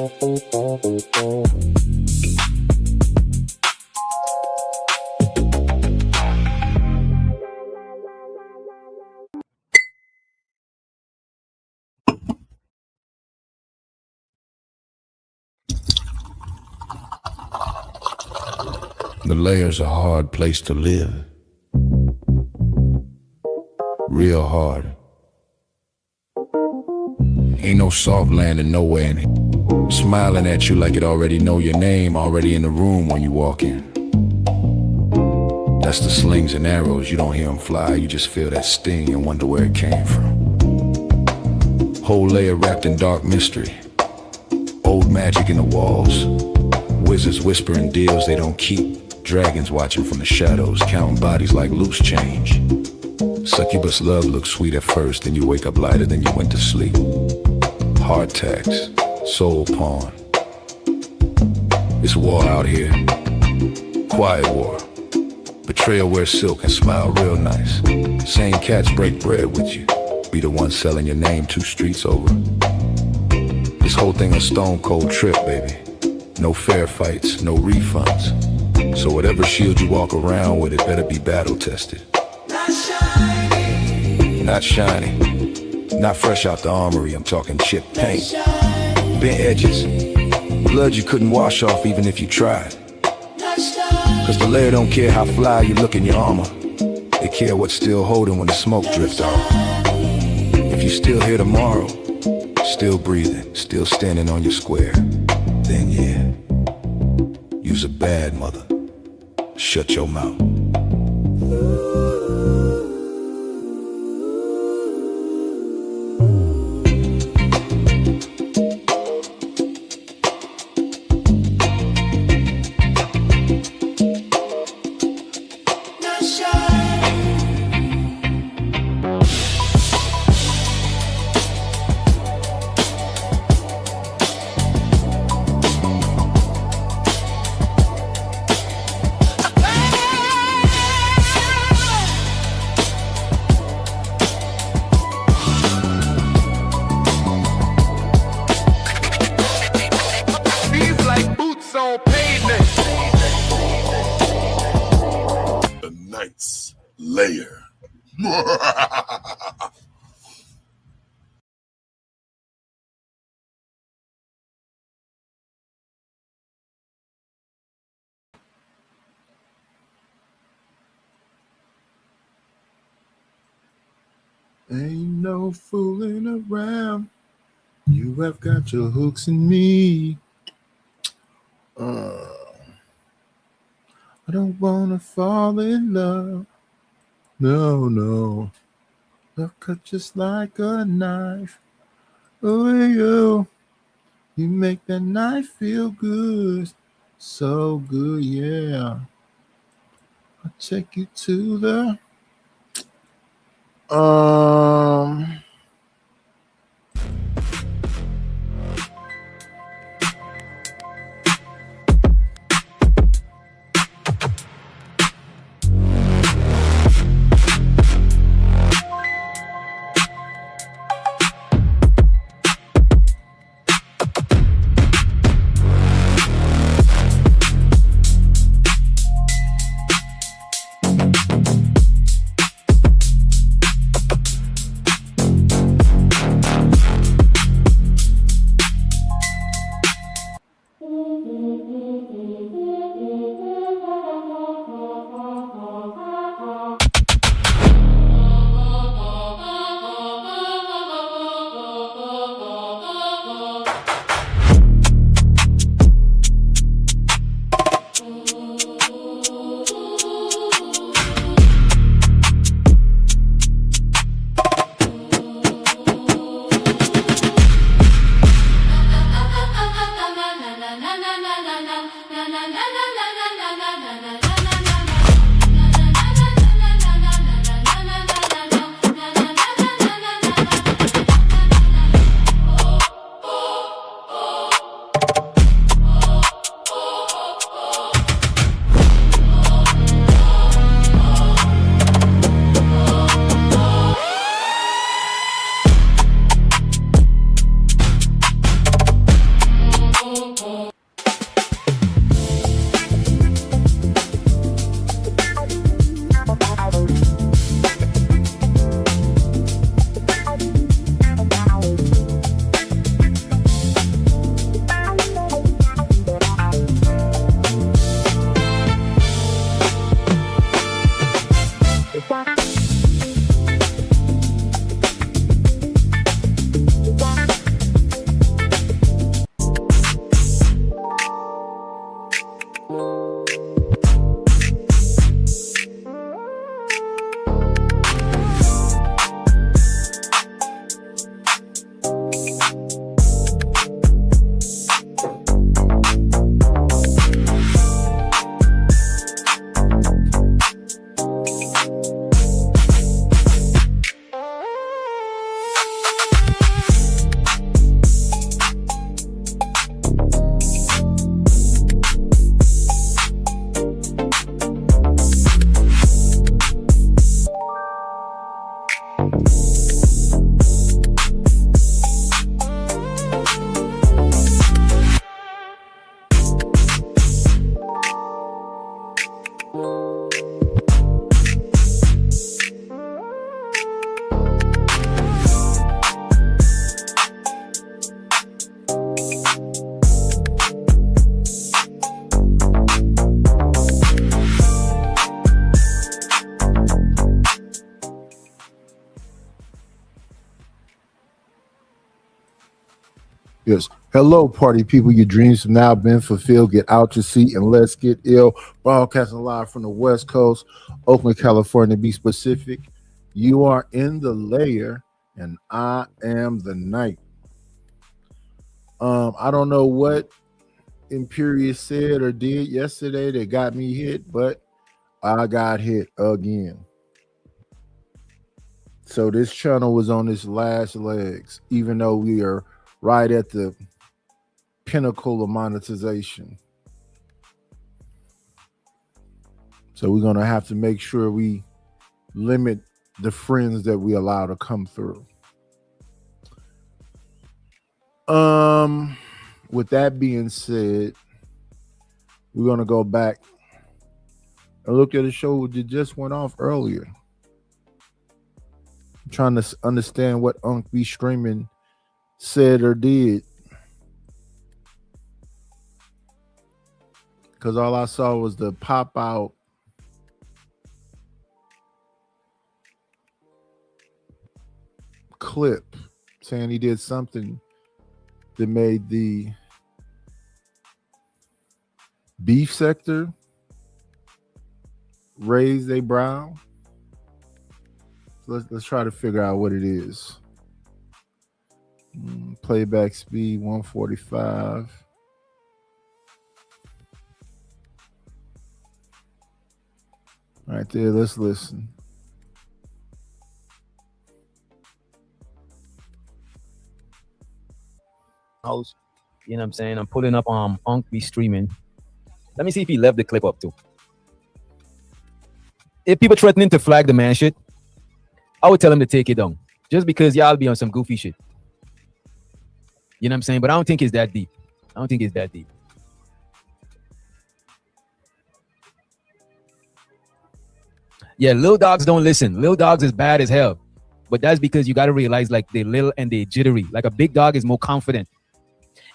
The layer's a hard place to live. Real hard. Ain't no soft landing nowhere in here. Smiling at you like it already know your name, already in the room when you walk in. That's the slings and arrows, you don't hear them fly, you just feel that sting and wonder where it came from. Whole layer wrapped in dark mystery. Old magic in the walls. Wizards whispering deals they don't keep. Dragons watching from the shadows, counting bodies like loose change. Succubus love looks sweet at first, then you wake up lighter than you went to sleep. Heart tax, soul pawn. It's war out here. Quiet war. Betrayal wears silk and smile real nice. Same cats break bread with you. Be the one selling your name 2 streets over. This whole thing a stone cold trip, baby. No fair fights, no refunds. So whatever shield you walk around with, it better be battle tested. Not shiny. Not shiny. Not fresh out the armory, I'm talking chipped paint. Bent edges. Blood you couldn't wash off even if you tried. Cause the layer don't care how fly you look in your armor. They care what's still holding when the smoke drifts off. If you still here tomorrow, still breathing, still standing on your square, then yeah, you's a bad mother. Shut your mouth. Layer. Ain't no fooling around. You have got your hooks in me. I don't wanna fall in love. No, no. Love cut just like a knife. Oh, you make that knife feel good. So good, yeah. I'll take you to the Yes. Hello, party people. Your dreams have now been fulfilled. Get out your seat and let's get ill. Broadcasting live from the West Coast, Oakland, California, to be specific. You are in the layer, and I am the night. I don't know what Imperius said or did yesterday that got me hit, but I got hit again. So this channel was on its last legs, even though we are right at the pinnacle of monetization. So we're going to have to make sure we limit the friends that we allow to come through. With that being said, we're going to go back and look at a show that just went off earlier. I'm trying to understand what Unc B Streaming said or did, because all I saw was the pop out clip saying he did something that made the beef sector raise their brow. So let's try to figure out what it is. Playback speed 145. Right there, let's listen. House, you know what I'm saying? I'm pulling up Unc B Streaming. Let me see if he left the clip up too. If people threatening to flag the man shit, I would tell him to take it down. Just because y'all be on some goofy shit. You know what I'm saying? But I don't think it's that deep. I don't think it's that deep. Yeah, little dogs don't listen. Little dogs is bad as hell. But that's because you got to realize, like, they're little and they're jittery. Like, a big dog is more confident.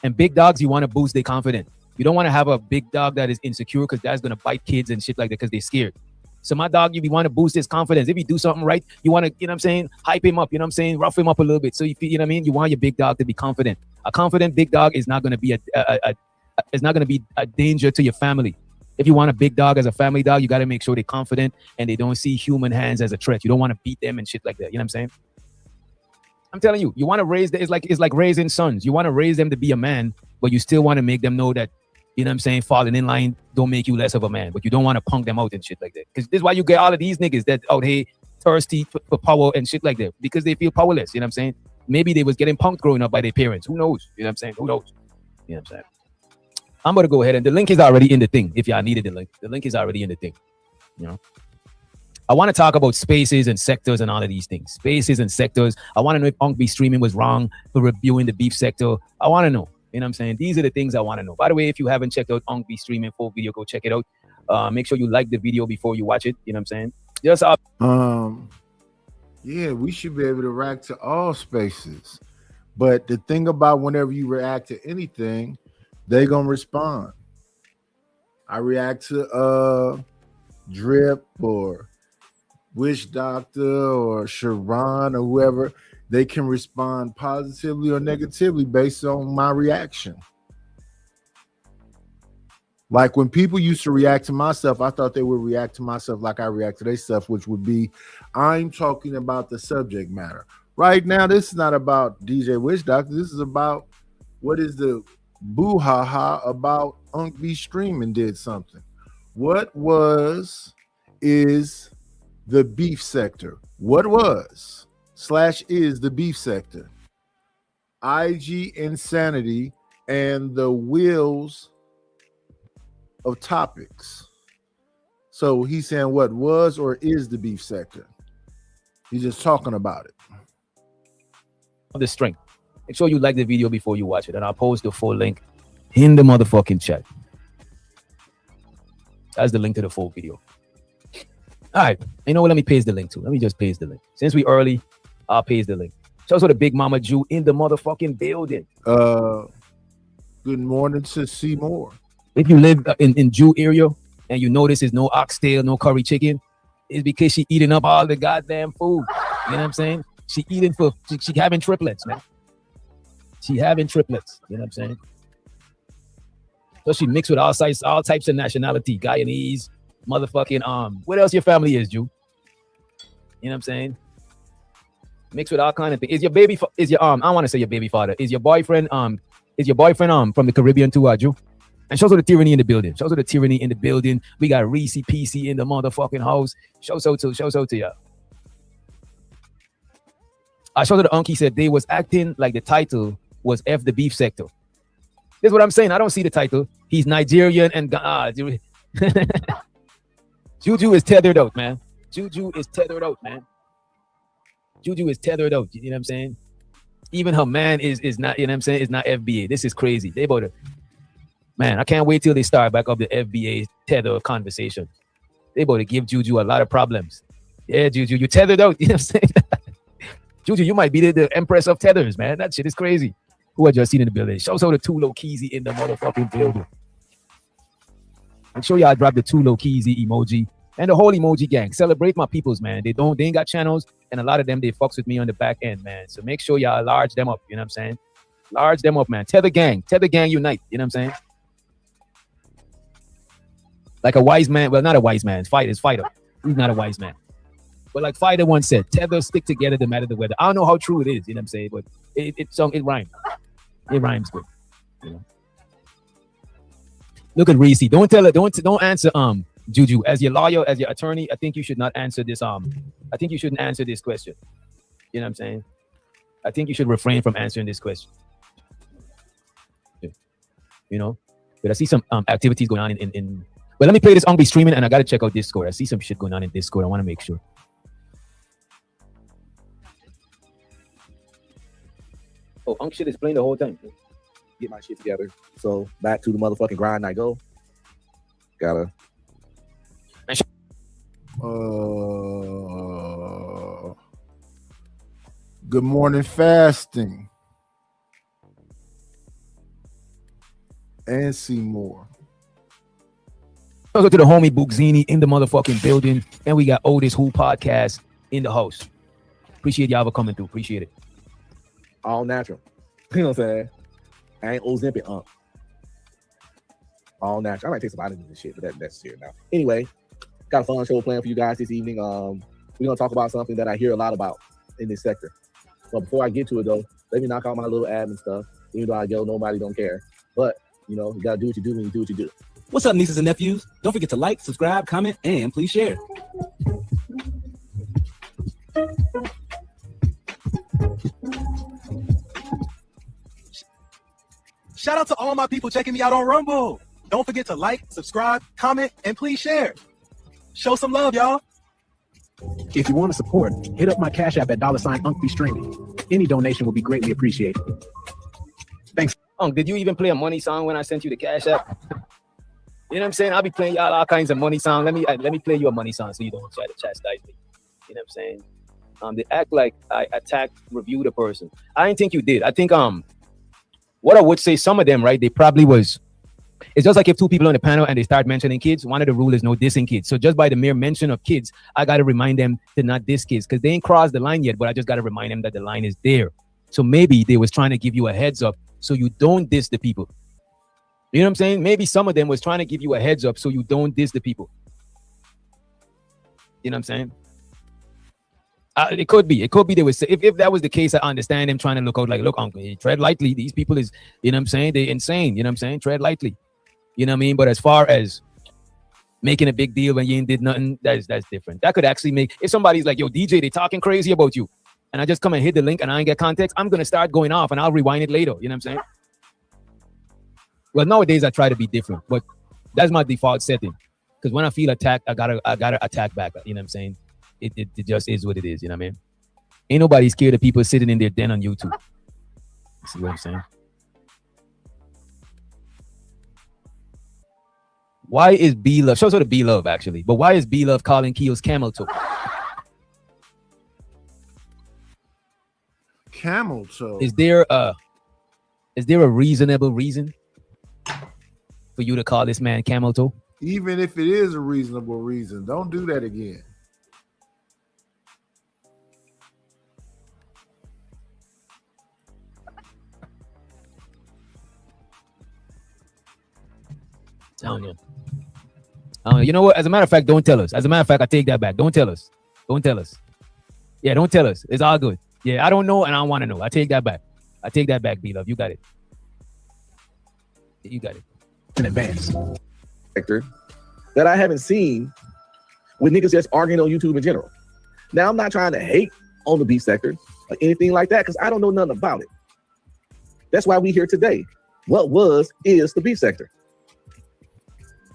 And big dogs, you want to boost their confidence. You don't want to have a big dog that is insecure, because that's going to bite kids and shit like that because they're scared. So my dog, you want to boost his confidence. If you do something right, you want to, you know what I'm saying, hype him up, you know what I'm saying, rough him up a little bit. So you know what I mean? You want your big dog to be confident. A confident big dog is not going to be a danger to your family. If you want a big dog as a family dog, you got to make sure they're confident and they don't see human hands as a threat. You don't want to beat them and shit like that. You know what I'm saying? I'm telling you, you want to raise it's like raising sons. You want to raise them to be a man, but you still want to make them know that, you know what I'm saying, falling in line don't make you less of a man. But you don't want to punk them out and shit like that. Because this is why you get all of these niggas that out here thirsty for power and shit like that. Because they feel powerless, you know what I'm saying? Maybe they was getting punked growing up by their parents. Who knows? You know what I'm saying? Who knows? You know what I'm saying? I'm going to go ahead, and the link is already in the thing. If y'all needed the link is already in the thing. You know, I want to talk about spaces and sectors and all of these things. Spaces and sectors. I want to know if Unc B Streaming was wrong for reviewing the beef sector. I want to know. You know what I'm saying? These are the things I want to know. By the way, if you haven't checked out Unc B Streaming full video, go check it out. Make sure you like the video before you watch it. You know what I'm saying? Just yeah, we should be able to react to all spaces. But the thing about whenever you react to anything, they gonna respond. I react to Drip or Wish Doctor or Sharon or whoever. They can respond positively or negatively based on my reaction. Like when people used to react to myself, I thought they would react to myself like I react to their stuff, which would be, I'm talking about the subject matter. Right now, this is not about DJ Wish Doctor. This is about what is the boo-ha-ha about Unc B Streaming did something. What is the beef sector? What is the beef sector? IG Insanity and the wheels of topics. So he's saying what was or is the beef sector. He's just talking about it. The strength. Make sure you like the video before you watch it, and I'll post the full link in the motherfucking chat. That's the link to the full video. All right, you know what? Let me paste the link too. Let me just paste the link. Since we early, I'll paste the link. So also the Big Mama Jew in the motherfucking building. Good morning to Seymour. If you live in Jew area and you notice there's no oxtail, no curry chicken, it's because she eating up all the goddamn food. You know what I'm saying? She having triplets, man. She having triplets. You know what I'm saying? So she mixed with all types of nationality, Guyanese, motherfucking what else your family is, Jew? You know what I'm saying? Mixed with all kind of things. Is your baby is your I want to say your baby father. Is your boyfriend from the Caribbean too, Jew? And shows her the tyranny in the building. Shows her the tyranny in the building. We got Reese PC in the motherfucking house. Shows so to y'all. I showed her the uncle said they was acting like the title was F the beef sector. This is what I'm saying. I don't see the title. He's Nigerian and Juju is tethered out, man. Juju is tethered out, man. Juju is tethered out. You know what I'm saying? Even her man is not, you know what I'm saying, is not FBA. This is crazy. They about to, man, I can't wait till they start back up the FBA tether conversation. They about to give Juju a lot of problems. Yeah, Juju, you tethered out. You know what I'm saying? Juju, you might be the empress of tethers, man. That shit is crazy. Who I just seen in the building? Show the two low keysy in the motherfucking building. Make sure y'all drop the two low keysy emoji and the whole emoji gang. Celebrate my peoples, man. They ain't got channels, and a lot of them they fucks with me on the back end, man. So make sure y'all large them up. You know what I'm saying? Large them up, man. Tether gang unite. You know what I'm saying? Like a wise man, well, not a wise man. Fighter. He's not a wise man. But like Fighter once said, tether stick together no matter the weather. I don't know how true it is, you know what I'm saying? But it rhymes. It rhymes good. You know. Look at Reese. Don't answer Juju. As your lawyer, as your attorney, I think you should not answer this. I think you shouldn't answer this question. You know what I'm saying? I think you should refrain from answering this question. You know? But I see some activities going on in well, let me play this on be streaming, and I gotta check out Discord. I see some shit going on in Discord. I want to make sure. Oh, Unc shit is playing the whole time. Get my shit together. So back to the motherfucking grind I go. Gotta. Good morning fasting. And Seymour. Shout out to the homie Bugzini in the motherfucking building. And we got Otis Who Podcast in the house. Appreciate y'all for coming through. Appreciate it. All natural. You know what I'm saying? I ain't Ozempic, all natural. I might take some vitamins and shit, but that's here now. Anyway, got a fun show planned for you guys this evening. We're gonna talk about something that I hear a lot about in this sector. But before I get to it though, let me knock out my little admin stuff. Even though I go, nobody don't care. But you know, you gotta do what you do when you do what you do. What's up, nieces and nephews? Don't forget to like, subscribe, comment, and please share. Shout out to all my people checking me out on Rumble. Don't forget to like, subscribe, comment, and please share. Show some love, y'all. If you want to support, hit up my Cash App at $UncBeStreaming. Any donation will be greatly appreciated. Thanks. Did you even play a money song when I sent you the Cash App? You know what I'm saying? I'll be playing y'all all kinds of money songs. Let me play you a money song so you don't try to chastise me. You know what I'm saying? They act like I attacked, reviewed a person. I didn't think you did. I think what I would say, some of them, right? They probably was. It's just like if two people on the panel and they start mentioning kids. One of the rules is no dissing kids. So just by the mere mention of kids, I got to remind them to not diss kids because they ain't crossed the line yet. But I just got to remind them that the line is there. So maybe they was trying to give you a heads up so you don't diss the people. You know what I'm saying? Maybe some of them was trying to give you a heads up so you don't diss the people. You know what I'm saying? It could be they was, if that was the case, I understand them trying to look out like, look, uncle, tread lightly. These people is, you know what I'm saying? They insane. You know what I'm saying? Tread lightly. You know what I mean? But as far as making a big deal when you ain't did nothing, that's different. That could actually make, if somebody's like, yo, DJ, they talking crazy about you, and I just come and hit the link and I ain't get context, I'm going to start going off and I'll rewind it later. You know what I'm saying? Well, nowadays I try to be different, but that's my default setting. Because when I feel attacked, I gotta attack back. You know what I'm saying? It just is what it is. You know what I mean? Ain't nobody scared of people sitting in their den on YouTube. You see what I'm saying? Why is B Love? Shows her the B Love actually, but why is B Love calling Keel's camel toe? Camel toe. Is there a reasonable reason for you to call this man camel toe? Even if it is a reasonable reason, don't do that again. I don't know. You know what? As a matter of fact, don't tell us. As a matter of fact, I take that back. Don't tell us. Don't tell us. Yeah, don't tell us. It's all good. Yeah, I don't know and I don't want to know. I take that back. I take that back, B-Love. You got it. You got it. In advance. Sector that I haven't seen with niggas just arguing on YouTube in general. Now, I'm not trying to hate on the beef sector or anything like that because I don't know nothing about it. That's why we here today. What is the beef sector?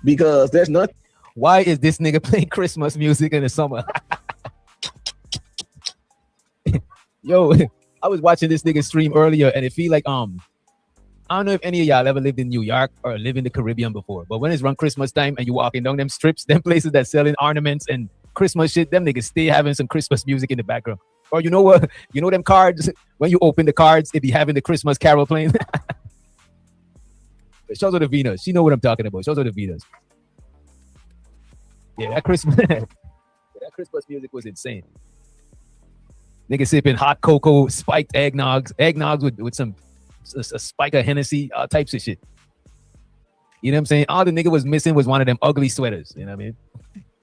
Because there's nothing. Why is this nigga playing Christmas music in the summer? Yo, I was watching this nigga stream earlier and it feel like I don't know if any of y'all ever lived in New York or live in the Caribbean before, but when it's around Christmas time and you walking down them strips, them places that selling ornaments and Christmas shit, them niggas stay having some Christmas music in the background. Or you know what? You know them cards, when you open the cards, it be having the Christmas carol playing. Shows her the Venus. She know what I'm talking about. Shows her the Venus. Yeah, that Christmas music was insane. Niggas sipping hot cocoa, spiked eggnogs with some a spike of Hennessy, all types of shit. You know what I'm saying? All the nigga was missing was one of them ugly sweaters. You know what I mean?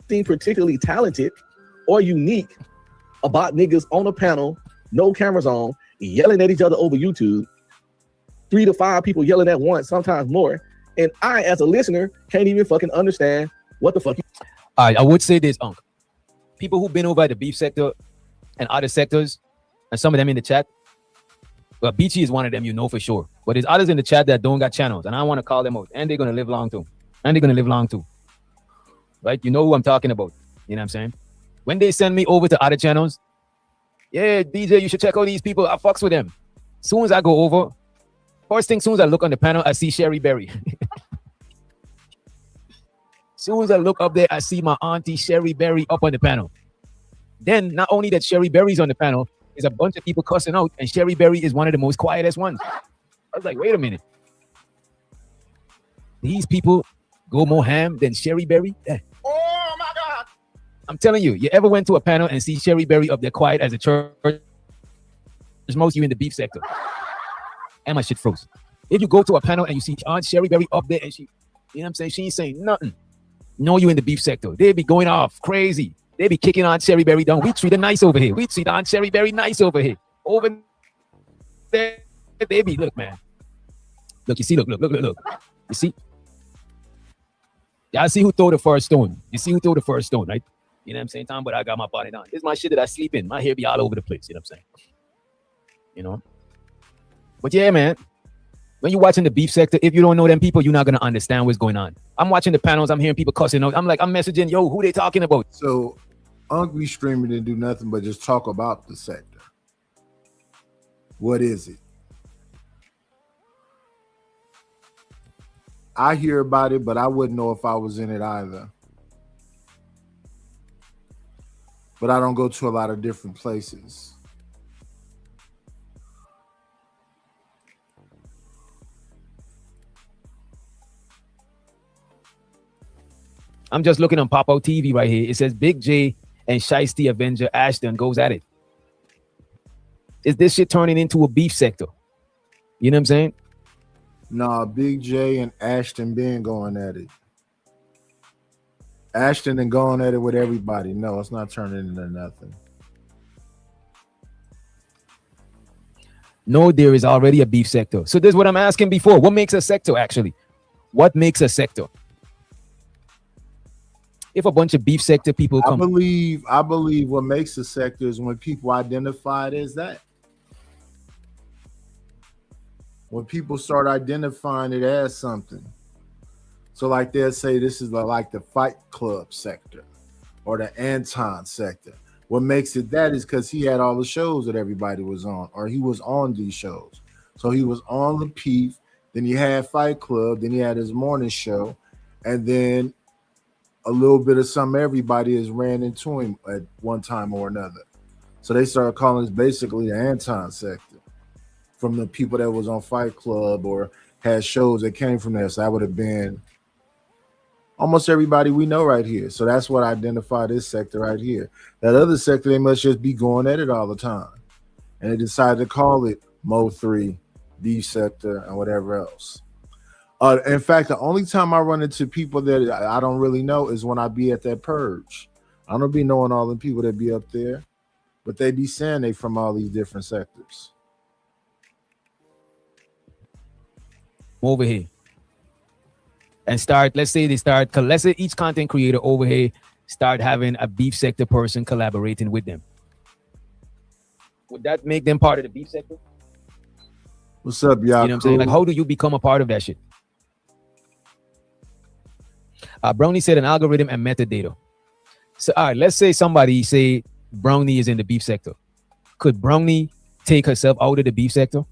Being particularly talented or unique about niggas on a panel, no cameras on, yelling at each other over YouTube, 3 to 5 people yelling at once, sometimes more. And I, as a listener, can't even fucking understand what the fuck. I would say this, Unc. People who've been over at the beef sector and other sectors, and some of them in the chat, well, Beachy is one of them, you know for sure. But there's others in the chat that don't got channels, and I want to call them out. And they're gonna live long too. Right? You know who I'm talking about. You know what I'm saying? When they send me over to other channels, yeah, DJ, you should check out these people. I fucks with them. Soon as I go over, first thing, soon as I look on the panel, I see Sherry Berry. Soon as I look up there, I see my auntie Sherry Berry up on the panel. Then, not only that Sherry Berry's on the panel, there's a bunch of people cussing out, and Sherry Berry is one of the most quietest ones. I was like, wait a minute. These people go more ham than Sherry Berry? Yeah. Oh my God. I'm telling you, you ever went to a panel and see Sherry Berry up there quiet as a church? There's most of you in the beef sector. And my shit froze. If you go to a panel and you see Aunt Sherry Berry up there and she, you know what I'm saying? She ain't saying nothing. No, you in the beef sector. They be going off crazy. They be kicking Aunt Sherry Berry down. We treat her nice over here. We treat Aunt Sherry Berry nice over here. Over there, they be, look, man. Look, you see, look. You see? Y'all see who throw the first stone. You see who throw the first stone, right? You know what I'm saying, Tom? But I got my body down. This is my shit that I sleep in. My hair be all over the place. You know what I'm saying? You know? But yeah, man. When you're watching the beef sector, if you don't know them people, you're not going to understand what's going on. I'm watching the panels. I'm hearing people cussing out. I'm messaging, yo, who they talking about? So, Unc be streaming didn't do nothing but just talk about the sector. What is it? I hear about it, but I wouldn't know if I was in it either. But I don't go to a lot of different places. I'm just looking on Pop-Out TV right here. It says Big J and Shiesty Avenger Ashton goes at it. Is this shit turning into a beef sector? You know what I'm saying? Nah, Big J and Ashton been going at it. Ashton and going at it with everybody. No, it's not turning into nothing. No, there is already a beef sector. So this is what I'm asking before. What makes a sector actually? What makes a sector? If a bunch of beef sector people come. I believe what makes a sector is when people identify it as that. When people start identifying it as something. So like they'll say this is like the Fight Club sector or the Anton sector. What makes it that is because he had all the shows that everybody was on, or he was on these shows. So he was on the Peef, then he had Fight Club, then he had his morning show, and then a little bit of something everybody has ran into him at one time or another. So they started calling this basically the Anton sector from the people that was on Fight Club or had shows that came from there. So that would have been almost everybody we know right here. So that's what I identify this sector right here. That other sector, they must just be going at it all the time. And they decided to call it Mo 3, D sector, and whatever else. In fact, the only time I run into people that I don't really know is when I be at that purge. I don't be knowing all the people that be up there, but they be saying they from all these different sectors. Over here and start. Let's say each content creator over here start having a beef sector person collaborating with them. Would that make them part of the beef sector? What's up, y'all? You know what I'm saying? Like, how do you become a part of that shit? Brownie said an algorithm and metadata. So, all right, let's say somebody say Brownie is in the beef sector. Could Brownie take herself out of the beef sector?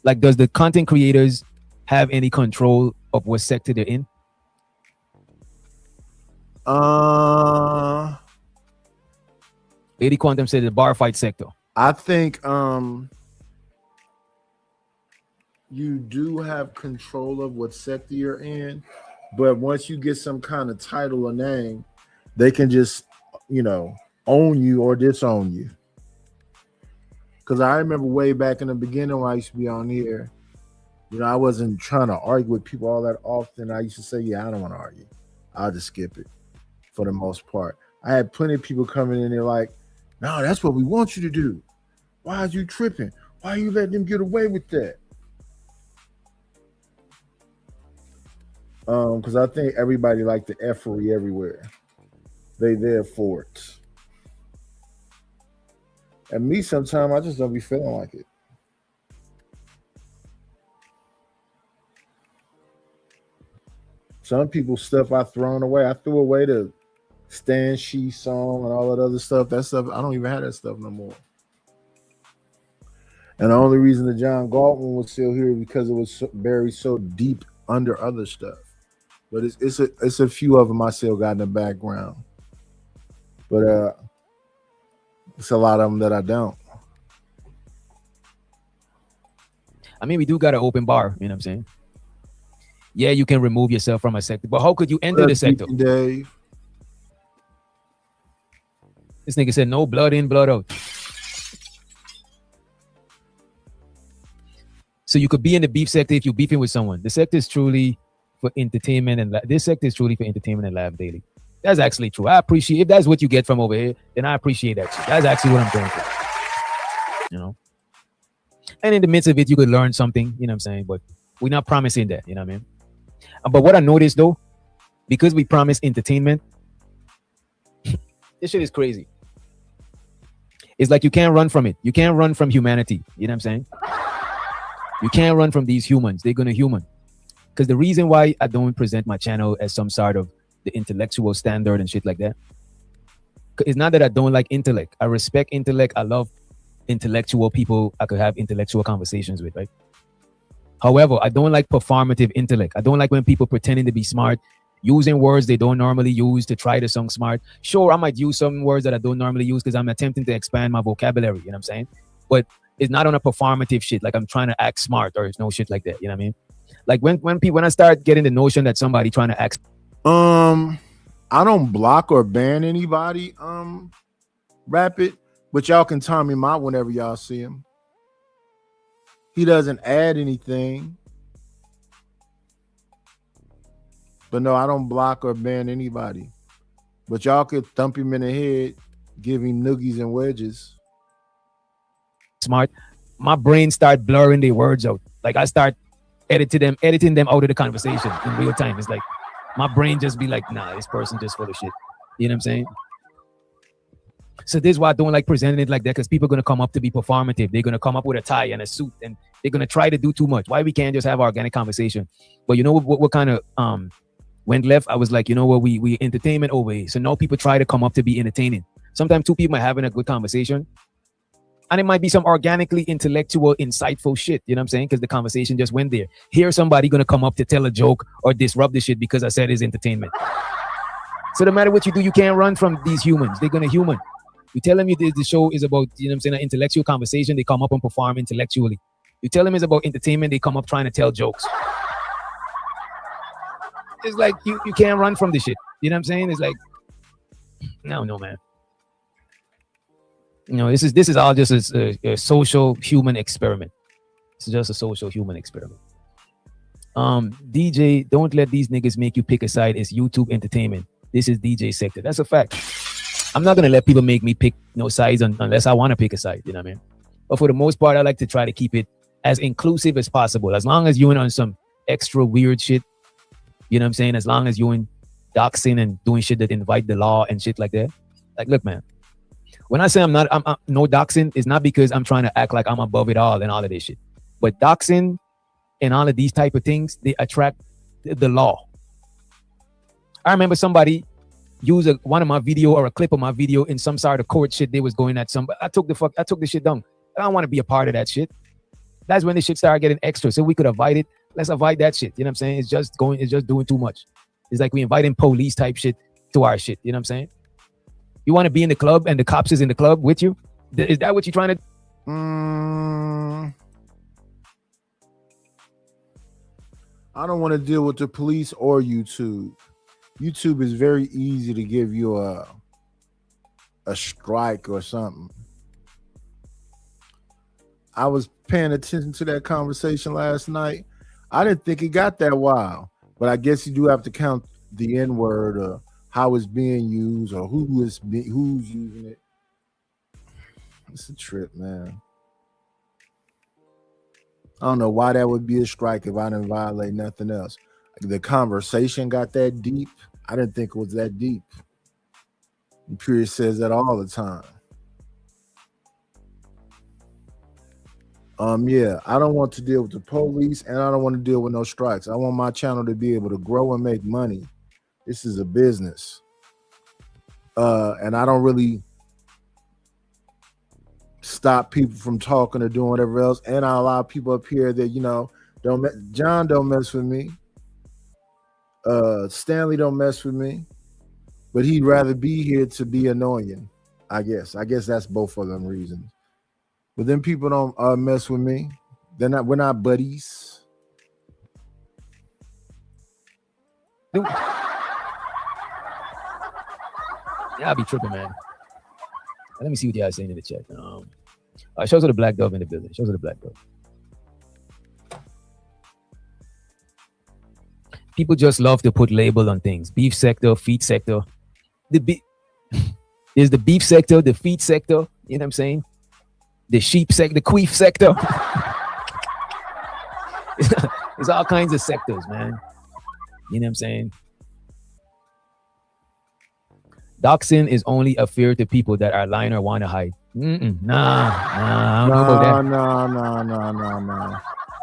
Like, does the content creators have any control of what sector they're in? Lady Quantum said the bar fight sector. I think you do have control of what sector you're in, but once you get some kind of title or name, they can just, own you or disown you. Because I remember way back in the beginning when I used to be on here, I wasn't trying to argue with people all that often. I used to say, yeah, I don't want to argue. I'll just skip it for the most part. I had plenty of people coming in there like, no, that's what we want you to do. Why are you tripping? Why are you letting them get away with that? Because I think everybody like the effery everywhere. They there for it. And me, sometimes I just don't be feeling like it. Some people stuff I thrown away. I threw away the Stan She song and all that other stuff. That stuff, I don't even have that stuff no more. And the only reason the John Galt one was still here because it was buried so deep under other stuff. But it's a few of them I still got in the background. But it's a lot of them that I don't. I mean, we do got an open bar, you know what I'm saying? Yeah, you can remove yourself from a sector, but how could you enter the sector? Dave. This nigga said no blood in, blood out. So you could be in the beef sector if you're beefing with someone. The sector is truly for entertainment, and this sector is truly for entertainment and laugh daily. That's actually true. I appreciate if that's what you get from over here, then I appreciate that shit. That's actually what I'm going for. And in the midst of it, you could learn something, you know what I'm saying? But we're not promising that, you know what I mean? But what I noticed though, because we promise entertainment, this shit is crazy. It's like you can't run from it. You can't run from humanity. You know what I'm saying? You can't run from these humans. They're gonna human. Because the reason why I don't present my channel as some sort of the intellectual standard and shit like that, it's not that I don't like intellect. I respect intellect. I love intellectual people I could have intellectual conversations with, right? However, I don't like performative intellect. I don't like when people pretending to be smart, using words they don't normally use to try to sound smart. Sure, I might use some words that I don't normally use because I'm attempting to expand my vocabulary, you know what I'm saying? But it's not on a performative shit, like I'm trying to act smart or no shit like that, you know what I mean? Like when I start getting the notion that somebody trying to act... I don't block or ban anybody, Rapid, but y'all can time him out whenever y'all see him. He doesn't add anything. But no, I don't block or ban anybody. But y'all could thump him in the head, give him noogies and wedges. Smart. My brain start blurring the words out. Like I start editing them out of the conversation in real time. It's like my brain just be like, nah, this person just full of shit. You know what I'm saying? So this is why I don't like presenting it like that, because people are going to come up to be performative. They're going to come up with a tie and a suit, and they're going to try to do too much. Why we can't just have organic conversation? But you know what kind of went left? I was like, you know what, we entertainment over here. So now people try to come up to be entertaining. Sometimes two people are having a good conversation, and it might be some organically intellectual, insightful shit. You know what I'm saying? Because the conversation just went there. Here's somebody going to come up to tell a joke or disrupt the shit because I said it's entertainment. So no matter what you do, you can't run from these humans. They're going to human. You tell them the show is about, you know what I'm saying, an intellectual conversation, they come up and perform intellectually. You tell them it's about entertainment, they come up trying to tell jokes. It's like you can't run from this shit. You know what I'm saying? It's like, no, man. You know, this is all just a social human experiment. It's just a social human experiment. DJ, don't let these niggas make you pick a side. It's YouTube entertainment. This is DJ sector. That's a fact. I'm not gonna let people make me pick no sides unless I want to pick a side. You know what I mean? But for the most part, I like to try to keep it as inclusive as possible. As long as you ain't on some extra weird shit, you know what I'm saying? As long as you ain't doxing and doing shit that invite the law and shit like that. Like, look, man. When I say I'm no doxing, it's not because I'm trying to act like I'm above it all and all of this shit. But doxing and all of these type of things, they attract the law. I remember somebody use one of my video or a clip of my video in some sort of court shit they was going at some. I took the shit down. I don't want to be a part of that shit. That's when the shit started getting extra. So we could avoid it. Let's avoid that shit. You know what I'm saying? It's just doing too much. It's like we inviting police type shit to our shit. You know what I'm saying? You want to be in the club and the cops is in the club with you? Is that what you're trying to? I don't want to deal with the police or YouTube. YouTube is very easy to give you a strike or something. I was paying attention to that conversation last night. I didn't think it got that wild, but I guess you do have to count the N-word or how it's being used or who's using it. It's a trip, man. I don't know why that would be a strike if I didn't violate nothing else. The conversation got that deep. I didn't think it was that deep. Imperius says that all the time. Yeah, I don't want to deal with the police and I don't want to deal with no strikes. I want my channel to be able to grow and make money. This is a business. And I don't really stop people from talking or doing whatever else. And I allow people up here that, you know, John don't mess with me. Stanley don't mess with me. But he'd rather be here to be annoying, I guess. I guess that's both of them reasons. But then people don't mess with me. We're not buddies. Yeah, I'll be tripping, man. Let me see what you guys saying in the chat. Shows of the Black Dove in the building. Shows of the Black Dove. People just love to put label on things. Beef sector, feed sector. There's the beef sector, the feed sector. You know what I'm saying? The sheep sector, the queef sector. There's all kinds of sectors, man. You know what I'm saying? Doxing is only a fear to people that are lying or want to hide. Nah, I don't know about that.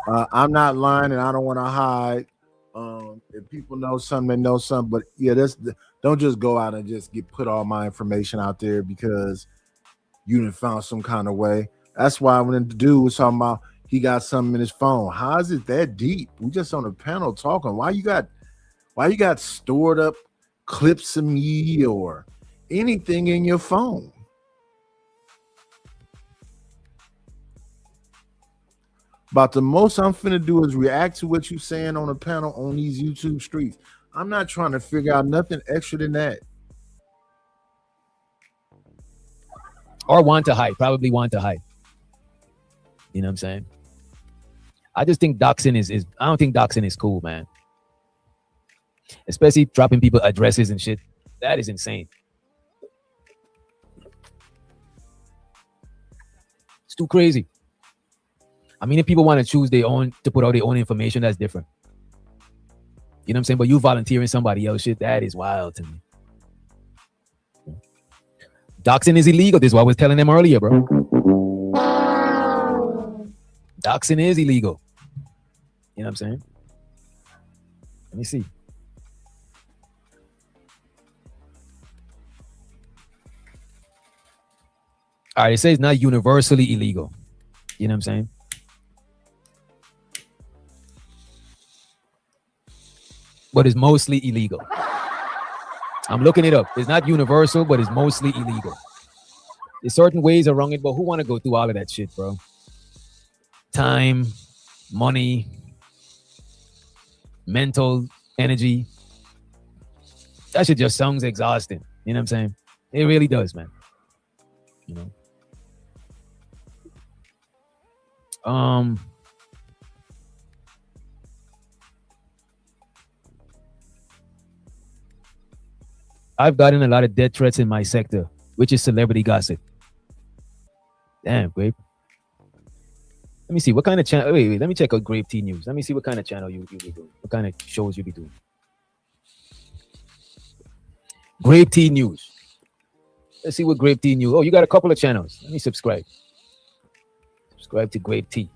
No. I'm not lying and I don't want to hide. If people know something, they know something. But yeah, don't just go out and just put all my information out there because you done found some kind of way. That's why when the dude was talking about he got something in his phone. How is it that deep? We just on a panel talking. Why you got stored up clips of me or anything in your phone? About the most I'm finna do is react to what you saying on a panel on these YouTube streets. I'm not trying to figure out nothing extra than that. Or want to hide, probably want to hide. You know what I'm saying? I just think doxing is I don't think doxing is cool, man. Especially dropping people addresses and shit. That is insane. It's too crazy. I mean, if people want to choose to put out their own information, that's different. You know what I'm saying? But you volunteering somebody else shit, that is wild to me. Doxing is illegal. This is what I was telling them earlier, bro. Doxing is illegal. You know what I'm saying? Let me see. All right, it says not universally illegal. You know what I'm saying? But it's mostly illegal. I'm looking it up. It's not universal, but it's mostly illegal. There's certain ways around it, but who want to go through all of that shit, bro? Time, money, mental energy. That shit just sounds exhausting. You know what I'm saying? It really does, man. You know? I've gotten a lot of death threats in my sector, which is celebrity gossip. Damn, Grape. Let me see what kind of channel. Wait, let me check out Grape T News. Let me see what kind of channel you be doing. What kind of shows you be doing. Grape T News. Let's see what Grape T News. Oh, you got a couple of channels. Let me subscribe. Subscribe to Grape T.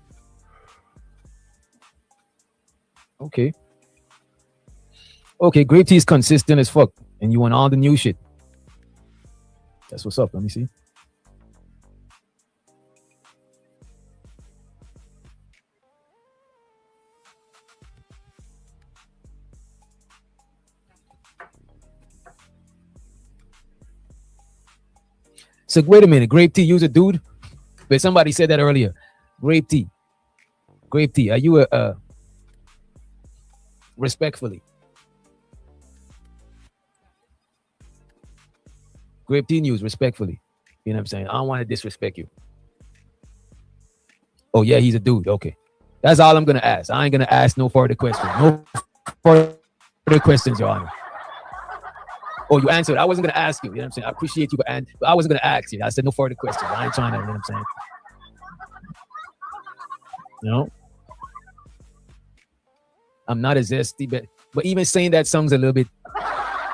Okay. Okay, Grape T is consistent as fuck. And you want all the new shit. That's what's up. Let me see. So wait a minute, Grape Tea, you's a dude? But somebody said that earlier. Grape Tea. Grape Tea, are you a respectfully? Grape Tea News, respectfully. You know what I'm saying? I don't want to disrespect you. Oh yeah, he's a dude. Okay. That's all I'm gonna ask. I ain't gonna ask no further questions. No further questions, Your Honor. Oh, you answered. I wasn't going to ask you. You know what I'm saying? I appreciate you, but I wasn't going to ask you. I said no further questions. I ain't trying to, you know what I'm saying? You know? I'm not as zesty, but even saying that song's a little bit,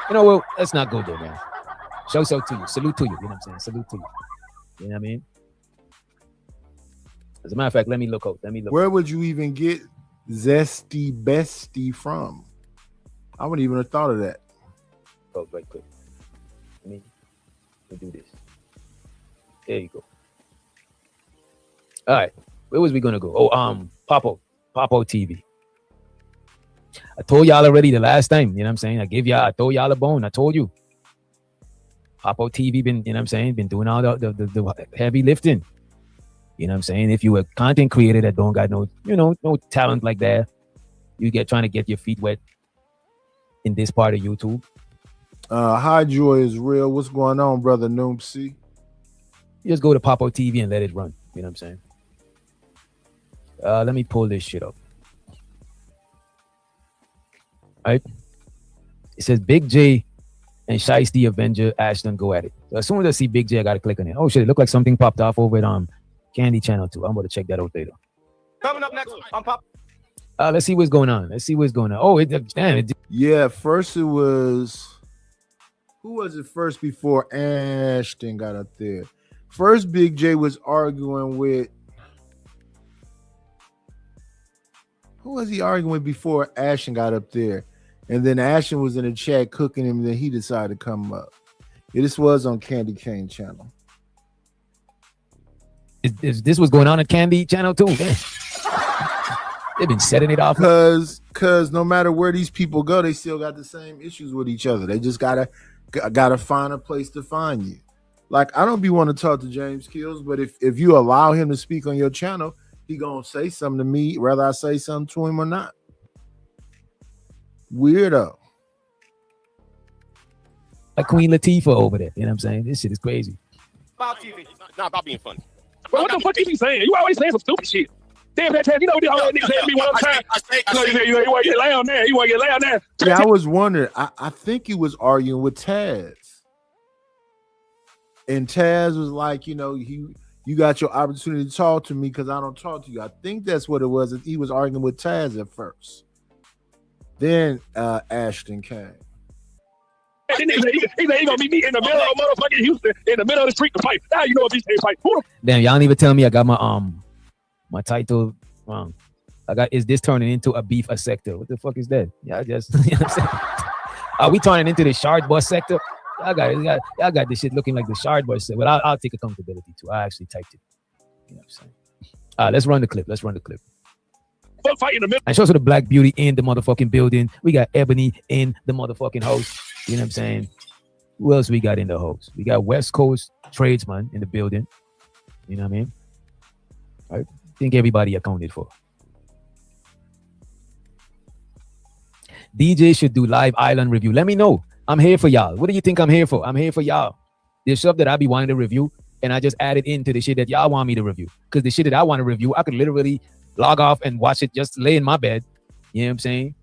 you know, well, let's not go there, man. Shout out to you. Salute to you. You know what I'm saying? Salute to you. You know what I mean? As a matter of fact, let me look out. Where would you even get zesty bestie from? I wouldn't even have thought of that. Oh, right quick. Let me do this. There you go. All right. Where was we gonna go? Oh, Popo TV. I told y'all already the last time, you know what I'm saying? I told y'all a bone. I told you. Popo TV been, you know what I'm saying, been doing all the heavy lifting. You know what I'm saying? If you a content creator that don't got no, you know, no talent like that, you trying to get your feet wet in this part of YouTube. High Joy is real. What's going on, brother Noopsy? You just go to Popo TV and let it run. You know what I'm saying? Let me pull this shit up. All right. It says Big J and Shiesty Avenger Ashton go at it. So as soon as I see Big J, I gotta click on it. Oh shit, it looked like something popped off over at Candy Channel 2. I'm gonna check that out later. Coming up next on Pop. Let's see what's going on. Oh, damn. Yeah, first it was. Who was it first before Ashton got up there? First, Big J was arguing with. Who was he arguing with before Ashton got up there? And then Ashton was in the chat cooking him, and then he decided to come up. Yeah, this was on Candy Cane Channel. This was going on at Candy Channel 2? Man. They've been setting it off. Because no matter where these people go, they still got the same issues with each other. They just gotta find a place to find you. Like, I don't be want to talk to James Kills, but if you allow him to speak on your channel, he gonna say something to me, whether I say something to him or not. Weirdo. Like Queen Latifah over there. You know what I'm saying? This shit is crazy. About TV. It's not about being funny. Bro, what the fuck you be saying? You always saying some stupid shit. Damn, that you know what all that niggas said to me one time. You want to get loud now. You want to get loud now. Yeah, I was wondering. I think he was arguing with Taz. And Taz was like, you know, you got your opportunity to talk to me because I don't talk to you. I think that's what it was. He was arguing with Taz at first. Then Ashton came. He gonna be in the middle of motherfucking Houston, in the middle of the street to fight. Now you know if he's a fight. Damn, y'all don't even tell me I got my title wrong. Is this turning into a beef a sector? What the fuck is that? Yeah, you know what I'm saying? Are we turning into the shard bus sector? Y'all got this shit looking like the shard bus sector. But I'll take accountability too. I actually typed it. You know what I'm saying? Let's run the clip. Fight in the middle. And show us the Black Beauty in the motherfucking building. We got Ebony in the motherfucking house. You know what I'm saying? Who else we got in the house? We got West Coast Tradesman in the building. You know what I mean? I think everybody accounted for. DJ should do live island review. Let me know. I'm here for y'all. What do you think I'm here for? I'm here for y'all. There's stuff that I be wanting to review, and I just added into the shit that y'all want me to review. Because the shit that I want to review, I could literally log off and watch it, just lay in my bed, you know what I'm saying?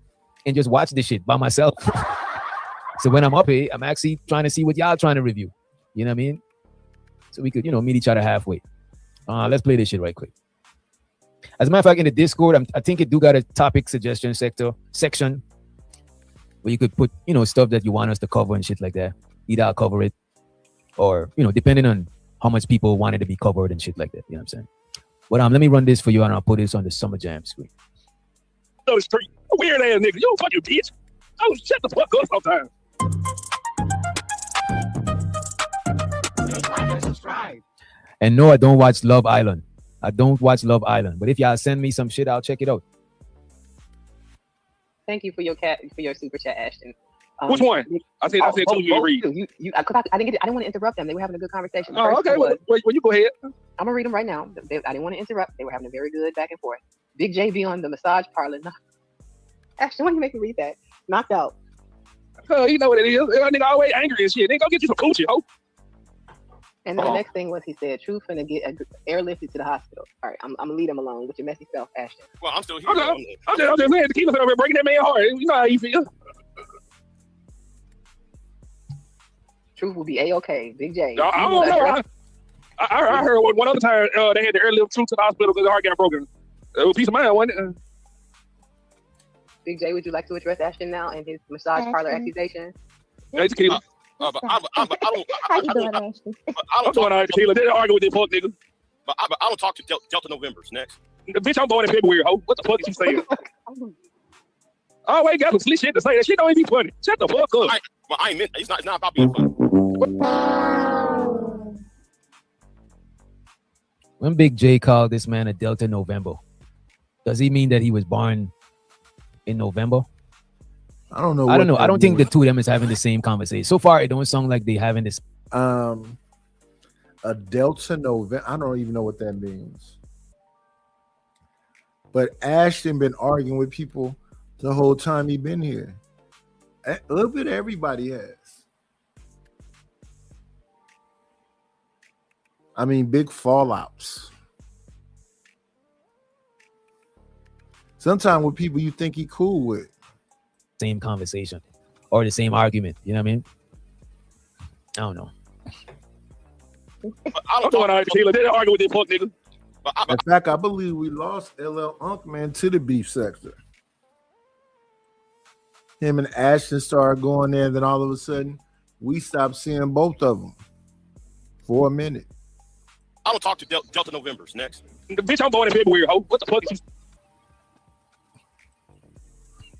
And just watch this shit by myself. So when I'm up here, I'm actually trying to see what y'all trying to review. You know what I mean? So we could, meet each other halfway. Let's play this shit right quick. As a matter of fact, in the Discord, I think it do got a topic suggestion section where you could put, stuff that you want us to cover and shit like that. Either I'll cover it or, depending on how much people want it to be covered and shit like that. You know what I'm saying? But let me run this for you and I'll put this on the Summer Jam screen. The street. Weird ass nigga. You fucking bitch. Oh, shut the fuck up sometimes. And no, I don't watch Love Island. I don't watch Love Island. But if y'all send me some shit, I'll check it out. Thank you for your super chat, Ashton. Which one? I said two. You read. I didn't want to interrupt them. They were having a good conversation. Oh, okay. Well, you go ahead. I'm gonna read them right now. I didn't want to interrupt. They were having a very good back and forth. Big J be on the massage parlor. Ashton, why do you make me read that? Knocked out. You know what it is. That nigga always angry and shit. They go get you some coochie, ho. And then the next thing was he said, "Truth finna get airlifted to the hospital." All right, I'm gonna leave him alone with your messy self, Ashton. Well, I'm still here. Okay. I'm just saying, Tequila over breaking that man's heart. You know how you feel. Truth will be a-okay. Big J. I don't know. I heard one other time they had to airlift Truth to the hospital because the heart got broken. It was peace of mind, wasn't it? Big J, would you like to address Ashton now and his massage parlor accusation? Hey, Tequila. I don't doing all right, Tequila. They argue with this fuck nigga. But I don't talk to Delta Novembers next. Bitch, I'm born in February, ho. What the fuck is you saying? Oh, wait, got some slick shit to say. That shit don't even be funny. Shut the fuck up. I ain't meant. It's not about being funny. When Big J called this man a Delta November, does he mean that he was born in November? I don't know. I don't think the two of them is having the same conversation. So far, it don't sound like they having this. A Delta November. I don't even know what that means. But Ashton been arguing with people the whole time he been here. A little bit of everybody has. I mean, big fallouts. Sometimes with people you think he cool with. Same conversation or the same argument. You know what I mean? I don't know. I'm doing all right, Tequila. They argue with this fuck nigga. In fact, I believe we lost LL Unk, man, to the beef sector. Him and Ashton started going there, then all of a sudden, we stopped seeing both of them for a minute. I don't talk to Delta Novembers next. Bitch, I'm born in February, ho. What the fuck is you?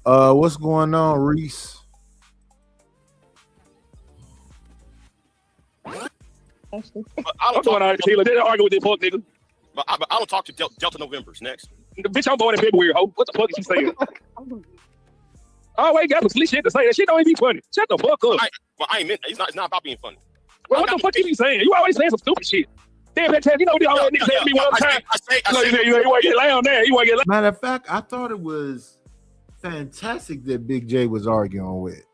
What's going on, Reese? I'm doing all right, Tequila. They argue with this fuck nigga. But I don't talk to Delta Novembers next. Bitch, I'm born in February, ho. What the fuck is you saying? Oh, wait, got some slick shit to say. That shit don't even be funny. Shut the fuck up. I ain't meant. It's not about being funny. Well, what the fuck you saying? You always saying some stupid shit. Damn, that time, you know what all that niggas said to me one time? You want to get loud there. You want to get loud. Matter of fact, I thought it was fantastic that Big J was arguing with.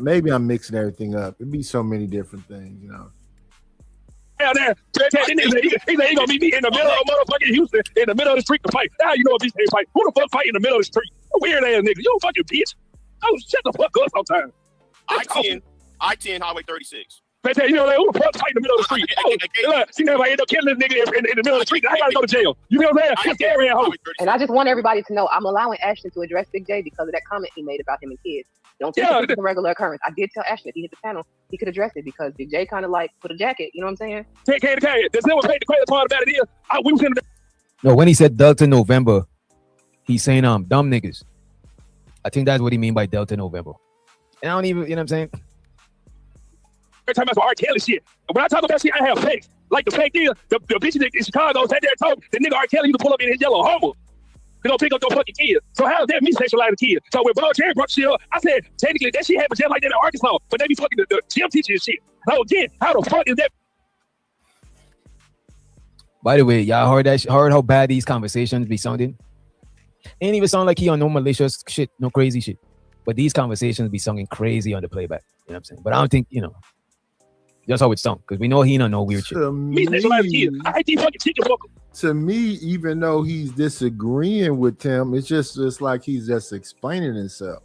Maybe I'm mixing everything up. It'd be so many different things, you know. Down there, he said he gonna meet me in the middle of motherfucking Houston, in the middle of the street to fight. Now you know if he can't fight. Who the fuck fight in the middle of the street? A weird ass nigga. You fucking bitch. Oh, shut the fuck up sometimes. I-10 Highway 36. You know, like, who the fuck fight in the middle of the street? See, everybody end up killing this nigga in the middle of the street. I gotta go to jail. You know what I'm saying? It's scary at home. And I just want everybody to know I'm allowing Ashton to address Big J because of that comment he made about him and kids. Don't take it as a regular occurrence. I did tell Ashton if he hit the panel, he could address it because Big J kind of like put a jacket. You know what I'm saying? There's no one paid the crazy part about it is. We was in the... No, when he said Delta November, he's saying dumb niggas. I think that's what he mean by Delta November. And I don't even, you know what I'm saying? Every time I talk R. Kelly shit. When I talk about shit, I have fakes. Like the fake is, the bitch in Chicago sat there and told the nigga R. Kelly used to pull up in his yellow Hummer. They don't pick up your fucking kids. So how is that me sexualizing the kids? So when Bo Jerry brought shit up, I said, technically, that shit happened just like that in Arkansas, but they be fucking the gym teachers and shit. So again, how the fuck is that? By the way, y'all heard how bad these conversations be sounding? Ain't even sound like he on no malicious shit, no crazy shit. But these conversations be sounding crazy on the playback. You know what I'm saying? But I don't think, that's how it sound, because we know he don't know weird shit. Me sexualizing kids. I hate these fucking chicken fuckers. To me, even though he's disagreeing with him, it's just like he's just explaining himself.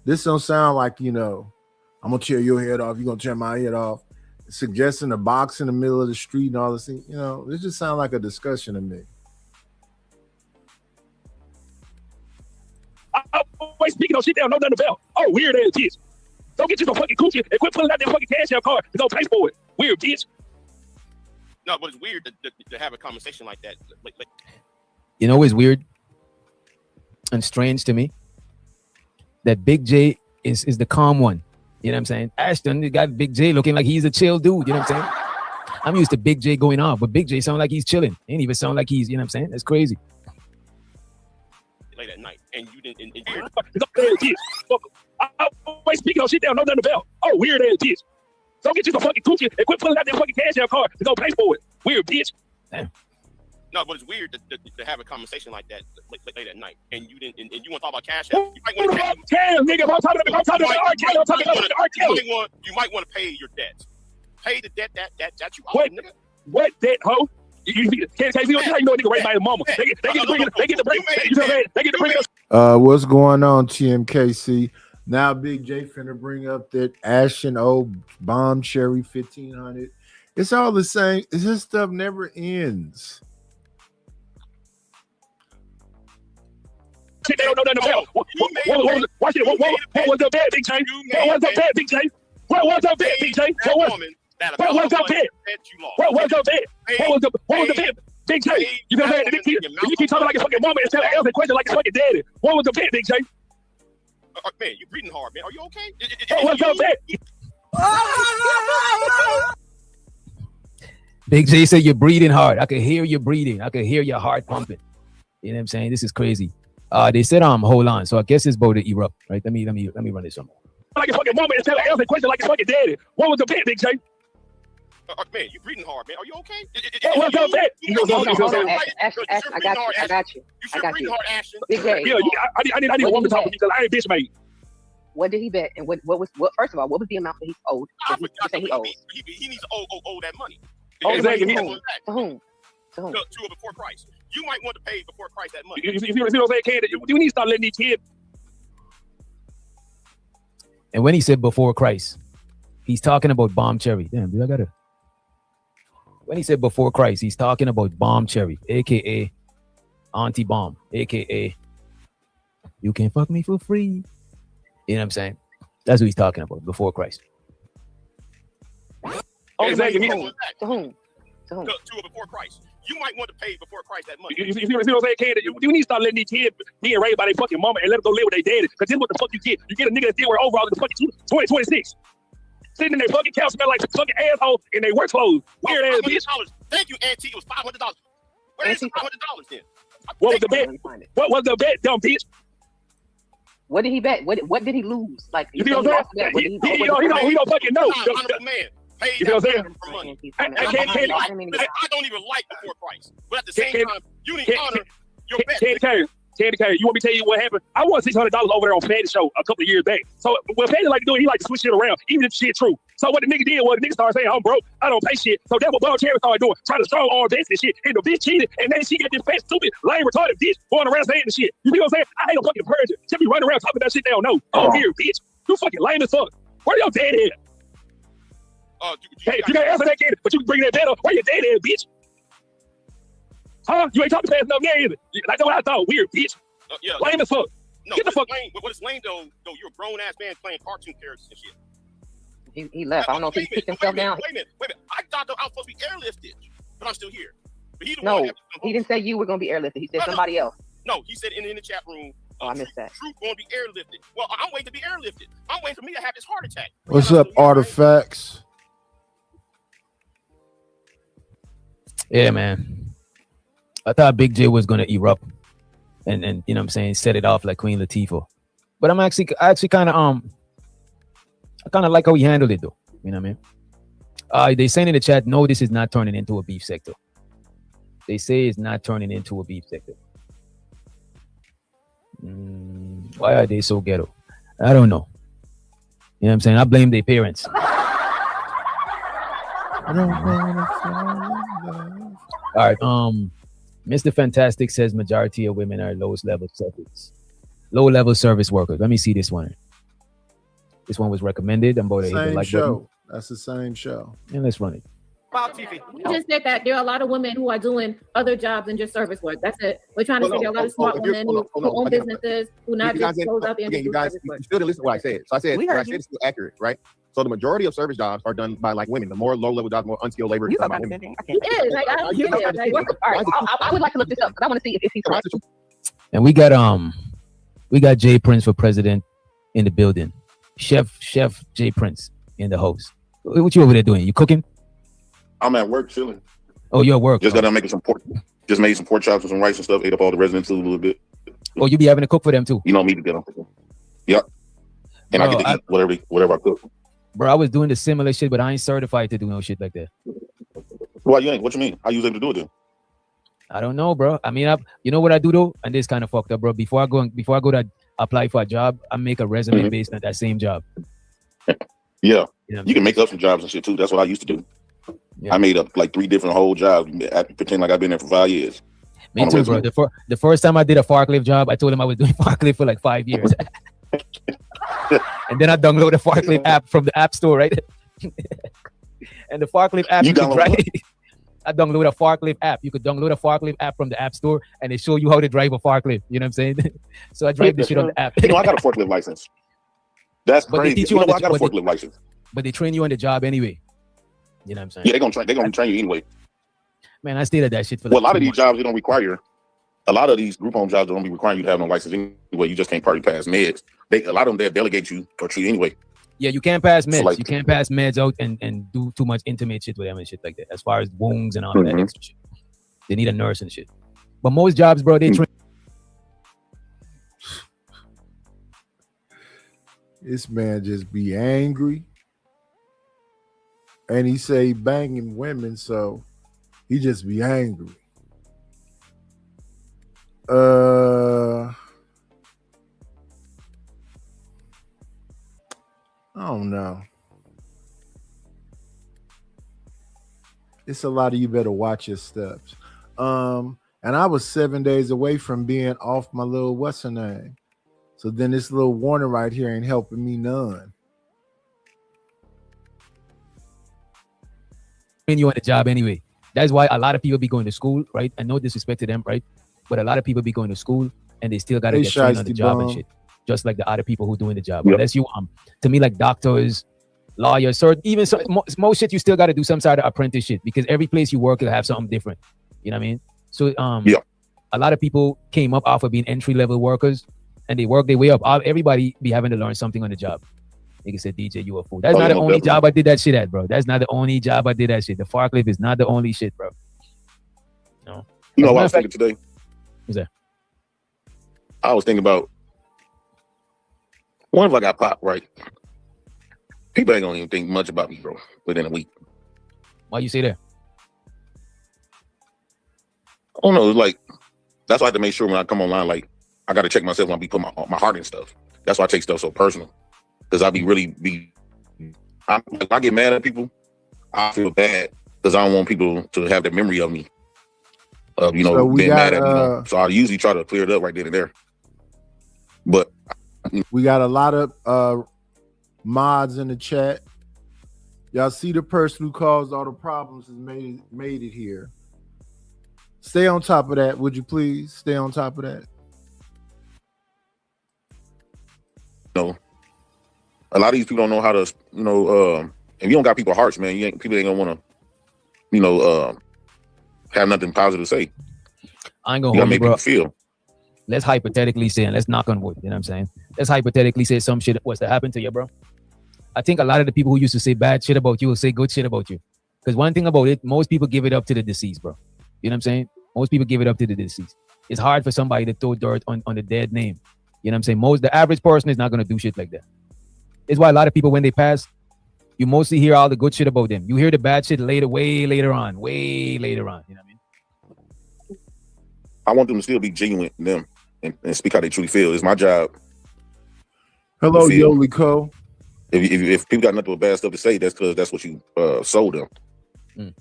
This don't sound like, I'm gonna tear your head off, you're gonna tear my head off. Suggesting a box in the middle of the street and all this thing, this just sounds like a discussion to me. I always speaking on shit down, no nothing about. Oh, weird ass bitch. Don't get you some fucking coochie and quit pulling out that fucking cash out card to go pay for it. Weird bitch. No, but it's weird to have a conversation like that. Like, It's weird and strange to me that Big J is the calm one. You know what I'm saying? Ashton, you got Big J looking like he's a chill dude. You know what I'm saying? I'm used to Big J going off, but Big J sound like he's chilling. Ain't even sound like he's, you know what I'm saying? That's crazy. late at night, and you didn't. I always speaking on shit down, no nothing about. Oh, weird ass bitch. Don't get you some fucking coochie and quit pulling out that fucking cash out card to go pay for it. Weird bitch. Damn. No, but it's weird to have a conversation like that late at night, and you didn't. And you want to talk about cash out. You might want to pay. Nigga, I'm talking about R. Kelly. I'm talking about R. Kelly. You might want to pay your debts. Pay the debt that you owe, nigga. What debt, ho? You can't how you know a nigga raised by his mama. They get to bring us. What's going on, TMKC? Now Big J finna bring up that Ashen old Bomb Cherry 1500. It's all the same. This stuff never ends. Shit, they don't know nothing about. What was the bet, Big J? What was the bet, Big J? What was the bet, Big J? What was the bet? What was the bet? What was the bet? Big J, you know what I'm saying? You keep talking like a fucking woman and telling Elsa questions like it's fucking daddy. What was the bet, Big J? Man, you're breathing hard, man. Are you okay? What was the bet? Big J said you're breathing hard. I could hear you breathing. I could hear your heart pumping. You know what I'm saying? This is crazy. They said hold on. So I guess it's about to erupt, right? Let me run this some more. Like a fucking woman and telling Elsa questions like it's fucking daddy. What was the bet, Big J? Man, you're breathing hard, man. Are you okay? What was the bet? Hold on, Ashton, I got you. You breathing hard, Ashton. Big J. Yeah, I need a woman to talk to me because I ain't bitch made. What did he bet? And what first of all, what was the amount that he owed? He needs to owe that money. Exactly. To whom? To a before Christ. You might want to pay before Christ that money. You see what I'm saying, Candy? You need to start letting these kids. And when he said before Christ, he's talking about Bomb Cherry. Damn, dude, I gotta. When he said before Christ, he's talking about Bomb Cherry, aka Auntie Bomb, aka you can fuck me for free. You know what I'm saying? That's what he's talking about before Christ. Exactly. To whom? To a before Christ. You might want to pay before Christ that money. You see what I'm saying, Candy? You need to start letting these kids being raised by their fucking mama and let them go live with their daddy. Because this is what the fuck you get. You get a nigga that's still wearing overalls in the fucking 2026. Sitting in their fucking couch, smell like fucking asshole in their work clothes. Weird ass bitch. Thank you, Auntie. It was $500. Where is $500 then? What was the bet? What was the bet, dumb bitch? What did he bet? What did he lose? Like you know what I'm saying? He don't fucking know. Honorable man. You know what I'm saying? For money. I don't even like before Christ. But at the same time, you need to honor your bet. Candy, you want me to tell you what happened? I won $600 over there on Fatty's show a couple of years back. So what Fatty like to do, he like to switch shit around, even if shit true. So what the nigga did was the nigga started saying, I'm broke, I don't pay shit. So that's what Bob Cherry started doing, trying to strong arm this and shit. And the bitch cheated, and then she got this fat, stupid, lame, retarded bitch going around saying the shit. You know what I'm saying? I ain't no fucking virgin. She be running around talking about shit they don't know. Oh, here, bitch. You fucking lame as fuck. Where your dad at? Hey, you gotta answer that kid, but you can bring that dad up. Where your dad at, bitch? Huh? You ain't talking fast enough now either. That's what I thought. Weird, bitch. Yeah. Lame as fuck. No, get the fuck. What is lame though, you're a grown ass man playing cartoon characters and shit. He left. I don't know if he kicked himself down. Wait a minute. I thought I was supposed to be airlifted, but I'm still here. But he didn't say you were gonna be airlifted. He said somebody else. No, he said in the chat room. Oh, I missed that. Truth going to be airlifted. Well, I'm waiting to be airlifted. I'm waiting for me to have this heart attack. What's up, Artifacts? Yeah, man. I thought Big J was gonna erupt and you know what I'm saying, set it off like Queen Latifah. But I actually kind of I kind of like how he handled it though. You know what I mean? They say in the chat, no, this is not turning into a beef sector. They say it's not turning into a beef sector. Why are they so ghetto? I don't know. You know what I'm saying? I blame their parents. I don't wanna fall in love. All right. Mr. Fantastic says majority of women are low level service workers. Let me see this one. This one was recommended. I'm about to hit the Same like show. button. That's the same show. And let's run it. You just said that there are a lot of women who are doing other jobs than just service work. That's it. We're trying to say there are a lot of smart women who own businesses, who not just close out there and do service work. You still didn't listen to what I said. So I said, We what I heard said you. is still accurate, right? So the majority of service jobs are done by like women. The more low-level jobs, more unskilled labor. You is done talking by about women. I can't. Like, I don't get it. Like, what the- All right, I would like to look this up because I want to see if he's Why correct. is it true? And we got Jay Prince for president in the building. Chef Jay Prince in the house. What you over there doing? You cooking? I'm at work chilling. Oh, you're at work. Just got done making some pork. Just made some pork chops and some rice and stuff. Ate up all the residents a little bit. Oh, you be having to cook for them too. You know me to get them. Yep. And I Bro, get to eat whatever I cook. Bro, I was doing the similar shit, but I ain't certified to do no shit like that. Why you ain't? What you mean? How you was able to do it then? I don't know, bro. I mean, you know what I do though, and this kind of fucked up, bro. Before I go to apply for a job, I make a resume based on that same job. Yeah. You know, You can make up some jobs and shit too. That's what I used to do. Yeah. I made up like 3 different whole jobs. I pretend like I've been there for 5 years. Me on a too, bro. resume. The first time I did a forklift job, I told him I was doing forklift for like 5 years. And then I downloaded the forklift app from the app store, right? And the forklift app, You could download drive. what? I download a forklift app. You could download a forklift app from the app store, and they show you how to drive a forklift. You know what I'm saying? So I drive this shit on the app. You know, I got a forklift license. That's But they crazy. teach you on I the- got a but they- forklift license. But they train you on the job anyway. You know what I'm saying? Yeah, they're gonna train you anyway. Man, I stayed at that shit for Well, like a lot of 2 these months. jobs they don't require. A lot of these group home jobs don't be requiring you to have no license anyway. You just can't party past meds. A lot of them they'll delegate you or treat you anyway. Yeah, you can't pass meds. So, like- You can't pass meds out and do too much intimate shit with them and shit like that. As far as wounds and all that Mhm. extra shit. They need a nurse and shit. But most jobs, bro, they train. This man just be angry. And he say banging women, so he just be angry. I don't know. It's a lot of you better watch your steps. And I was 7 days away from being off my little what's her name. So then this little warning right here ain't helping me none. Train you on the job anyway. That's why a lot of people be going to school, right? And no disrespect to them, right? But a lot of people be going to school and they still gotta Hey, get trained on the Shiesty job and bum. shit. Just like the other people who doing the job. Yep. Unless you to me, like doctors, lawyers, so even so, most shit you still gotta do some sort of apprenticeship because every place you work will have something different. You know what I mean? So Yeah. a lot of people came up off of being entry-level workers and they work their way up. Everybody be having to learn something on the job. Nigga said, DJ, you a fool. That's Oh, not yeah, the most only definitely. job I did that shit at, bro. That's not the only job I did that shit. The forklift is not the only shit, bro. No. You know As a what I matter was of thinking today? What's that? I was thinking about what if I got popped, right? People ain't gonna even think much about me, bro, within a week. Why you say that? I don't know, like that's why I have to make sure when I come online, like I gotta check myself when I be putting my heart in stuff. That's why I take stuff so personal. Because I I get mad at people, I feel bad because I don't want people to have the memory of me. So we being mad got, at me. So I usually try to clear it up right then and there. But We got a lot of mods in the chat. Y'all see the person who caused all the problems has made it here. Stay on top of that, would you please? Stay on top of that. a lot of these people don't know how to, if you don't got people hearts, man, people ain't gonna want to, have nothing positive to say. I ain't You gonna gotta hold you, make bro. people feel. Let's hypothetically say, and let's knock on wood, you know what I'm saying? Let's hypothetically say some shit was to happen to you, bro. I think a lot of the people who used to say bad shit about you will say good shit about you. Because one thing about it, most people give it up to the deceased, bro. You know what I'm saying? Most people give it up to the deceased. It's hard for somebody to throw dirt on the dead name. You know what I'm saying? The average person is not gonna do shit like that. It's why a lot of people, when they pass, you mostly hear all the good shit about them. You hear the bad shit way later on. You know what I mean? I want them to still be genuine in them and speak how they truly feel. It's my job. Hello, to feel. Yoli Co. If people got nothing but bad stuff to say, that's because that's what you sold them. Mm.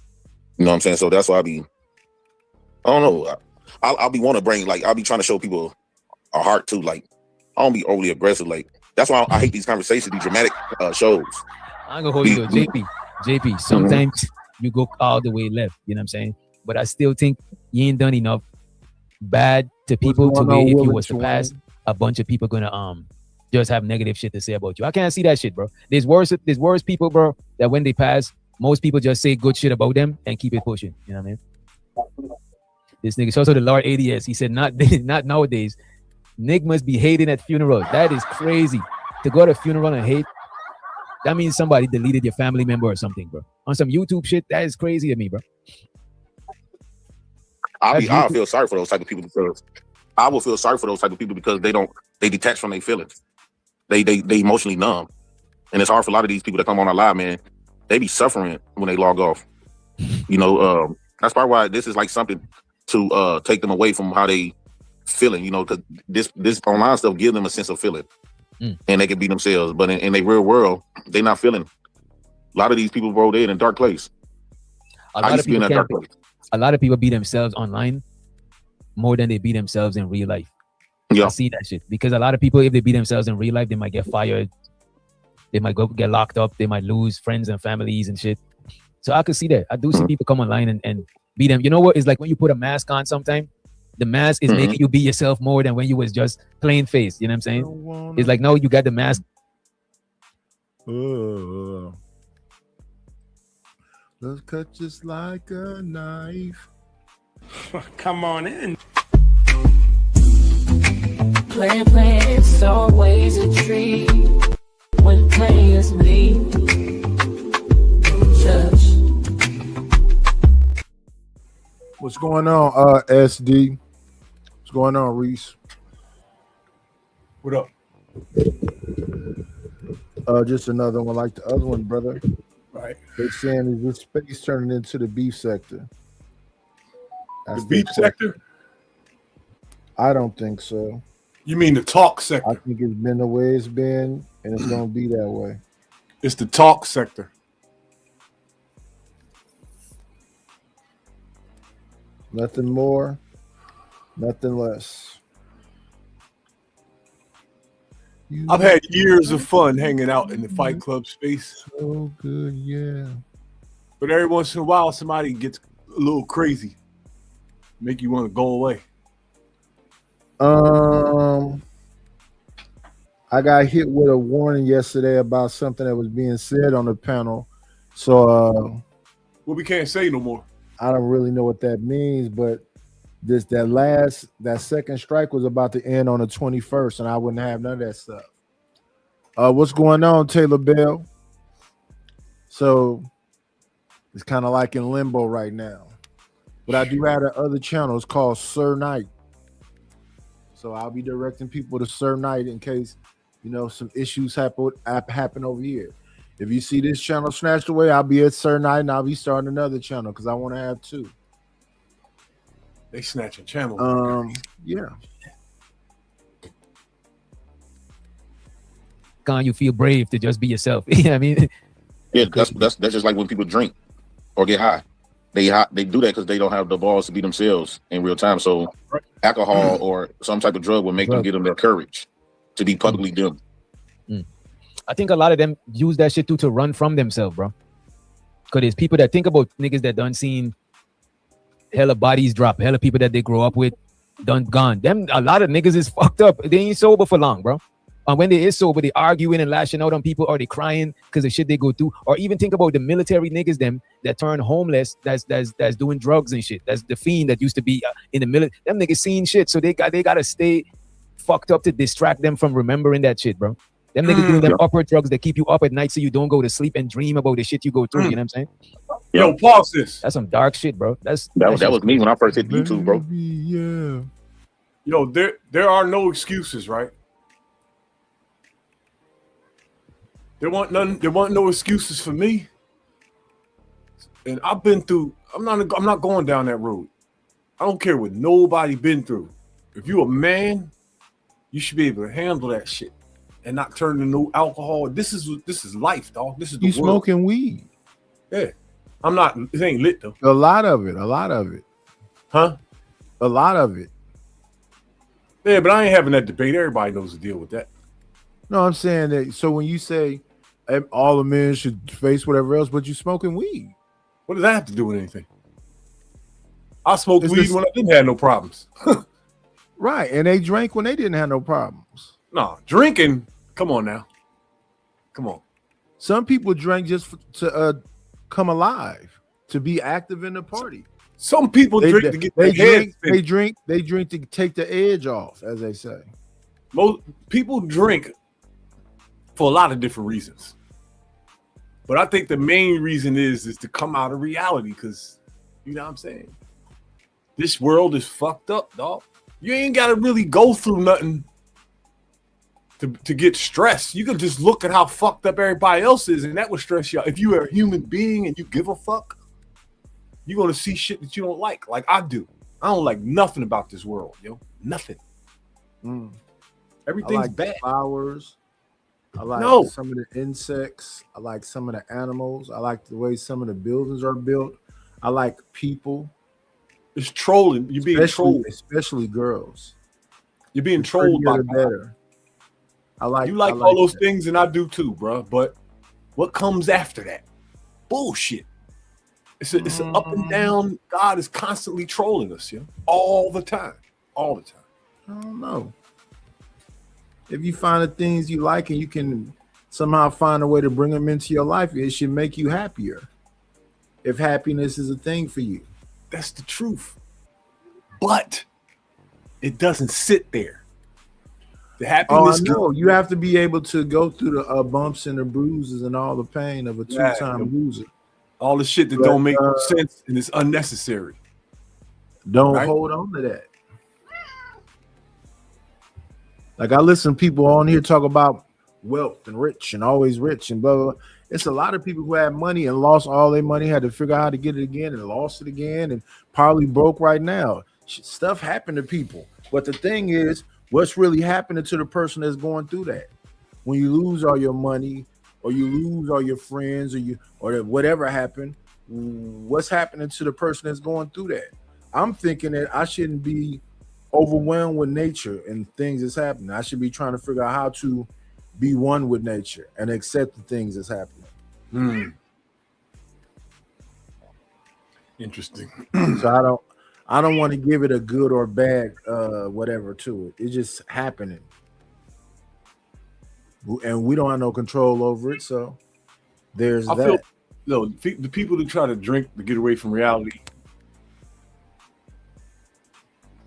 You know what I'm saying? So that's why I don't know. I'll be want to bring, like, I'll be trying to show people a heart too. Like, I don't be overly aggressive. Like, That's why I hate these conversations, these dramatic shows. I'm gonna hold you, JP. Sometimes you go all the way left. You know what I'm saying? But I still think you ain't done enough bad to people to where if you was to pass, a bunch of people gonna just have negative shit to say about you. I can't see that shit, bro. There's worse people, bro, that when they pass, most people just say good shit about them and keep it pushing. You know what I mean? This nigga, also the Lord ADS, he said not nowadays. Nick must be hating at funerals. That is crazy. To go to a funeral and hate, that means somebody deleted your family member or something, bro. On some YouTube shit, that is crazy to me, bro. I'll feel sorry for those type of people because I will feel sorry for those type of people because they detach from their feelings. They emotionally numb. And it's hard for a lot of these people that come on our live, man. They be suffering when they log off. You know, that's probably why this is like something to take them away from how they feeling, you know, because this online stuff gives them a sense of feeling. And they can be themselves. But in their real world, they're not feeling. A lot of these people, bro, they're in a dark place. A lot of people be themselves online more than they be themselves in real life. Yeah. I see that shit. Because a lot of people, if they be themselves in real life, they might get fired. They might get locked up. They might lose friends and families and shit. So I could see that. I do see people come online and be them. You know what? It's like when you put a mask on sometime, the mask is making you be yourself more than when you was just plain face. You know what I'm saying? It's like, no, you got the mask. Let's cut just like a knife. Come on in. Playing, it's always a treat when players leave. What's going on, SD? What's going on, Reese? What up? Just another one like the other one, brother. Right. They're saying, is this space turning into the beef sector? The beef sector? I don't think so. You mean the talk sector? I think it's been the way it's been, and it's going to be that way. It's the talk sector. Nothing more, nothing less. I've had years of fun hanging out in the Fight Club space. So good, yeah. But every once in a while, somebody gets a little crazy, make you want to go away. I got hit with a warning yesterday about something that was being said on the panel. So well, we can't say no more. I don't really know what that means, but that second strike was about to end on the 21st, and I wouldn't have none of that stuff. What's going on, Taylor Bell? So it's kind of like in limbo right now. But I do have the other channel. It's called Sir Knight. So I'll be directing people to Sir Knight in case, you know, some issues happen over here. If you see this channel snatched away, I'll be at Sir Knight and I'll be starting another channel because I want to have two. They snatching channels. Yeah. Can't you feel brave to just be yourself? You know what I mean? Yeah, that's just like when people drink or get high. They do that because they don't have the balls to be themselves in real time. So alcohol or some type of drug will make them give them that courage to be publicly them. I think a lot of them use that shit too to run from themselves, bro. Because there's people that think about niggas that done seen hella bodies drop, hella people that they grow up with done gone. Them, a lot of niggas is fucked up. They ain't sober for long, bro. And when they is sober, they arguing and lashing out on people, or they crying because of shit they go through. Or even think about the military niggas them that turn homeless, that's doing drugs and shit. That's the fiend that used to be in the military. Them niggas seen shit, so they gotta stay fucked up to distract them from remembering that shit, bro. Them niggas doing them upper drugs that keep you up at night so you don't go to sleep and dream about the shit you go through. You know what I'm saying? Yo, pause this. That's some dark shit, bro. That was me when I first hit YouTube, bro. Yeah. Yo, there are no excuses, right? There weren't no excuses for me. And I've been through. I'm not going down that road. I don't care what nobody been through. If you a man, you should be able to handle that shit and not turn to no alcohol. This is life, dog. This is the you world. Smoking weed. Yeah. I'm not. It ain't lit though. A lot of it. Huh? A lot of it. Yeah, but I ain't having that debate. Everybody knows the deal with that. No, I'm saying that. So when you say all the men should face whatever else, but you smoking weed. What does that have to do with anything? I smoked It's weed this- when I didn't have no problems. Right, and they drank when they didn't have no problems. No, drinking. Come on now. Come on. Some people drank just to come alive, to be active in the party. Some people drink to get their head spinning. They drink to take the edge off, as they say. Most people drink for a lot of different reasons, but I think the main reason is to come out of reality, because you know what I'm saying. This world is fucked up, dog. You ain't got to really go through nothing to get stressed. You can just look at how fucked up everybody else is, and that would stress you out. If you are a human being and you give a fuck, you're gonna see shit that you don't like I do. I don't like nothing about this world, yo. Nothing. Everything's I like bad. Flowers. I like some of the insects. I like some of the animals. I like the way some of the buildings are built. I like people. It's trolling. You're being trolled, especially girls. You're being trolled by better. I like you like all those things, and I do too, bro. But what comes after that? Bullshit. It's an up and down. God is constantly trolling us, all the time, all the time. I don't know. If you find the things you like and you can somehow find a way to bring them into your life, it should make you happier. If happiness is a thing for you. That's the truth. But it doesn't sit there. The happiness. No, you have to be able to go through the bumps and the bruises and all the pain of a two-time loser. All the shit that don't make no sense and it's unnecessary. Don't hold on to that. Like I listen to people on here talk about wealth and rich and always rich and blah, blah, blah. It's a lot of people who had money and lost all their money, had to figure out how to get it again and lost it again and probably broke right now. Stuff happened to people. But the thing is, what's really happening to the person that's going through that? When you lose all your money or you lose all your friends or whatever happened, what's happening to the person that's going through that? I'm thinking that I shouldn't be overwhelmed with nature and things that's happening. I should be trying to figure out how to be one with nature and accept the things that's happening. Interesting. So I don't want to give it a good or bad whatever to it. It's just happening. And we don't have no control over it. So there's that. The people that try to drink to get away from reality.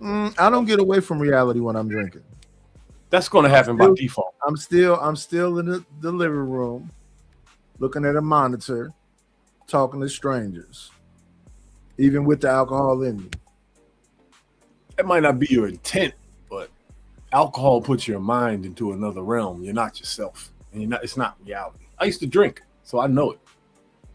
I don't get away from reality when I'm drinking. That's going to happen by default. I'm still in the living room, looking at a monitor, talking to strangers, even with the alcohol in me. That might not be your intent, but alcohol puts your mind into another realm. You're not yourself, and it's not reality. I used to drink, so I know it.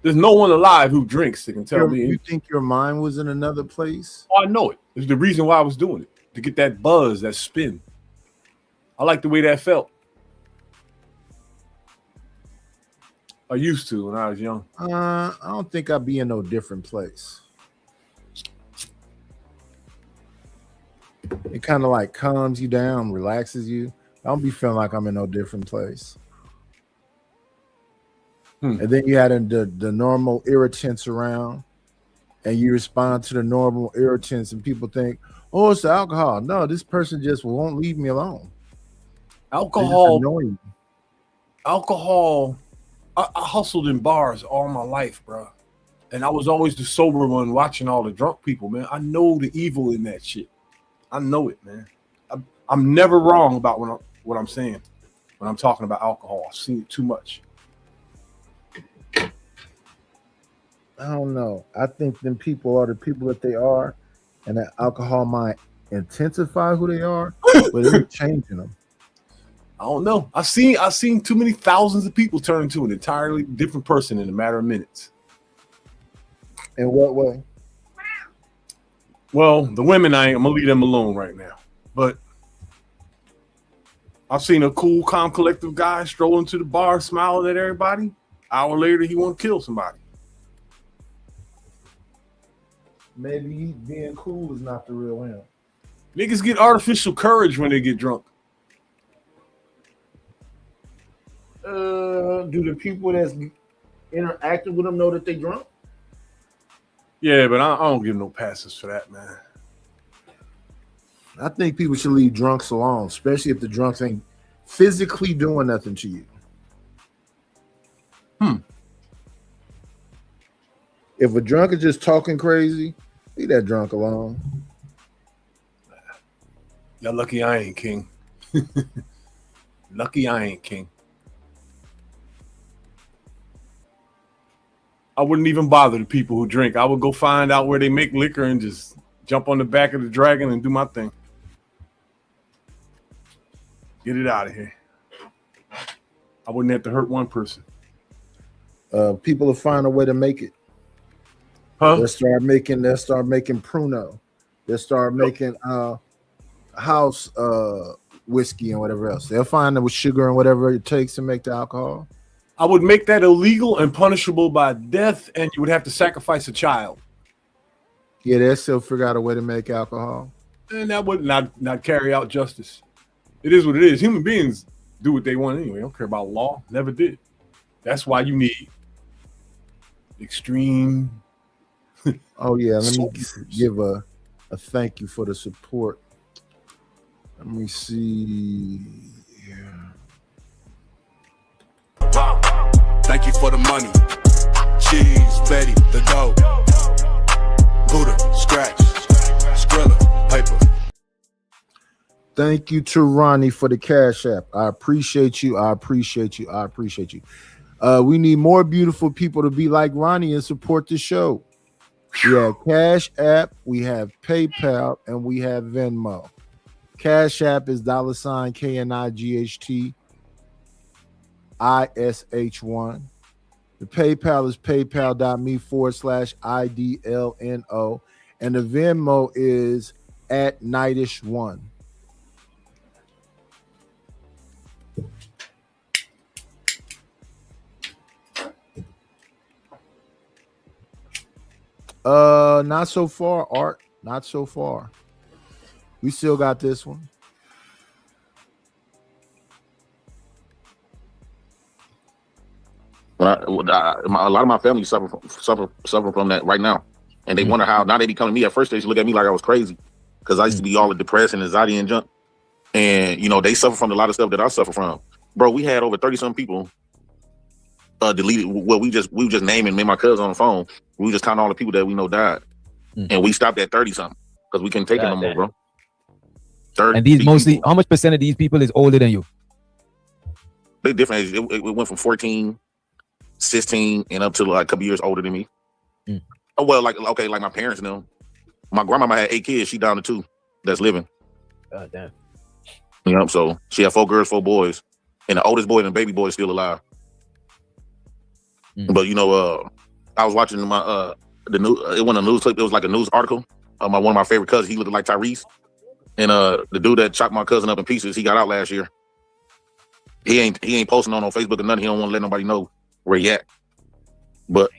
There's no one alive who drinks that can tell me. You think your mind was in another place? Oh, I know it. It's the reason why I was doing it, to get that buzz, that spin. I like the way that felt. I used to when I was young. I don't think I'd be in no different place. It kind of like calms you down, relaxes you. I don't be feeling like I'm in no different place. And then you had the normal irritants around, and you respond to the normal irritants, and people think, oh, it's the alcohol. No, this person just won't leave me alone. Alcohol. I hustled in bars all my life, bro. And I was always the sober one watching all the drunk people, man. I know the evil in that shit. I know it, man. I'm never wrong about what I'm saying when I'm talking about alcohol. I've seen it too much. I don't know. I think them people are the people that they are, and that alcohol might intensify who they are, but it ain't changing them. I don't know. I've seen too many thousands of people turn into an entirely different person in a matter of minutes. In what way? Well, the women, I'm gonna leave them alone right now. But I've seen a cool, calm, collective guy strolling to the bar, smiling at everybody. Hour later, he want to kill somebody. Maybe being cool is not the real him. Niggas get artificial courage when they get drunk. Do the people that's interacting with them know that they drunk? Yeah, but I don't give no passes for that, man. I think people should leave drunks alone, especially if the drunks ain't physically doing nothing to you. If a drunk is just talking crazy, leave that drunk alone. You're lucky I ain't king. Lucky I ain't king. I wouldn't even bother the people who drink. I would go find out where they make liquor and just jump on the back of the dragon and do my thing. Get it out of here. I wouldn't have to hurt one person. People will find a way to make it. Huh? They'll start making Pruno. They'll start making house whiskey and whatever else. They'll find it with sugar and whatever it takes to make the alcohol. I would make that illegal and punishable by death, and you would have to sacrifice a child. Yeah, they'll still figure out a way to make alcohol. And that would not carry out justice. It is what it is. Human beings do what they want anyway. They don't care about law. Never did. That's why you need extreme. Oh yeah, let me give a thank you for the support. Let me see. Thank you for the money. Cheese, Betty, the dough. Buddha, scratch, Skrilla, paper. Thank you to Ronnie for the Cash App. I appreciate you. We need more beautiful people to be like Ronnie and support the show. We have Cash App, we have PayPal, and we have Venmo. Cash App is $KNIGHT ISH1. The PayPal is paypal.me/IDLNO. And the Venmo is @Nightish1. Not so far, Art. Not so far. We still got this one. A lot of my family suffer from that right now, and they wonder how now they be coming to me. At first, they used to look at me like I was crazy because I used to be all depressed and anxiety and junk, and they suffer from a lot of stuff that I suffer from. Bro, we had over 30-some people deleted. Well, we just naming me and my cousin on the phone. We just counting all the people that we know died, and we stopped at 30-something because we couldn't take it no more, bro. 30 and these mostly, people. how much percent of these people is older than you? They different. It went from 14, 16, and up to like a couple years older than me. Oh well, like my parents know. My grandmama had 8 kids. She down to 2 that's living. God damn. So she had 4 girls, 4 boys, and the oldest boy and the baby boy is still alive. But I was watching my the news. It wasn't a news clip. It was like a news article. One of my favorite cousins. He looked like Tyrese, and the dude that chopped my cousin up in pieces. He got out last year. He ain't posting on Facebook or nothing. He don't want to let nobody know where he at. But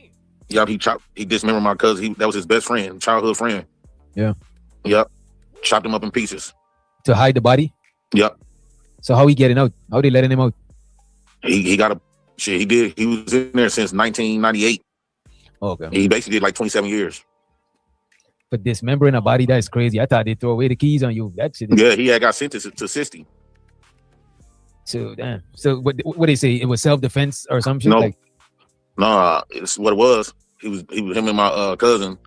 yeah, he dismembered my cousin. That was his best friend, childhood friend. Yeah. Yep. Chopped him up in pieces. To hide the body? Yep. So how he getting out? How they letting him out? He got a shit. He did. He was in there since 1998. Okay. He basically did like 27 years. But dismembering a body, that's crazy. I thought they throw away the keys on you. That shit. Yeah, he had got sentenced to 60. So damn. So what they say? It was self-defense or some shit? No, it's what it was. He was him and my cousin.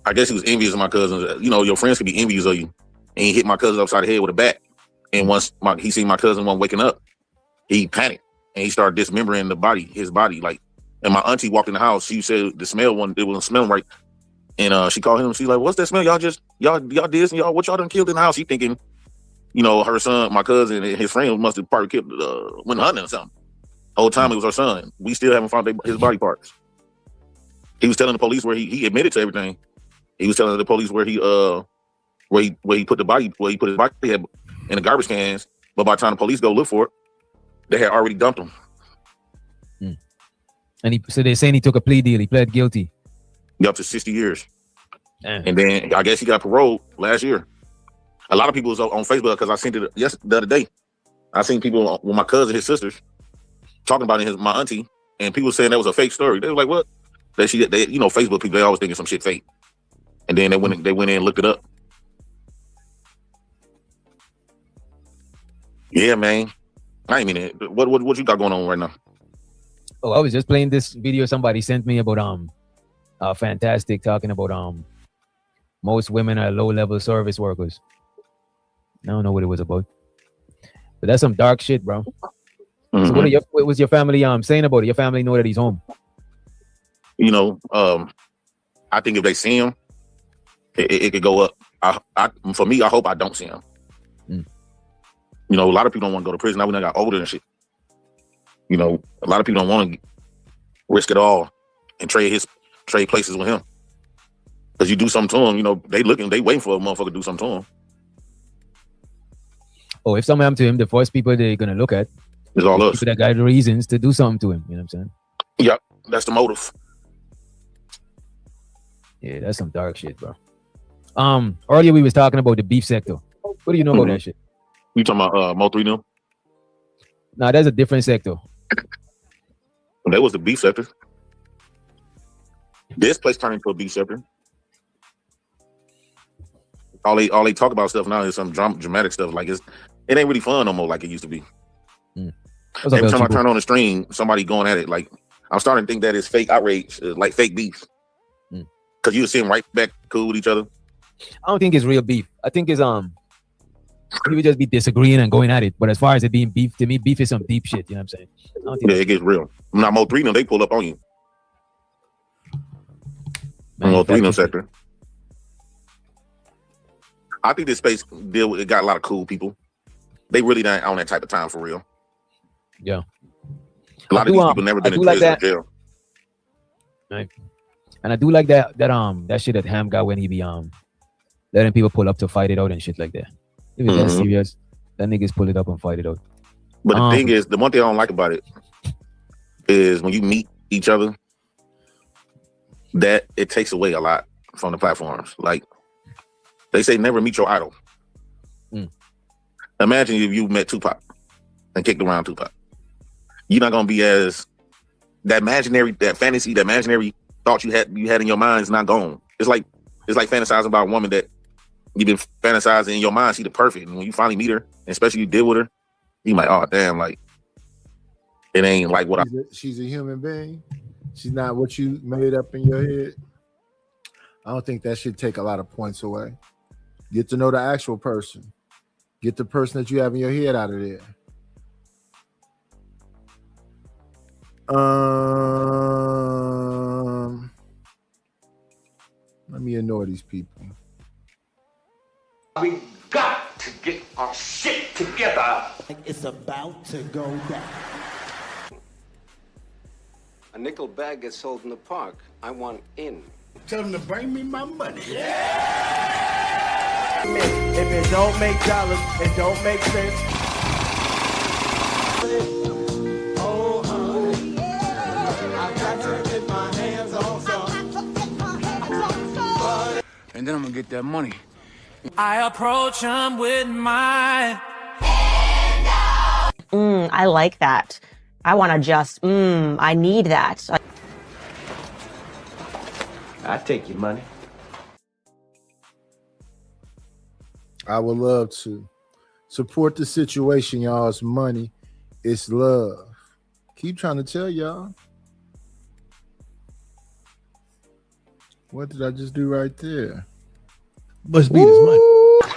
I guess he was envious of my cousins. Your friends could be envious of you. And he hit my cousin upside the head with a bat. And once he seen my cousin one waking up, he panicked and he started dismembering his body. And my auntie walked in the house. She said the smell it wasn't smelling right. And she called him. She's like, "What's that smell? Y'all did this and what y'all done killed in the house?" He thinking, her son, my cousin, and his friend must have probably killed, went hunting or something. Whole time it was our son. We still haven't found his body parts. He was telling the police where he admitted to everything. He was telling the police where he put his body in the garbage cans. But by the time the police go look for it, they had already dumped him. And so they're saying he took a plea deal. He pled guilty. Up to 60 years. And then I guess he got paroled last year. A lot of people was on Facebook because I seen it the other day. I seen people with my cousin, his sisters, talking about it, my auntie, and people saying that was a fake story. They were like, what? They, you know, Facebook people, they always thinking some shit fake. And then they went in and looked it up. Yeah, man. I ain't mean it. What you got going on right now? Oh, I was just playing this video somebody sent me about Fantastic talking about most women are low-level service workers. I don't know what it was about, but that's some dark shit, bro. So what was your family saying about it? Your family know that he's home? You know, I think if they see him, it could go up. For me, I hope I don't see him. You know, a lot of people don't want to go to prison. Now when I got older and shit. You know, a lot of people don't want to risk it all and trade places with him. Because you do something to him, you know, they waiting for a motherfucker to do something to him. Oh, if something happened to him, the first people they're gonna look at is all us. People that got reasons to do something to him. You know what I'm saying? Yep, that's the motive. Yeah, that's some dark shit, bro. Earlier we was talking about the beef sector. What do you know about that shit? You talking about Mo3 now? Nah, that's a different sector. That was the beef sector. This place turned into a beef sector. All they talk about stuff now is some dramatic stuff. Like it ain't really fun no more like it used to be. Every time I turn on the stream, somebody going at it. Like I'm starting to think that it's fake outrage, like fake beef. Cause you see them right back cool with each other. I don't think it's real beef. I think it's people just be disagreeing and going at it. But as far as it being beef, to me, beef is some deep shit. You know what I'm saying? I don't think it gets real. Now Mo3 them, they pull up on you. Mo3 them sector. I think this space it got a lot of cool people. They really not on that type of time for real. Yeah. A lot of these people never been in prison or jail. Right. And I do like that shit that Ham got when he be letting people pull up to fight it out and shit like that. If it's that serious, that niggas pull it up and fight it out. But the thing is, the one thing I don't like about it is when you meet each other, that it takes away a lot from the platforms. Like they say, never meet your idol. Imagine if you met Tupac and kicked around Tupac. You're not gonna be as that imaginary thought you had in your mind is not gone. It's like fantasizing about a woman that you've been fantasizing in your mind. She's the perfect, and when you finally meet her, and especially you deal with her, you like, oh damn, like it ain't like what she's a human being. She's not what you made up in your head. I don't think that should take a lot of points away. Get to know the actual person. Get the person that you have in your head out of there. Let me ignore these people. We got to get our shit together. It's about to go down. A nickel bag gets sold in the park. I want in. Tell them to bring me my money. If it don't make dollars, it don't make sense. Oh, honey, I got to get my hands on some. And then I'm gonna get that money. I approach him with my I like that. I want to just, I need that. I take your money. I would love to support the situation, y'all. It's money. It's love. Keep trying to tell y'all. What did I just do right there? Must be this money.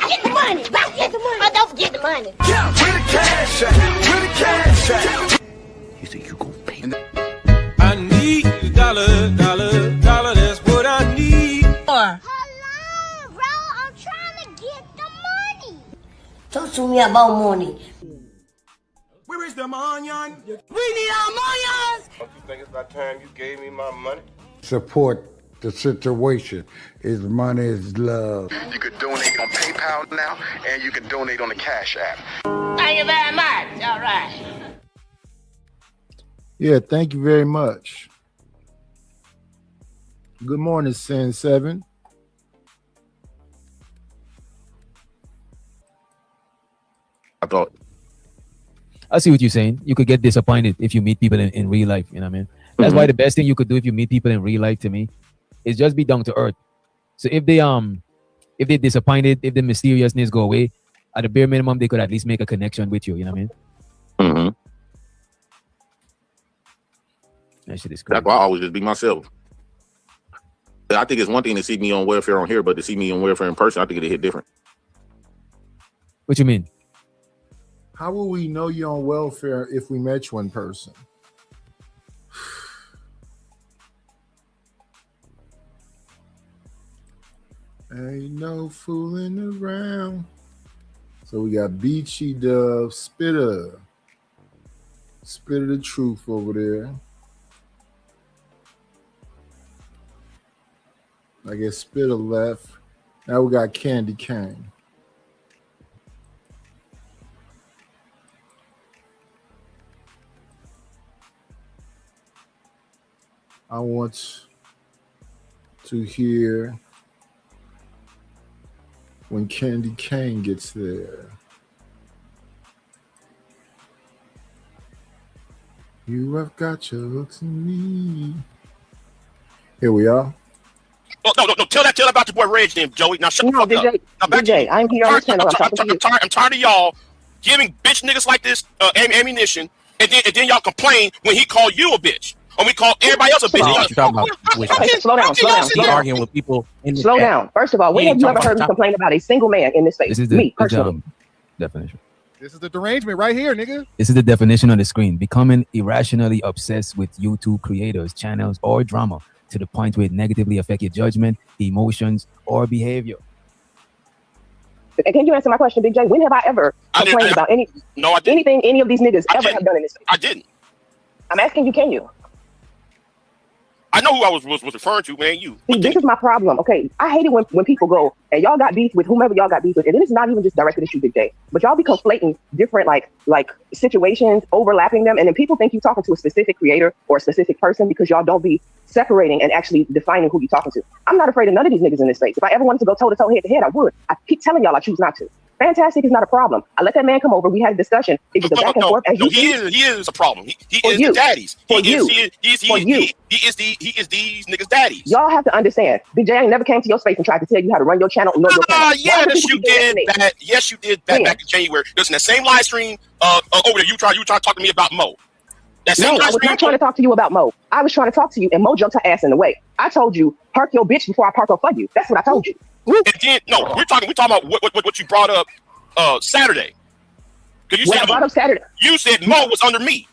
Get the money. Get the money. Oh, don't forget the money. Yeah, where the cash at? Where the cash at? You think you gon' pay me? I need a dollar, that's what I need. Hello, bro. I'm trying to get the money. Talk to me about money. Where is the money? We need our money. Don't you think it's about time you gave me my money? Support the situation. Is money is love. You could donate on PayPal now, and you can donate on the Cash App. Thank you very much. All right. Yeah, thank you very much. Good morning, Sin 7. I thought. I see what you're saying. You could get disappointed if you meet people in real life. You know what I mean? That's why the best thing you could do if you meet people in real life, to me, is just be down to earth. So if they're disappointed, if the mysteriousness go away, at the bare minimum, they could at least make a connection with you. You know what I mean? Mm-hmm. That shit is crazy. That's why I always just be myself. I think it's one thing to see me on welfare on here, but to see me on welfare in person, I think it'll hit different. What you mean? How will we know you're on welfare if we met you in person? Ain't no fooling around. So we got Beachy Dove, Spitter of the Truth over there. I guess Spitter left. Now we got Candy Cane. I want to hear when Candy Cane gets there. You have got your hooks in me. Here we are. Oh, no. Tell that about your boy Reg then, Joey. Now shut the fuck DJ, up. DJ, I'm here on the channel. I'm talking to you. I'm tired of y'all giving bitch niggas like this ammunition, and then y'all complain when he called you a bitch. Or we call everybody else a bitch. Slow down. Arguing with people. Slow down. First of all, when have you ever heard me complain about a single man in this space? This is me personally. Definition. This is the derangement right here, nigga. This is the definition on the screen. Becoming irrationally obsessed with YouTube creators, channels, or drama to the point where it negatively affects your judgment, emotions, or behavior. And can you answer my question, Big J? When have I ever complained about anything any of these niggas ever have done in this space? I didn't. I'm asking you, can you? I know who I was referring to, man. You. See, this is my problem. Okay, I hate it when people go and y'all got beef with whomever y'all got beef with, and then it's not even just directed at you, Big J, but y'all be conflating different like situations, overlapping them, and then people think you talking to a specific creator or a specific person because y'all don't be separating and actually defining who you talking to. I'm not afraid of none of these niggas in this space. If I ever wanted to go toe to toe, head to head, I would. I keep telling y'all I choose not to. Fantastic is not a problem. I let that man come over. We had a discussion. It was a back and forth. He is a problem. He is the daddies. He is these niggas' daddies. Y'all have to understand. Big J ain't never came to your space and tried to tell you how to run your channel. Yes, you did. Yes, you did. Back in January. It was in that same live stream over there. You try to talk to me about Mo. No, I was not trying to talk to you about Mo. I was trying to talk to you, and Mo jumped her ass in the way. I told you, park your bitch before I park up for you. That's what I told you. And then, no, we're talking about what you brought up Saturday. Because you said brought up Saturday. You said Mo was under me.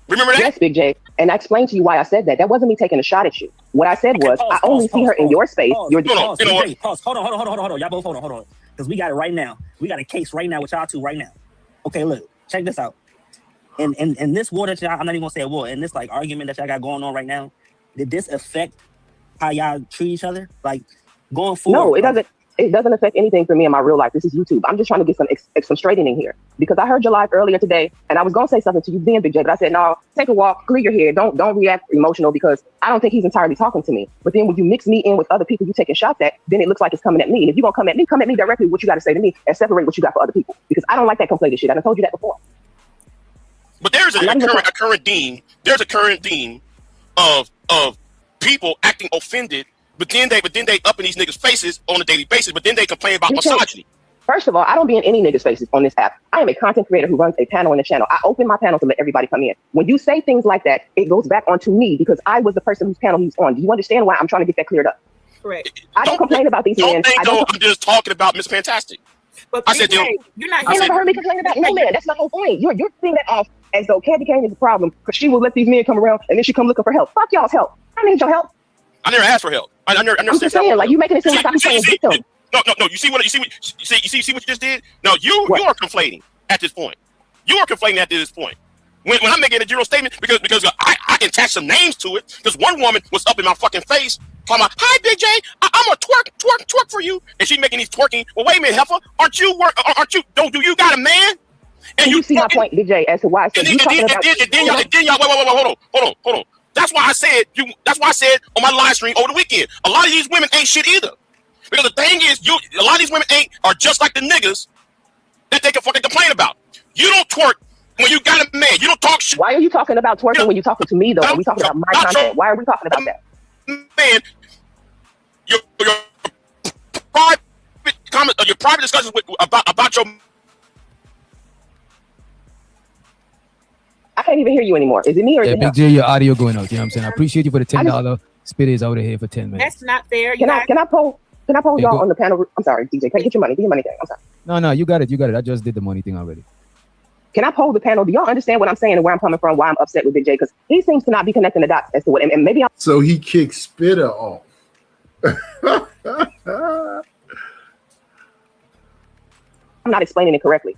Remember that? Yes, Big J. And I explained to you why I said that. That wasn't me taking a shot at you. What I said was, I only see her in your space. You're the Pause. Hold on. Y'all both hold on. Because we got it right now. We got a case right now with y'all two right now. Okay, look, check this out. In this war that y'all, I'm not even gonna say a war, in this like argument that y'all got going on right now, did this affect how y'all treat each other? Like going forward? No, it doesn't. It doesn't affect anything for me in my real life. This is YouTube. I'm just trying to get some straightening here because I heard your live earlier today, and I was gonna say something to you then, Big J, but I said no. Take a walk, clear your head. Don't react emotional because I don't think he's entirely talking to me. But then when you mix me in with other people you taking shots at, then it looks like it's coming at me. And if you gonna come at me directly. What you got to say to me and separate what you got for other people because I don't like that conflated shit. I told you that before. But there's a current theme. There's a current theme of people acting offended, but then they up in these niggas' faces on a daily basis. But then they complain about misogyny. First of all, I don't be in any niggas' faces on this app. I am a content creator who runs a panel in the channel. I open my panel to let everybody come in. When you say things like that, it goes back onto me because I was the person whose panel he's on. Do you understand why I'm trying to get that cleared up? Correct. I don't complain about these men. I'm just talking about Miss Fantastic. But I said, you're not. You never heard me complain about no man. That's my whole point. You're seeing that off as though Candy Cane is a problem because she will let these men come around and then she come looking for help. Fuck y'all's help. I need your help. I never asked for help. I never I'm just saying, like you making it seem like I'm saying victim. No. You see what you just did? No, you are conflating at this point. You are conflating at this point. When I'm making a general statement because I can attach some names to it because one woman was up in my fucking face talking about, hi Big J, I'm a twerk for you, and she making these twerking. Well, wait a minute, heifer, do you got a man? And you see my point, Big J, as to why I said then y'all wait, hold on. That's why I said on my live stream over the weekend, a lot of these women ain't shit either. Because the thing is, a lot of these women are just like the niggas that they can fucking complain about. You don't twerk when you got a man. You don't talk shit. Why are you talking about twerking when you're talking to me though? When we talking about my content? Why are we talking about that? Man, your private comment, your private discussions about your. I can't even hear you anymore. Is it me or is it Big him? J, your audio going out. You know what I'm saying? I appreciate you for the $10 spitters out of here for 10 minutes. That's not fair. Can I poll y'all on the panel? I'm sorry, DJ. Can I get your money? Get your money thing. I'm sorry. No, you got it. You got it. I just did the money thing already. Can I poll the panel? Do y'all understand what I'm saying and where I'm coming from? Why I'm upset with Big J? Because he seems to not be connecting the dots as to what. And maybe So he kicked Spitter off. I'm not explaining it correctly.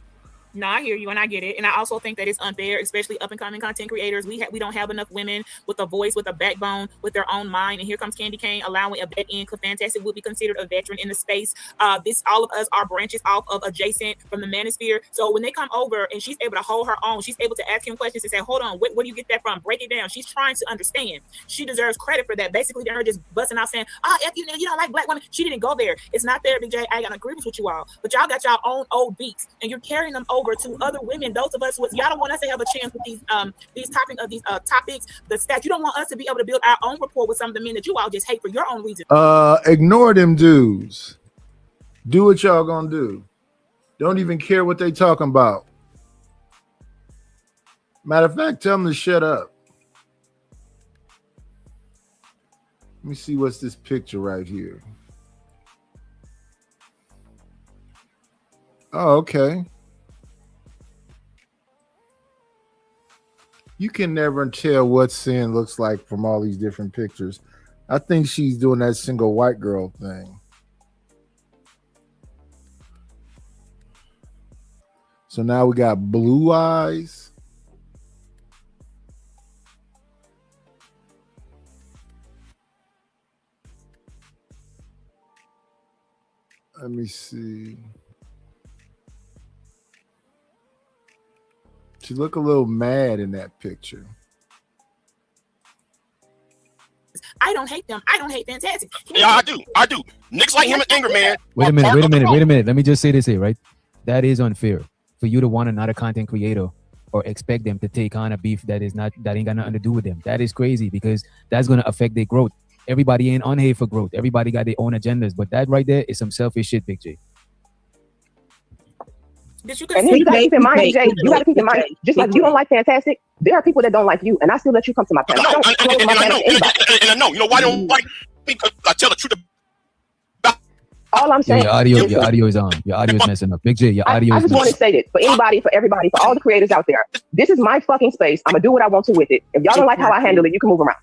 No, I hear you and I get it. And I also think that it's unfair, especially up and coming content creators. We don't have enough women with a voice, with a backbone, with their own mind. And here comes Candy Cane allowing a vet in. Fantastic would be considered a veteran in the space. All of us are branches off of adjacent from the manosphere. So when they come over and she's able to hold her own, she's able to ask him questions and say, hold on, where do you get that from? Break it down. She's trying to understand. She deserves credit for that. Basically, they're just busting out saying, if you don't like black women. She didn't go there. It's not fair, Big J. I got an agreement with you all. But y'all got y'all own old beats and you're carrying them over to other women. Those of us with y'all don't want us to have a chance with these topics, the stats. You don't want us to be able to build our own rapport with some of the men that you all just hate for your own reasons. Ignore them dudes. Do what y'all gonna do. Don't even care what they talking about. Matter of fact, tell them to shut up. Let me see what's this picture right here. Oh, okay. You can never tell what sin looks like from all these different pictures. I think she's doing that single white girl thing. So now we got blue eyes. Let me see. She look a little mad in that picture. I don't hate them. I don't hate Fantastic. Yeah, I do. Niggas like him and Anger Man. Wait a minute. Let me just say this here, right? That is unfair for you to want another content creator or expect them to take on a beef that ain't got nothing to do with them. That is crazy because that's gonna affect their growth. Everybody ain't on here for growth. Everybody got their own agendas, but that right there is some selfish shit, Big J. And then you gotta keep in mind, Jay, you gotta keep in mind, just like you don't like Fantastic, there are people that don't like you, and I still let you come to my panel. I know. You know why they don't like me? Because I tell the truth. All I'm saying, your audio is on. Your audio is messing up. Big J, your audio I is just want to say this for anybody, for everybody, for all the creators out there. This is my fucking space. I'm gonna do what I want to with it. If y'all don't like how I handle it, you can move around.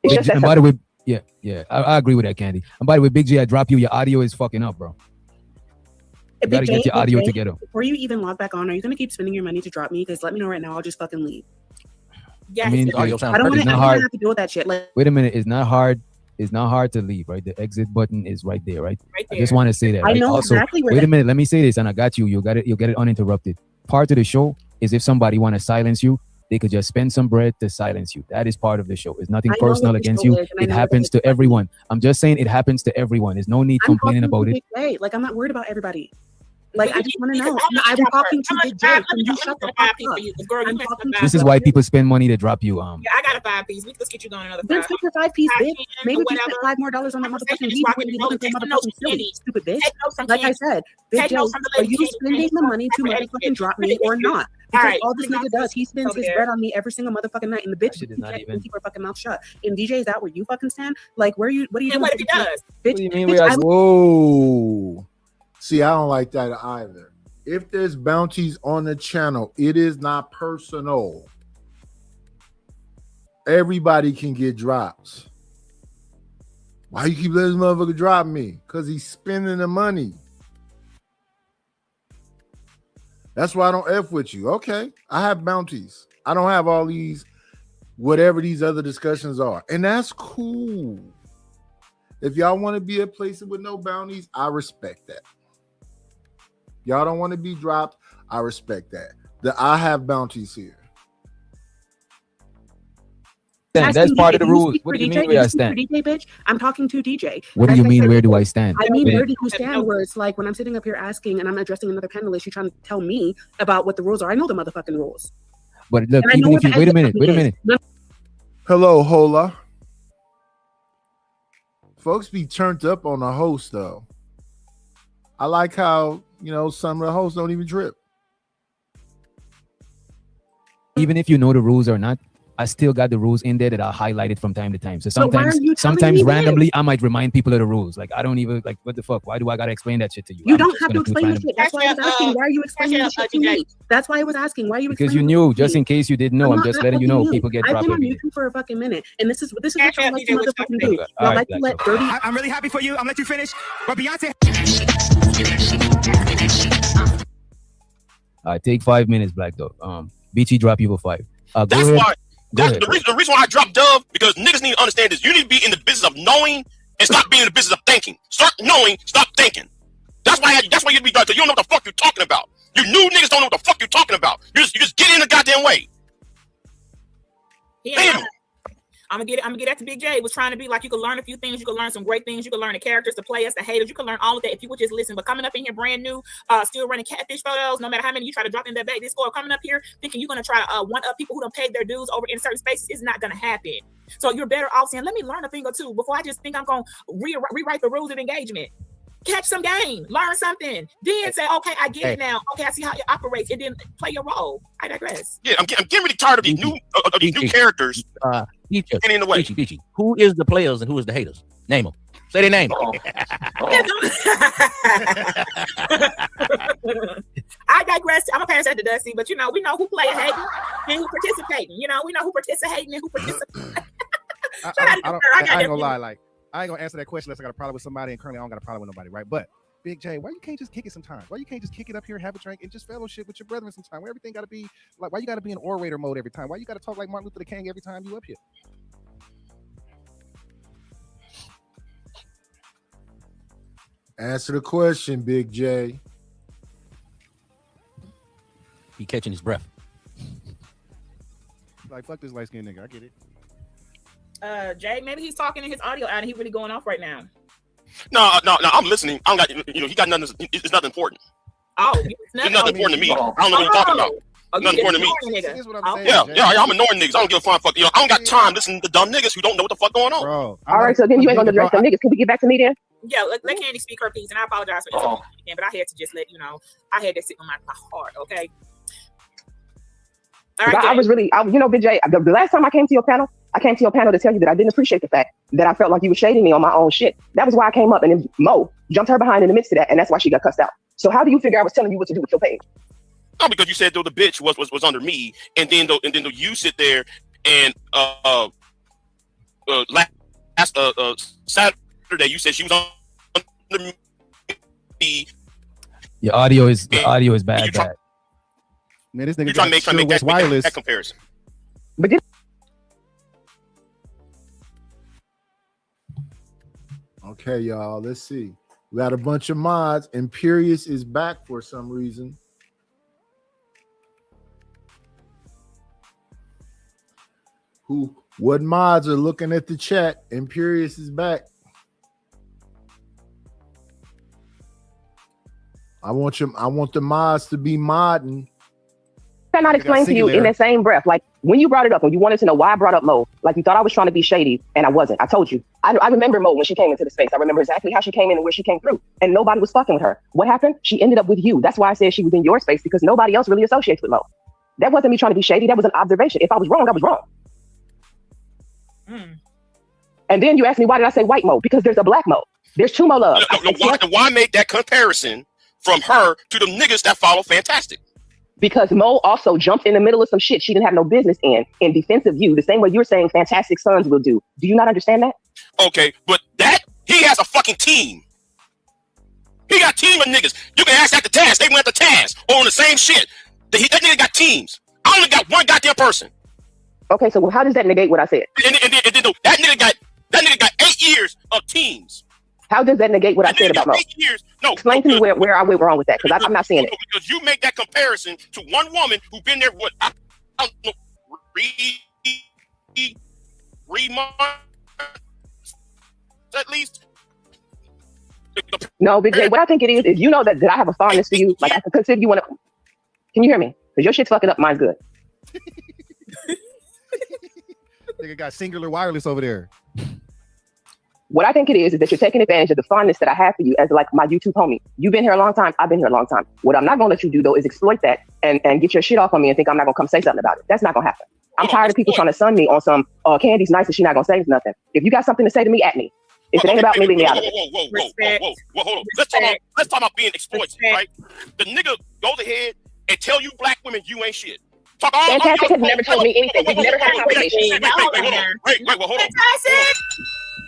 It's just that and by the way, yeah, I agree with that, Candy. And by the way, Big J, I drop you. Your audio is fucking up, bro. You gotta get your audio together. Before you even log back on, are you gonna keep spending your money to drop me? Because let me know right now. I'll just fucking leave. Yeah, I mean, I don't want to have to deal with that shit. Like, wait a minute, it's not hard. It's not hard to leave, right? The exit button is right there, right? Right there. I just want to say that. I Right? know Also, exactly where wait a minute, let me say this, and I got you. You'll get it uninterrupted. Part of the show is if somebody want to silence you, they could just spend some bread to silence you. That is part of the show. It's nothing personal against you. It happens to everyone. I'm just saying it happens to everyone. There's no need complaining about it. Like, I'm not worried about everybody. Like, I just want to know. I'm talking to Big J. You shut the fuck up. This is why people spend money to drop you. Yeah, I got a 5-piece. Let's get you going another 5. Then take your 5-piece, bitch. Maybe if you spent $5 more on that motherfucking weed, you wouldn't be looking for motherfucking silly, stupid bitch. Like I said, Big J, are you spending the money to motherfucking drop me or not? Because all this nigga does, he spends his bread on me every single motherfucking night, and the bitch can't keep her fucking mouth shut. And DJ, is that where you fucking stand? Like, what are you doing? What if he does? What do you mean? Whoa. See, I don't like that either. If there's bounties on the channel, it is not personal. Everybody can get drops. Why you keep letting this motherfucker drop me? Because he's spending the money. That's why I don't F with you. Okay, I have bounties. I don't have all these, whatever these other discussions are. And that's cool. If y'all want to be a place with no bounties, I respect that. Y'all don't want to be dropped. I respect that. I have bounties here. That's part of the rules. What do you mean where I stand? DJ, bitch. I'm talking to DJ. What do you mean? Where do I stand? I mean, where do you stand? Where it's like when I'm sitting up here asking and I'm addressing another panelist, you're trying to tell me about what the rules are. I know the motherfucking rules. But look, even if you wait a minute. Hello, hola. Folks be turned up on the host though. I like how some of the hosts don't even drip. Even if you know the rules or not, I still got the rules in there that I highlighted from time to time. So sometimes randomly, I might remind people of the rules. Like I don't even like what the fuck. Why do I gotta explain that shit to you? You don't have to explain the shit. That's why I was asking. Why are you explaining the shit to me? That's why I was asking. Why are you? Because you knew, just in case you didn't know. I'm just letting you know. People get dropped. I've been on YouTube for a fucking minute, and this is what y'all like to motherfucking do. Y'all like to let dirty. I'm really happy for you. I'm gonna let you finish. But Beyonce. All right, take 5 minutes, Black Dog. BT drop you for 5. That's why. The reason why I dropped Dove, because niggas need to understand this. You need to be in the business of knowing and stop being in the business of thinking. Start knowing, stop thinking. That's why you need to be done. So you don't know what the fuck you're talking about. You new niggas don't know what the fuck you're talking about. You just get in the goddamn way. Yeah. Damn. I'm gonna get that to Big J. It was trying to be like you could learn a few things, you could learn some great things, you could learn the characters, the players, the haters, you could learn all of that if you would just listen. But coming up in here brand new, still running catfish photos, no matter how many you try to drop in that bag, this score coming up here thinking you're gonna try to one up people who don't pay their dues over in certain spaces is not gonna happen. So you're better off saying, let me learn a thing or two before I just think I'm gonna rewrite the rules of engagement. Catch some game, learn something, then say, okay, I get it now. Okay, I see how it operates, and then play your role. I digress. Yeah, I'm getting really tired of these new characters getting in the way. Who is the players and who is the haters? Name them. Say their name. I digress. I'm gonna pass that to Dusty, but we know who play hating and who participating. We know who participating and who participating. I ain't gonna lie, like I ain't gonna answer that question unless I got a problem with somebody, and currently I don't got a problem with nobody, right? But Big J, why you can't just kick it sometimes? Why you can't just kick it up here, have a drink, and just fellowship with your brethren sometime? Where everything gotta be like, why you gotta be in orator mode every time? Why you gotta talk like Martin Luther King every time you up here? Answer the question, Big J. He catching his breath. Like, fuck this light-skinned nigga. I get it. Jay, maybe he's talking in his audio out and he's really going off right now. No, I'm listening. I don't got, he got nothing. It's nothing important. Oh, it's nothing important to me. I don't know what you're talking about. Nothing important to me. I'm annoying niggas. I don't give a fuck. I don't got time listening to dumb niggas who don't know what the fuck going on. Bro, all right, so then you ain't gonna address them niggas. Can we get back to me then? Yeah, let Candy speak her piece, and I apologize for interrupting again, but I had to just let you know I had that sit on my heart. Okay. All right, I was really, Big J. The last time I came to your panel, to tell you that I didn't appreciate the fact that I felt like you were shading me on my own shit. That was why I came up, and then Mo jumped her behind in the midst of that, and that's why she got cussed out. So how do you figure I was telling you what to do with your page? No, because you said though the bitch was under me, and then you sit there and last Saturday you said she was under me. Your audio is bad. Man, this nigga trying to make that comparison. But okay, y'all. Let's see. We got a bunch of mods. Imperious is back for some reason. What mods are looking at the chat? Imperious is back. I want the mods to be modding. Can I explain to you in that same breath? Like when you brought it up, when you wanted to know why I brought up Mo, like you thought I was trying to be shady, and I wasn't. I told you. I remember Mo when she came into the space. I remember exactly how she came in and where she came through, and nobody was fucking with her. What happened? She ended up with you. That's why I said she was in your space, because nobody else really associates with Mo. That wasn't me trying to be shady. That was an observation. If I was wrong, I was wrong. And then you asked me, why did I say white Mo? Because there's a black Mo. There's two Mo Love. Why make that comparison from her to the niggas that follow Fantastic? Because Mo also jumped in the middle of some shit she didn't have no business in defense of you, the same way you're saying Fantastic Sons will do. Do you not understand that? Okay, but he has a fucking team. He got a team of niggas. You can ask that to Taz. They went to Taz on the same shit. That nigga got teams. I only got one goddamn person. Okay, so how does that negate what I said? And that nigga got 8 years of teams. How does that negate what I said about Mo? 8 years. No. Explain to me where I went wrong with that, because I'm not seeing it. Because you make that comparison to one woman who's been there, 3 months at least. No, Big J, what I think it is you know that I have a fondness for you. Like, I consider you one of... Can you hear me? Because your shit's fucking up, mine's good. Nigga got singular wireless over there. What I think it is that you're taking advantage of the fondness that I have for you as like my YouTube homie. You've been here a long time. I've been here a long time. What I'm not going to let you do, though, is exploit that and get your shit off on me and think I'm not going to come say something about it. That's not going to happen. I'm tired of people trying to sun me on some, Candy's nice and she's not going to say nothing. If you got something to say to me, at me. If it ain't about me, leave me out of it. Whoa, hold on. Let's talk about being exploited, right? The nigga goes ahead and tell you black women you ain't shit. Fantastic has never told me anything. We've never had a conversation. Wait, hold on.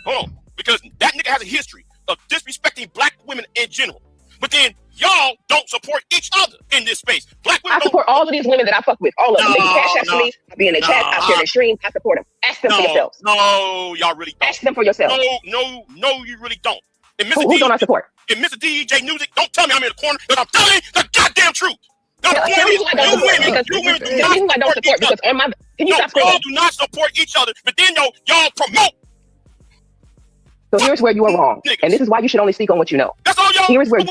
Hold on. Because that nigga has a history of disrespecting black women in general. But then y'all don't support each other in this space. Black women I support all of these women that I fuck with. All of them. They cash out to me. I be in the chat. I share their streams. I support them. Ask them for yourselves. No, y'all really don't. Ask them for yourselves. No, you really don't. And Who don't I support? And Mr. DJ Music, don't tell me I'm in the corner because I'm telling you the goddamn truth. Tell me who I don't support because on my... Can you stop screaming? Y'all do not support each other, but then y'all promote. So here's where you are wrong. And this is why you should only speak on what you know. That's all y'all. Here's where...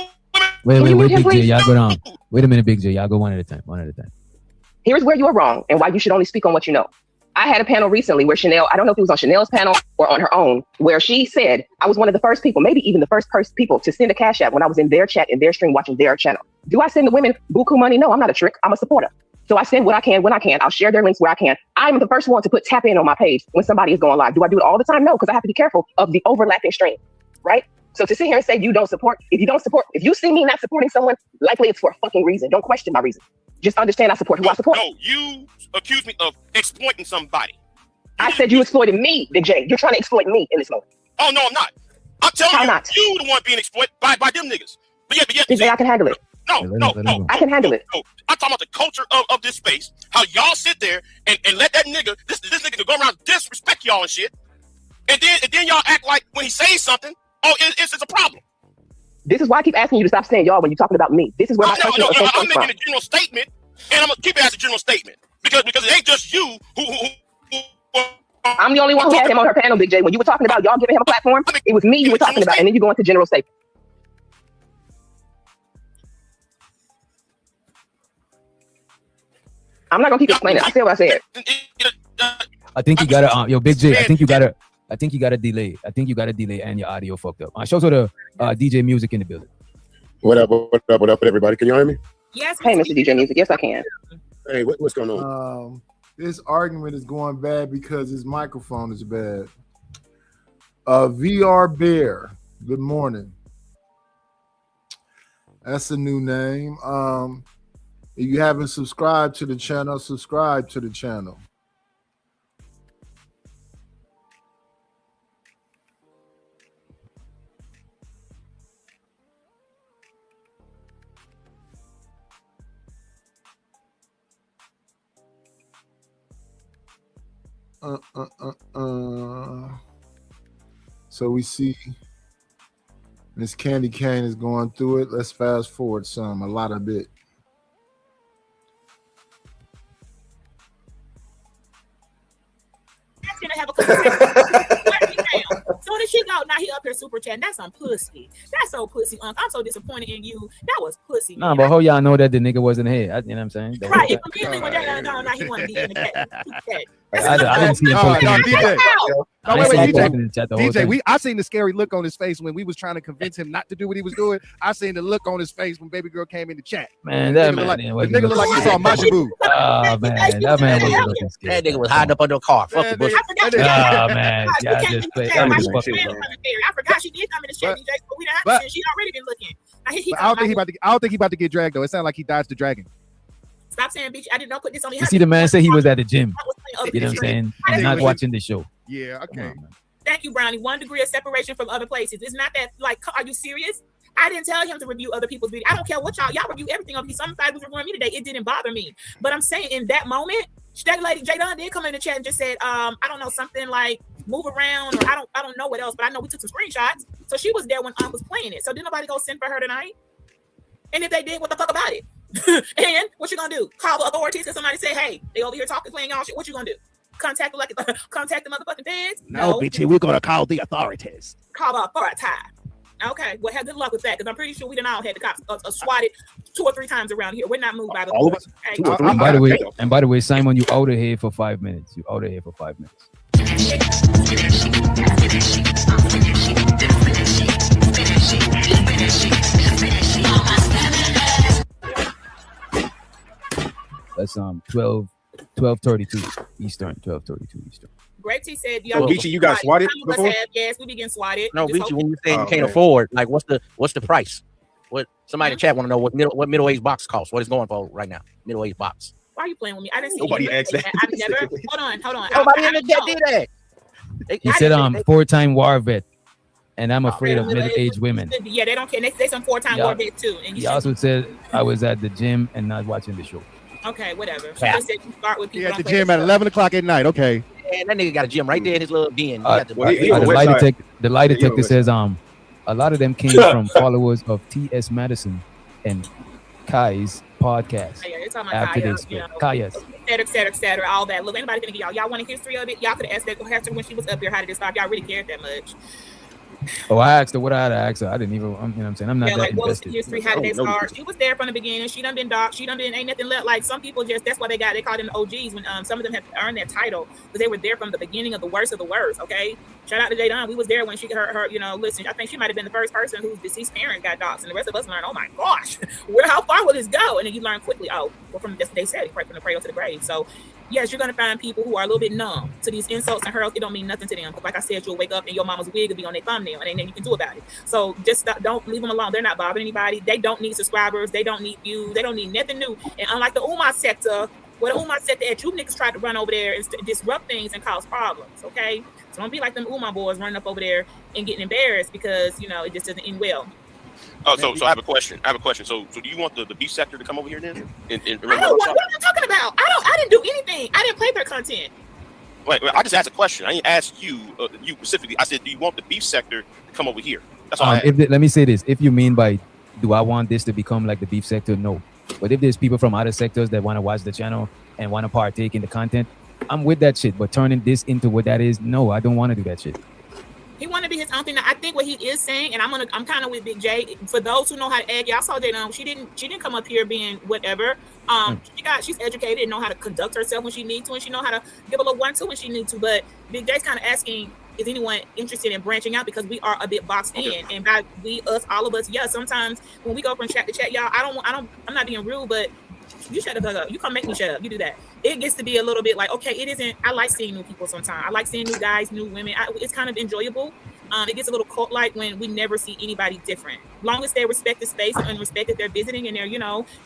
Wait, Big J, y'all go down. Wait a minute, Big J, y'all go one at a time. Here's where you are wrong and why you should only speak on what you know. I had a panel recently where Chanel, I don't know if it was on Chanel's panel or on her own, where she said I was one of the first people, maybe even the first people to send a cash app when I was in their chat, in their stream, watching their channel. Do I send the women buku money? No, I'm not a trick. I'm a supporter. So I send what I can when I can. I'll share their links where I can. I'm the first one to put tap in on my page when somebody is going live. Do I do it all the time? No, because I have to be careful of the overlapping stream, right? So to sit here and say you don't support, if you see me not supporting someone, likely it's for a fucking reason. Don't question my reason. Just understand I support who I support. No, you accuse me of exploiting somebody. I said you exploited me, Big J. You're trying to exploit me in this moment. Oh, no, I'm not. I'm telling you the one being exploited by them niggas. But yeah. Big J, I can handle it. No. I can handle it. No. I'm talking about the culture of this space. How y'all sit there and let that nigga, this nigga go around disrespect y'all and shit. And then y'all act like when he says something, it's a problem. This is why I keep asking you to stop saying y'all when you're talking about me. This is where my personal offense I'm comes from. making a general statement, and I'm gonna keep it as a general statement because it ain't just you who I'm the only one who had him on her panel, Big J. When you were talking about y'all giving him a platform, it was me you were talking about, and then you go into general statement. I'm not gonna keep explaining. I said what I said. I think you gotta, Big J. I think you gotta delay. I think you gotta delay, and your audio fucked up. Show the DJ Music in the building. What up, everybody? Can you hear me? Yes. Hey, Mr. DJ Music. Yes, I can. Hey, what's going on? This argument is going bad because his microphone is bad. VR Bear. Good morning. That's a new name. If you haven't subscribed to the channel, subscribe to the channel. So we see Miss Candy Cane is going through it. Let's fast forward a lot of bit. Gonna have a conversation. Soon as she go, now he up here super chatting. That's some pussy. That's so pussy, Unc. I'm so disappointed in you. That was pussy. Nah, but how y'all know that the nigga wasn't here? You know what I'm saying? Right. Immediately when that now he want to be in the chat. I didn't see him posting in the chat. DJ, I seen the scary look on his face when we was trying to convince him not to do what he was doing. I seen the look on his face when baby girl came in the chat. Man, that man, the nigga looked like he saw Majin Buu. Oh man, that man was looking scared. That nigga was hiding up under a car. Fuck the bush. Oh man, y'all just play. I forgot she did come in the chat, DJ, but we didn't have to. She already been looking. I don't think he about to get dragged though. It sounded like he dodged the dragon. Stop saying bitch. I did not put this on the. You see, the man said he was at the gym. You know what I'm saying? He's not watching the show. Yeah, okay. Thank you, Brownie. 1 degree of separation from other places. It's not that, like, are you serious? I didn't tell him to review other people's videos. I don't care what y'all review everything of you. Somebody was reviewing me today. It didn't bother me. But I'm saying in that moment, that lady Jadon did come in the chat and just said, I don't know, something like move around, or I don't know what else, but I know we took some screenshots. So she was there when I was playing it. So did nobody go send for her tonight? And if they did, what the fuck about it? And what you gonna do? Call the authorities and somebody say, hey, they over here talking, playing y'all shit. What you gonna do? contact the motherfucking feds? No, bitch, we're gonna call the authorities. Call the authorities. Okay, well, have good luck with that, because I'm pretty sure we done all had the cops swatted 2 or 3 times around here. We're not moved by the All of force. us? Okay? 2 or 3. And by the way, Simon, you out of here for 5 minutes. You out of here for 5 minutes. That's 12:32 Eastern. 12:32 Eastern. Grape T said, Beachy, you got swatted before? Yes, we begin swatted. No, Just Beachy, hope- when you say you can't afford, like what's the price? What somebody in chat want to know what middle-aged box costs. What is going for right now? Middle-aged box. Why are you playing with me? I didn't see Nobody you. asked that. I've never. Hold on. Nobody in the chat did that. He said 4-time war vet, and I'm afraid of middle-aged women. Yeah, they don't care. They some 4-time war vets too. And He also said I was at the gym and not watching the show. okay, whatever. She Yeah. just said you start with people. At the gym at 11 o'clock at night. Okay. Man, that nigga got a gym right there in his little den. The lie detector says a lot of them came from followers of T.S. Madison and Kai's podcast. Yeah, you're talking about After Kaya, they split. Kaya's. et cetera, all that. Look, anybody can get y'all want a history of it? Y'all could have asked that after when she was up here. How did it start? Y'all really cared that much? Oh, I asked her what I had to ask her. I didn't even, you know what I'm saying? I'm not that like what was the invested. history? How did they start? She was there from the beginning. She done been dark. She done been ain't nothing left. Like some people just that's why they called them OGs when some of them have earned that title because they were there from the beginning of the worst of the worst. Okay, shout out to Jadon. We was there when she her listen. I think she might have been the first person whose deceased parent got doxxed, and the rest of us learned. Oh my gosh, how far will this go? And then you learn quickly. Oh, well, from that's what they said. From the cradle to the grave. So. Yes, you're gonna find people who are a little bit numb to these insults and hurls. It don't mean nothing to them. Because like I said, you'll wake up and your mama's wig will be on their thumbnail, and ain't nothing you can do about it. So just don't leave them alone. They're not bothering anybody. They don't need subscribers. They don't need views. They don't need nothing new. And unlike the Umar sector, where the Umar sector at you niggas tried to run over there and disrupt things and cause problems. Okay, so don't be like them Umar boys running up over there and getting embarrassed because it just doesn't end well. Oh, so I have a question. So do you want the beef sector to come over here then? What are you talking about? I didn't do anything. I didn't play their content. Wait, I just asked a question. I didn't ask you specifically. I said, do you want the beef sector to come over here? That's all. Let me say this. If you mean by, do I want this to become like the beef sector? No. But if there's people from other sectors that want to watch the channel and want to partake in the content, I'm with that shit. But turning this into what that is, no, I don't want to do that shit. He want to be his own thing. Now, I think what he is saying, and I'm kind of with Big J. For those who know how to act, y'all saw that she didn't come up here being whatever. She's educated and know how to conduct herself when she needs to, and she know how to give a little 1-2 when she needs to. But Big J's kind of asking, is anyone interested in branching out because we are a bit boxed in, and by we, us, all of us, yeah. Sometimes when we go from chat to chat, y'all, I'm not being rude, but you shut the fuck up. You can't make me shut up. You do that. It gets to be a little bit like, okay, it isn't. I like seeing new people sometimes. I like seeing new guys, new women. It's kind of enjoyable. It gets a little cult-like when we never see anybody different. Long as they respect the space and respect that they're visiting and they're,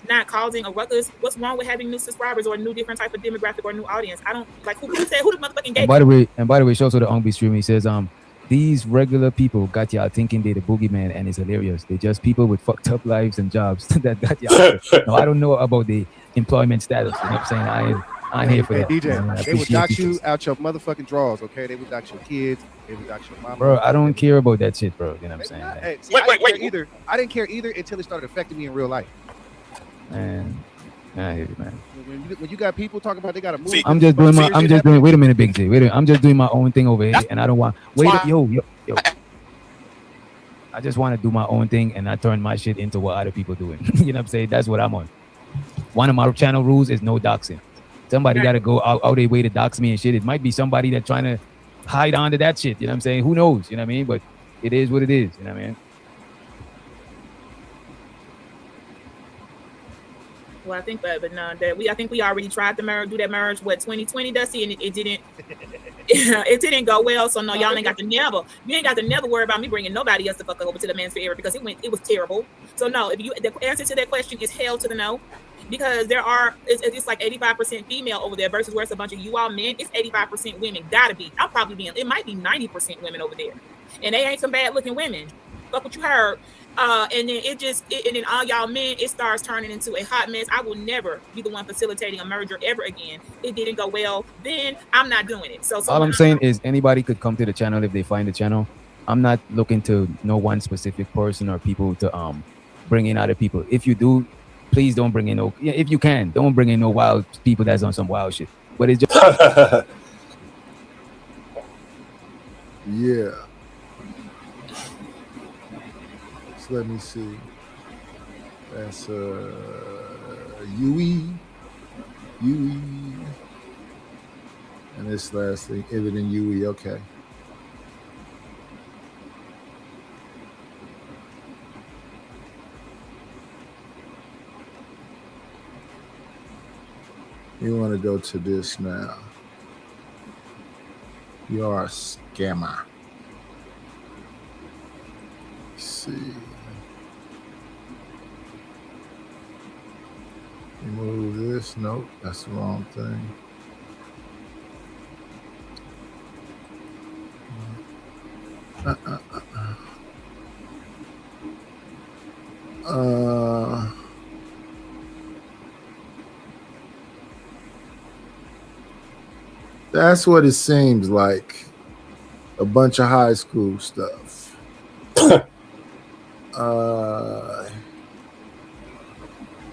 not causing a ruckus. What's wrong with having new subscribers or a new different type of demographic or new audience? I don't like who the motherfucking gay. And by the way, show also the Ongbe stream. He says, these regular people got y'all thinking they're the boogeyman, and it's hilarious. They're just people with fucked up lives and jobs that got y'all. No, I don't know about the employment status. You know what I'm saying? I ain't here for that. DJ, they would dox you out your motherfucking drawers, okay? They would dox your kids. They would dox your mama. Bro, I don't care about that shit, bro. You know what I'm saying? Wait. I didn't care either until it started affecting me in real life. Man, I hear you, man. When you got people talking about they got to move. I'm just doing. Wait a minute, Big J. I'm just doing my own thing over here, and I don't want. Yo. I just want to do my own thing and not turn my shit into what other people doing. You know what I'm saying? That's what I'm on. One of my channel rules is no doxing. Somebody got to go out their way to dox me and shit. It might be somebody that's trying to hide onto that shit. You know what I'm saying? Who knows? You know what I mean? But it is what it is. You know what I mean? Well, I think but no, I think we already tried to do that merge 2020, Dusty, and it didn't. It didn't go well. So no, y'all ain't got to never worry about me bringing nobody else to fuck over to the Mansfield area because it was terrible. So no, the answer to that question is hell to the no. Because it's like 85% female over there versus where it's a bunch of you all men. It's 85% women. Gotta be. It might be 90% women over there. And they ain't some bad looking women. Fuck what you heard. And then and then all y'all men, it starts turning into a hot mess. I will never be the one facilitating a merger ever again. It didn't go well. Then I'm not doing it. So all I'm saying is anybody could come to the channel if they find the channel. I'm not looking to know one specific person or people to bring in other people. If you do, please don't bring in if you can, don't bring in no wild people that's on some wild shit. But it's just Yeah. So let me see. That's UE. And this last thing, Evident UE. Okay. You want to go to this now. You are a scammer. Let's see. Remove this. Nope, that's the wrong thing. That's what it seems like. A bunch of high school stuff.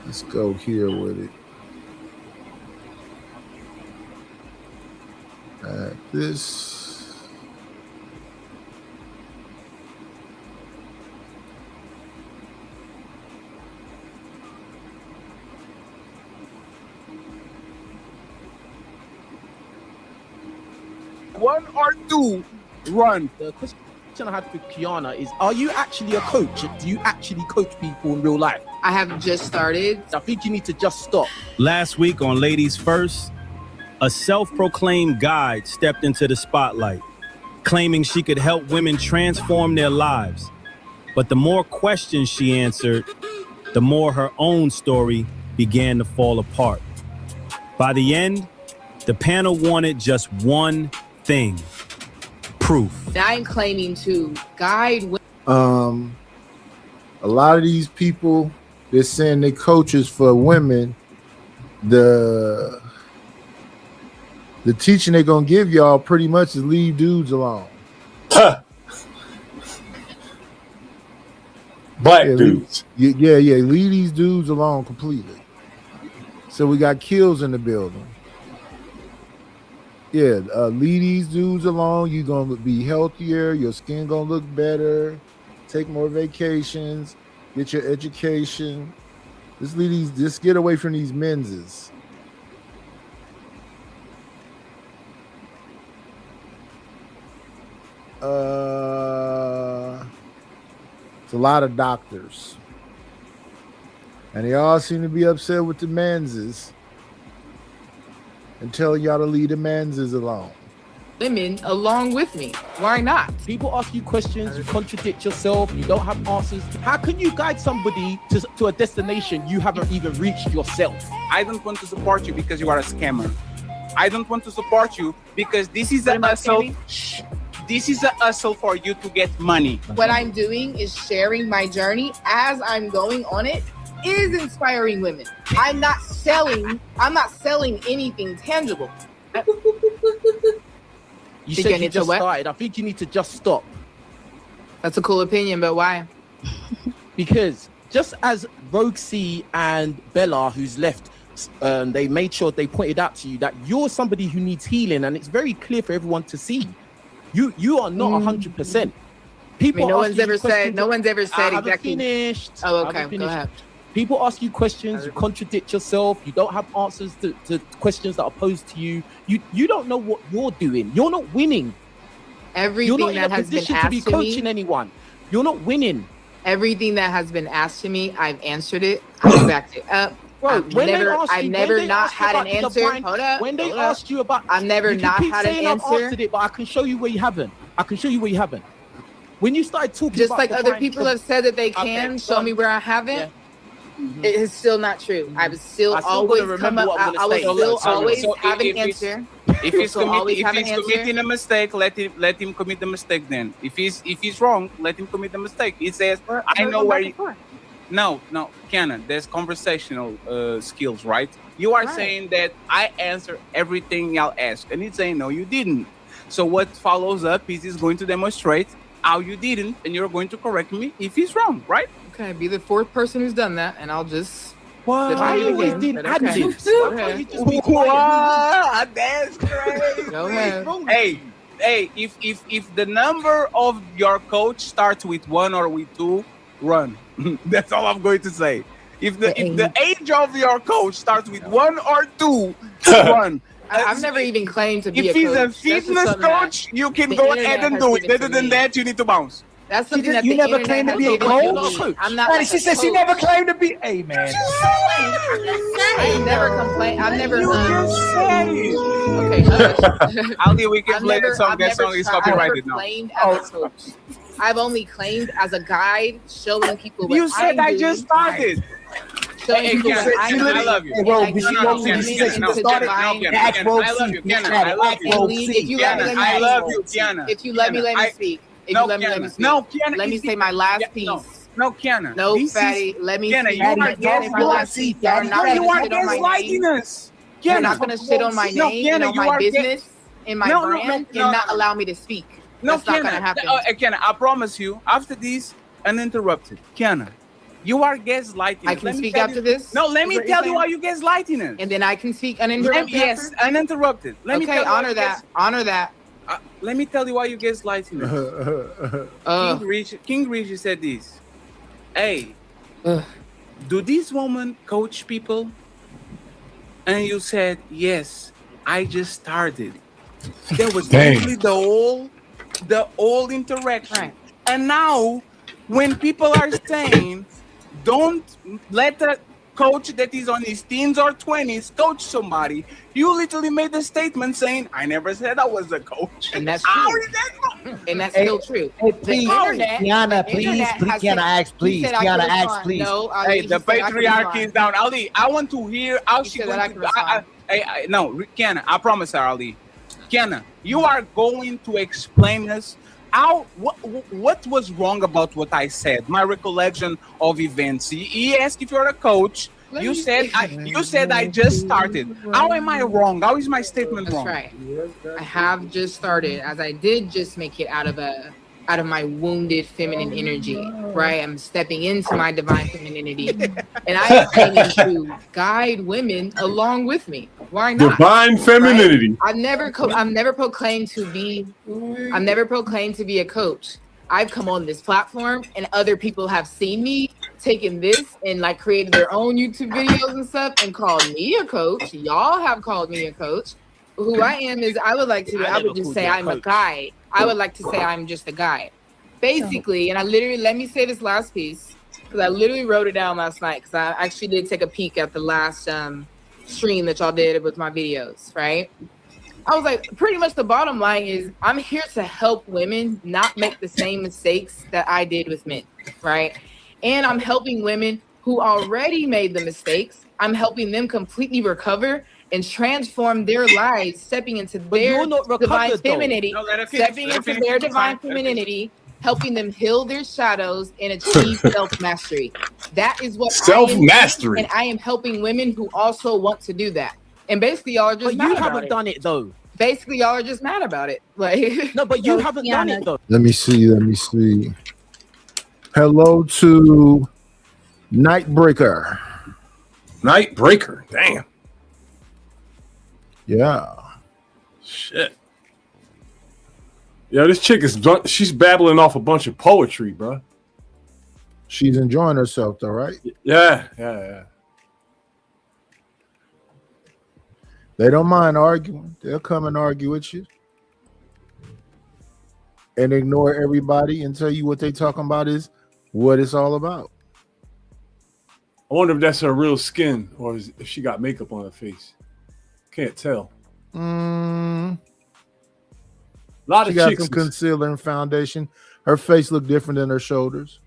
Let's go here with it. This. One or two, run. The question I had for Kiana is, are you actually a coach? Do you actually coach people in real life? I have just started. I think you need to just stop. Last week on Ladies First, a self-proclaimed guide stepped into the spotlight, claiming she could help women transform their lives. But the more questions she answered, the more her own story began to fall apart. By the end, the panel wanted just one thing: proof. I'm claiming to guide women. A lot of these people, they're saying they coaches for women. The teaching they're gonna give y'all pretty much is leave dudes alone. Black dudes. Leave these dudes alone completely. So we got kills in the building. Yeah, leave these dudes alone. You're gonna be healthier. Your skin gonna look better. Take more vacations. Get your education. Just get away from these menses. It's a lot of doctors, and they all seem to be upset with the menses and telling y'all to leave the menses alone. Women along with me. Why not? People ask you questions, you contradict yourself, you don't have answers. How can you guide somebody to a destination you haven't even reached yourself? I don't want to support you because you are a scammer. I don't want to support you because this is a hustle. This is a hustle for you to get money. What I'm doing is sharing my journey as I'm going on it. Is inspiring women. I'm not selling anything tangible. You said you just started. I think you need to just stop. That's a cool opinion, but why? Because just as Rogue C and Bella, who's left, they made sure they pointed out to you that you're somebody who needs healing, and it's very clear for everyone to see. You are not 100%. People. No one's ever said exactly. Finished. Oh, okay. Go ahead. People ask you questions, you contradict yourself, you don't have answers to questions that are posed to you. You don't know what you're doing. You're not winning. Everything that has been asked to be coaching anyone. You're not winning. Everything that has been asked to me, I've answered it. I've backed it up. Bro, I've never not had an answer. Hold up. When they asked you about, I've never not had an answer. I've answered it, but I can show you where you haven't. When you started talking, just like other people have said that they can show me where I haven't. Yeah. Mm-hmm. It is still not true. I was still always come up. I will still always have an answer. If he's committing a mistake, let him commit the mistake. Then, if he's wrong, let him commit the mistake. He says, "I know where." No, Kiana, there's conversational skills, right? You are saying that I answer everything y'all ask, and he's saying no, you didn't. So what follows up is he's going to demonstrate how you didn't, and you're going to correct me if he's wrong, right? Okay, be the fourth person who's done that, and I'll just. What? I always did adlibs. Wow, that's crazy. Go ahead. Hey, hey, if the number of your coach starts with 1 or with 2, run. That's all I'm going to say. If the age of your coach starts with 1 or 2, run. I've never even claimed to be if a he's coach. a fitness coach, you can go ahead and do it. Other than that, you need to bounce. That's something that you the never internet claimed to has be a given coach. me. I'm not. Man, Like she a said she coach. never claimed to be. Hey, man. I never complained. I've never. Okay. Ali, we can I've play never- the song. I've That never song is tried- I've copyrighted never now. claimed as a coach. I've only claimed as a guide, showing people what You said I do. just started. Showing Hey, people Ken, what I Ken, do. I love you. And Bro, I but lead she knows women she said she into started. divine- Ken, Ask I Rosie. love you, Ken. Ask I love you. Rosie. If you let me, I love you, Kiana. If you let me, let me speak. If you let me, let me speak. No, Kiana. Let me say my last piece. No, Kiana. No, This fatty. is- Let me Kiana, speak. you are You're not gonna shit on my name. You're not gonna shit on my name and on my business and my brand and not allow me to speak. No, That's not Kiana. gonna happen. Kiana, I promise you, after this, uninterrupted. Kiana, you are gaslighting. I can speak after this? No, let Is me what you're tell you saying? why you gaslighting us. And then I can speak uninterrupted? Yes, after? uninterrupted. Let me Okay, tell you why honor you that. Honor that. Let me tell you why you gaslighting us. King Rich said this. Hey, do these women coach people? And you said, yes, I just started. There was only the whole interaction. And now, when people are saying, don't let a coach that is on his teens or 20s coach somebody, you literally made a statement saying, I never said I was a coach. And that's How true. is that wrong? And that's still true. Hey, please, Kiana, please, Kiana, ask, please, Kiana, ask, please. No, Hey, the patriarchy is down. Ali, I want to hear how she said going that I to... can respond. No, Kiana, I promise her, Ali. Kiana, you are going to explain us what was wrong about what I said, my recollection of events. He asked if you're a coach. You said I just started. How am I wrong? How is my statement wrong? That's right. I have just started, as I did just make it out of my wounded feminine energy, right? I'm stepping into my divine femininity, and I am aiming to guide women along with me. Why not? Divine femininity. Right? I've never proclaimed to be a coach. I've come on this platform, and other people have seen me taking this and like created their own YouTube videos and stuff, and called me a coach. Y'all have called me a coach. Who I am is I would just say I'm a guide. I would like to say I'm just a guide. Basically, and let me say this last piece, because I literally wrote it down last night, because I actually did take a peek at the last stream that y'all did with my videos, right? I was like, pretty much the bottom line is I'm here to help women not make the same mistakes that I did with men, right? And I'm helping women who already made the mistakes. I'm helping them completely recover and transform their lives, stepping into their divine femininity, helping them heal their shadows and achieve self-mastery. That is what self-mastery. And I am helping women who also want to do that. And basically, y'all are just But you haven't done it though. Basically, y'all are just mad about it. Like no, but you haven't done it though. Let me see. Hello to Nightbreaker. Nightbreaker. Damn. Yeah. Shit. Yeah, this chick she's babbling off a bunch of poetry, bro. She's enjoying herself though, right? Yeah. They don't mind arguing. They'll come and argue with you and ignore everybody and tell you what they talking about is what it's all about. I wonder if that's her real skin or if she got makeup on her face. Can't tell. A lot she of got chicks some concealer and foundation. Her face look different than her shoulders.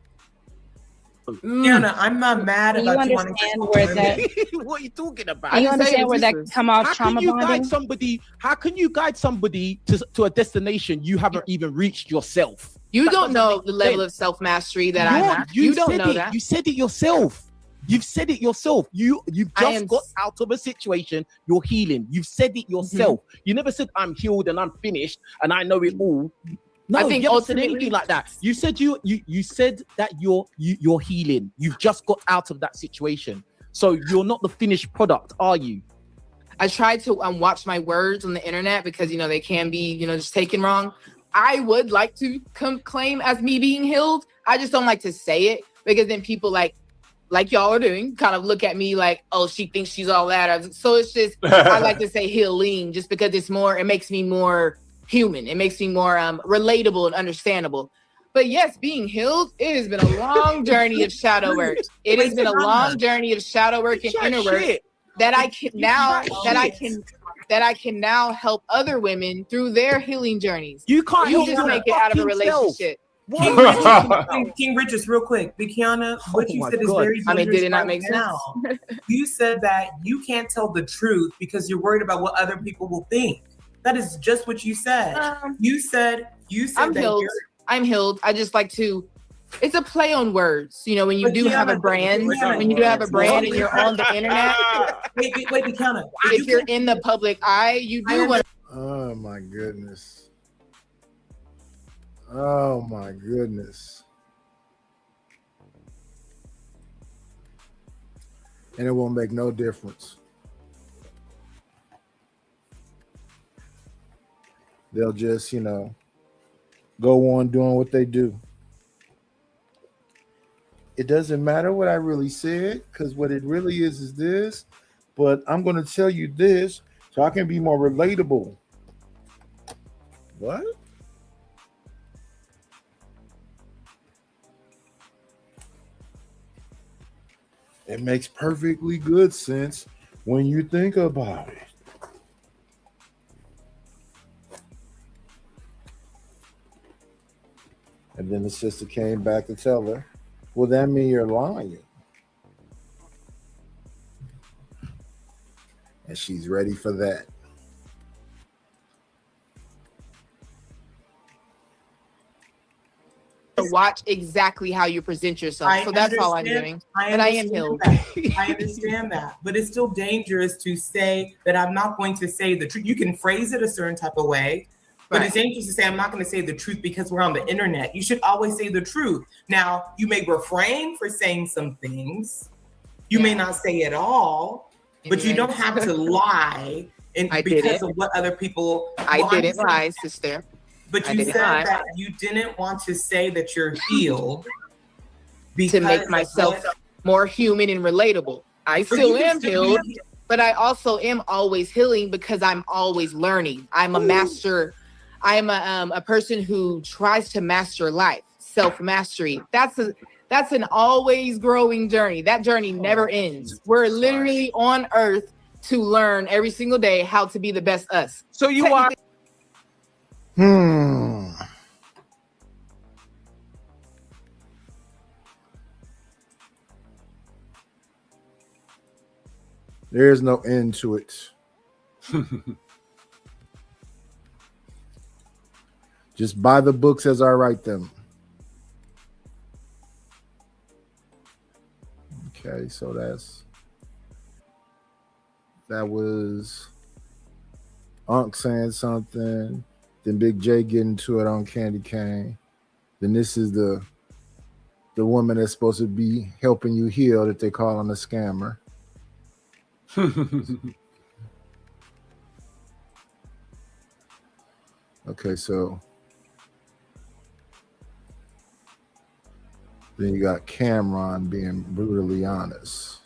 Kiana, I'm not mad Do you about you understand where that? What are you talking about? Do you understand where that come off trauma bonding? How can you guide somebody to a destination you haven't even reached yourself? You don't know the level of self-mastery that I'm at. You don't know that. You said it yourself. You've said it yourself. You've just got out of a situation. You're healing. You've said it yourself. You never said I'm healed and I'm finished and I know it all. No, I think you haven't said ultimately anything like that. You said you said that you're healing. You've just got out of that situation. So you're not the finished product, are you? I try to watch my words on the internet because, they can be, just taken wrong. I would like to claim as me being healed. I just don't like to say it because then people like y'all are doing kind of look at me like, oh, she thinks she's all that. So it's just, I like to say healing just because it makes me more human. It makes me more relatable and understandable. But yes, being healed, it has been a long journey of shadow work. It has been a long journey of shadow work and inner work that I can now help other women through their healing journeys. You can't just make it out of a relationship. King Richards, real quick. Bikiana, what you said is very dangerous. Did it not make sense? You said that you can't tell the truth because you're worried about what other people will think. That is just what you said. You said I'm healed. I'm healed. I just like to. It's a play on words, when you do have a brand. When you do have a brand and you're on the internet. Wait, Bikiana. If you're in the public eye, you do want. Oh my goodness. Oh my goodness. And it won't make no difference. They'll just, go on doing what they do. It doesn't matter what I really said, because what it really is this, but I'm going to tell you this so I can be more relatable. What? It makes perfectly good sense when you think about it. And then the sister came back to tell her, well, that means you're lying. And she's ready for that. Watch exactly how you present yourself. So that's all I'm doing. And I am healed. I understand that. But it's still dangerous to say that I'm not going to say the truth. You can phrase it a certain type of way, but it's dangerous to say I'm not going to say the truth because we're on the internet. You should always say the truth. Now, you may refrain for saying some things. You may not say it all, but you don't have to lie because of what other people. I didn't lie, sister. But you said that you didn't want to say that you're healed to make myself more human and relatable. I still am healed, but I also am always healing because I'm always learning. I'm a master. I'm a person who tries to master life, self-mastery. That's an always growing journey. That journey never ends. We're literally on earth to learn every single day how to be the best us. So you are. There's no end to it. Just buy the books as I write them. Okay, so that was Unc saying something. Then Big J getting to it on Candy Cane. Then this is the woman that's supposed to be helping you heal that they call on a scammer. Okay, so then you got Cameron being brutally honest.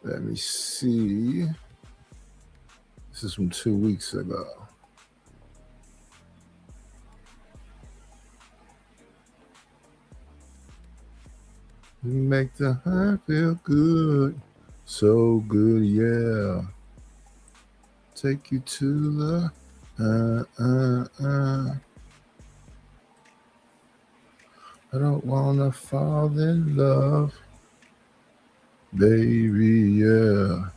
Let me see. This is from 2 weeks ago. You make the heart feel good. So good, yeah. Take you to the I don't wanna fall in love. Baby, yeah.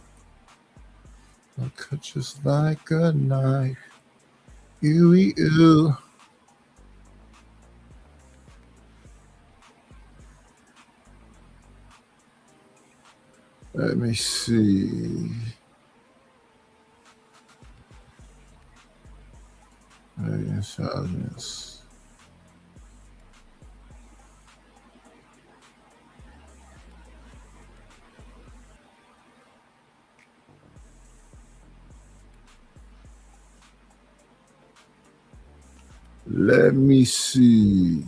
I'll cut just like a knife. You. Let me see. Intelligence. Let me see.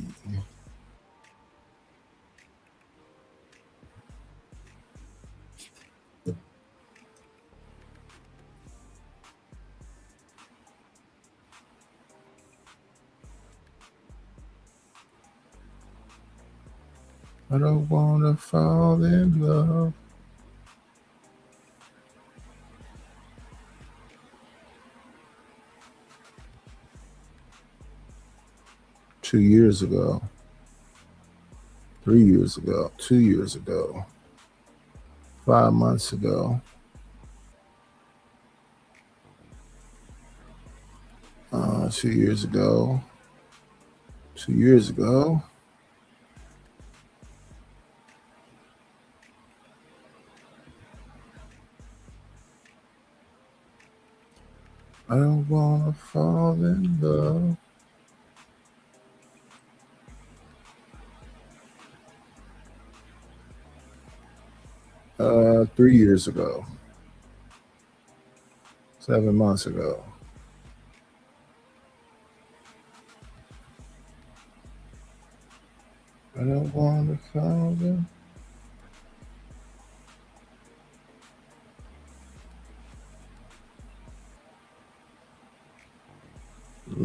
I don't want to fall in love. Two years ago, 3 years ago, 2 years ago, 5 months ago, 2 years ago, 2 years ago. I don't wanna fall in love. Uh, 3 years ago, 7 months ago. I don't wanna fall in.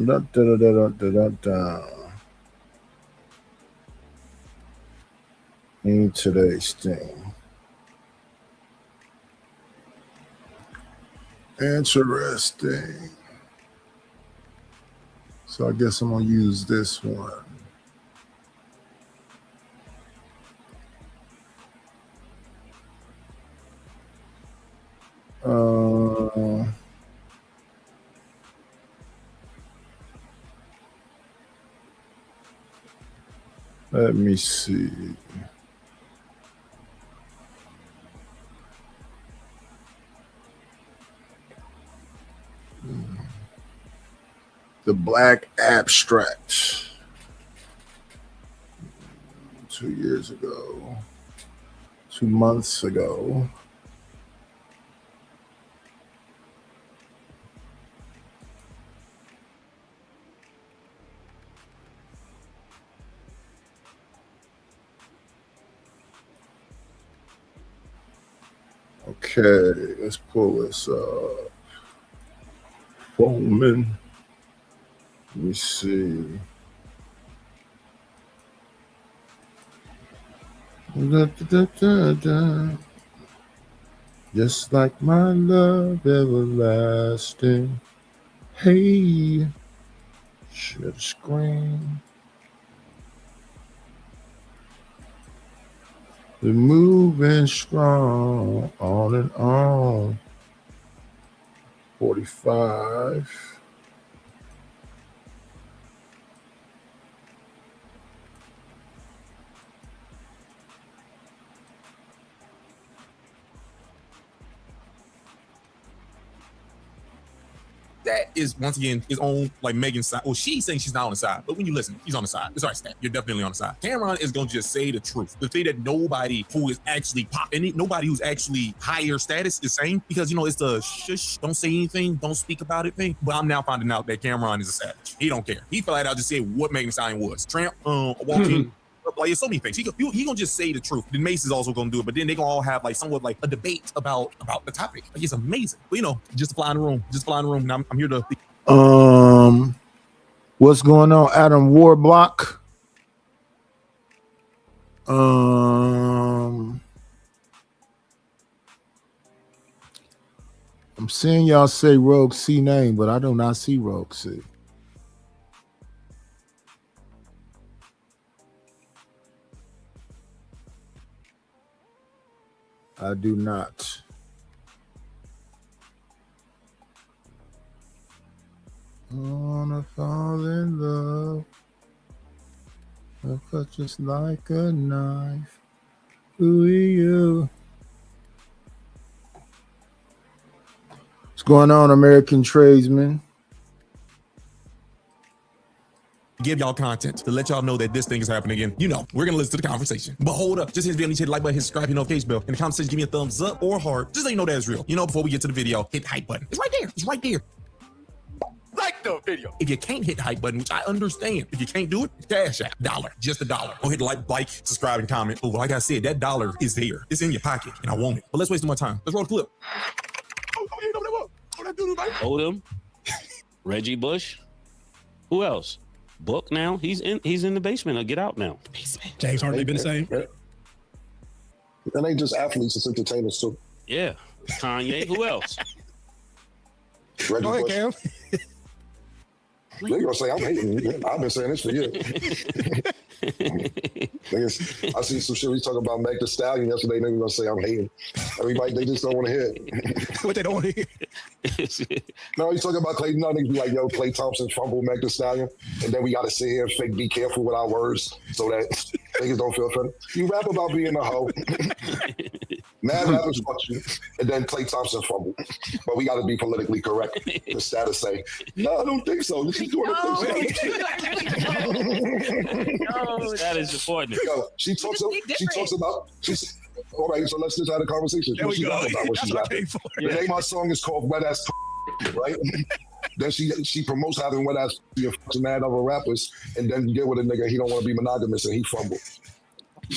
Da, da, da, da, da, da, da. In today's thing. Interesting. So I guess I'm gonna use this one. Let me see. The Black Abstract. 2 years ago. 2 months ago. Okay, let's pull this up. Bowman. Let me see. Da, da, da, da. Just like my love everlasting. Hey, should scream. We're moving strong on and on. 45. That is once again his own like Megan's side. Well, she's saying she's not on the side, but when you listen, he's on the side. It's all right, Stan. You're definitely on the side. Cameron is gonna just say the truth. The thing that nobody who is actually nobody who's actually higher status is saying, because you know it's the shush, don't say anything, don't speak about it thing. But I'm now finding out that Cameron is a savage. He don't care. He flat out just said what Megan Stein was. Tramp, walking. Like it's so many things. He gonna just say the truth. Then Mace is also gonna do it, but then they gonna all have like somewhat like a debate about the topic. Like it's amazing. But you know, just fly in the room. And I'm here to. What's going on, Adam Warblock? I'm seeing y'all say Rogue C name, but I do not see Rogue C. I do not. I wanna fall in love. I cut just like a knife. Who are you? What's going on, American tradesmen? Give y'all content to let y'all know that this thing is happening again. You know, we're gonna listen to the conversation. But hold up, just hit the video, hit the like button, hit subscribe, hit notification bell. In the comment section, give me a thumbs up or heart, just so you know that it's real. You know, before we get to the video, hit the hype button. It's right there. It's right there. Like the video. If you can't hit the hype button, which I understand, if you can't do it, Cash App, $1, just $1. Go hit like, subscribe, and comment. But like I said, that $1 is there. It's in your pocket, and I want it. But let's waste no more time. Let's roll the clip. Odom, Reggie Bush. Who else? Book now. He's in the basement. Get out now. James Harden been the same. And they just athletes, it's entertainers too. Yeah. Kanye. Who else? Reggie Go ahead, Bush. Cam. They're gonna say I'm hating. I've been saying this for years. I see some shit we talking about Meg Thee Stallion yesterday. Niggas gonna say I'm hating. Everybody, they just don't want to hear it. What they don't want to hear? No, he's talking about Clay. No, niggas be like, yo, Clay Thompson fumbled Meg Thee Stallion, and then we gotta sit here and fake be careful with our words so that niggas don't feel offended. You rap about being a hoe. Mad rappers fuck you, and then Clay Thompson fumbled. But we gotta be politically correct. The status say, no, I don't think so. She's doing That is important. Yo, she talks about. All right, so let's just have a conversation. There we go. About what she's rapping. The name of my song is called Wet Ass, right? Then she promotes having wet ass and fucking mad other rappers, and then get with a nigga he don't want to be monogamous and he fumbled.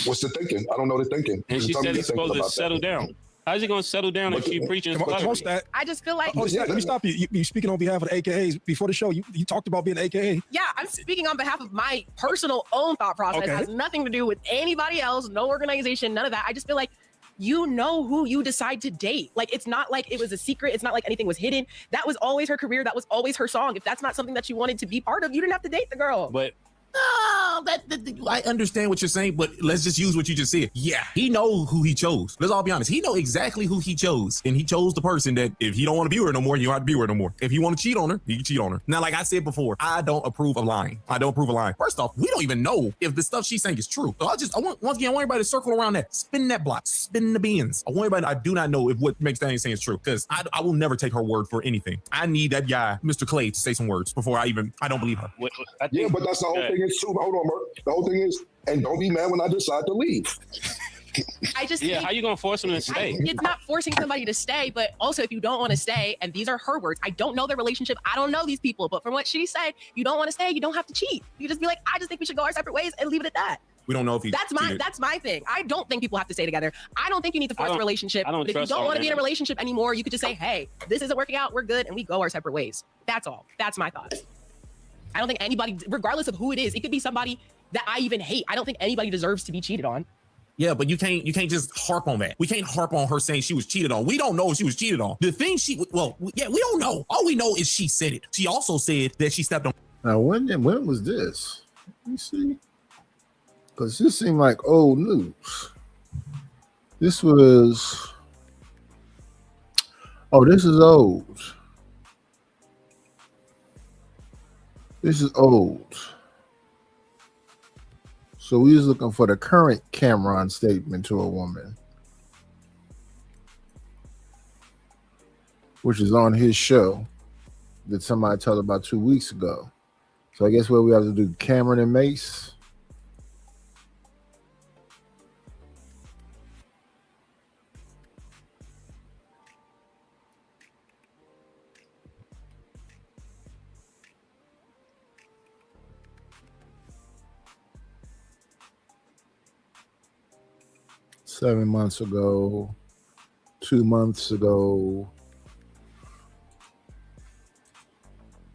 What's the thinking? I don't know the thinking. And she said he's supposed to settle down. How's he gonna settle down if she preaching? Come on, Stat. I just feel like. Oh, Stat, let me stop you. You speaking on behalf of the AKAs before the show. You talked about being an AKA. Yeah, I'm speaking on behalf of my personal own thought process. Okay. It has nothing to do with anybody else, no organization, none of that. I just feel like you know who you decide to date. Like, it's not like it was a secret. It's not like anything was hidden. That was always her career. That was always her song. If that's not something that you wanted to be part of, you didn't have to date the girl. But No, I understand what you're saying, but let's just use what you just said. Yeah, he know who he chose. Let's all be honest. He know exactly who he chose, and he chose the person that if he don't want to be with her no more, you don't have to be with her no more. If you want to cheat on her, you can cheat on her. Now, like I said before, I don't approve of lying. I don't approve of lying. First off, we don't even know if the stuff she's saying is true. So I want everybody to circle around that, spin that block, spin the beans. I do not know if what makes that saying is true, because I will never take her word for anything. I need that guy, Mr. Clay, to say some words before I don't believe her. Yeah, but that's the whole thing is too. Hold on, bro. The whole thing is, and don't be mad when I decide to leave. I just yeah, think, how you gonna force him to stay? It's not forcing somebody to stay, but also if you don't want to stay, and these are her words, I don't know their relationship, I don't know these people, but from what she said, you don't want to stay, you don't have to cheat. You just be like, I just think we should go our separate ways and leave it at that. We don't know if he. That's my thing. I don't think people have to stay together. I don't think you need to force a relationship. But if you don't want to be in a relationship anymore, you could just say, hey, this isn't working out, we're good, and we go our separate ways. That's all. That's my thoughts. I don't think anybody, regardless of who it is, it could be somebody that I even hate. I don't think anybody deserves to be cheated on. Yeah, but you can't just harp on that. We can't harp on her saying she was cheated on. We don't know if she was cheated on. The thing we don't know. All we know is she said it. She also said that she stepped on. Now, when was this? Let me see. Because this seemed like old news. This was. Oh, this is old. This is old. So we was looking for the current Cameron statement to a woman, which is on his show that somebody told about 2 weeks ago. So I guess what we have to do, Cameron and Mace. $7 months ago, 2 months ago.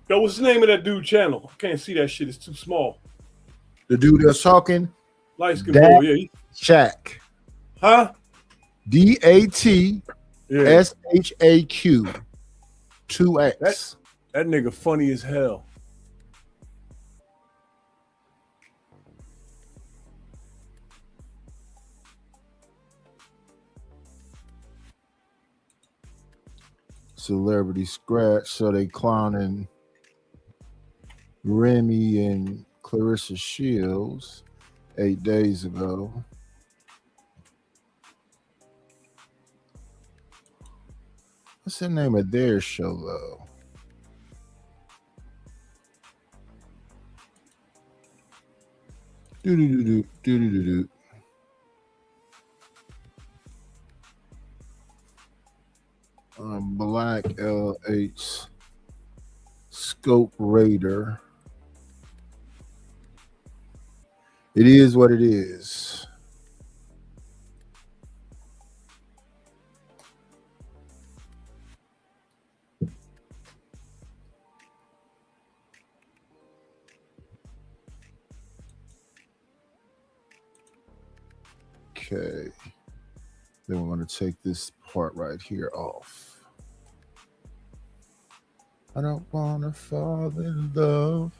Yo, what's the name of that dude channel? I can't see that shit. It's too small. The dude that's talking? Light skin boy, yeah. Shaq. Huh? DATSHAQ 2X. That nigga funny as hell. Celebrity scratch. So they clowning Remy and Clarissa Shields 8 days ago. What's the name of their show though? Do. Black LH Scope Raider. It is what it is. Okay. Then we're going to take this part right here off. I don't want to fall in love.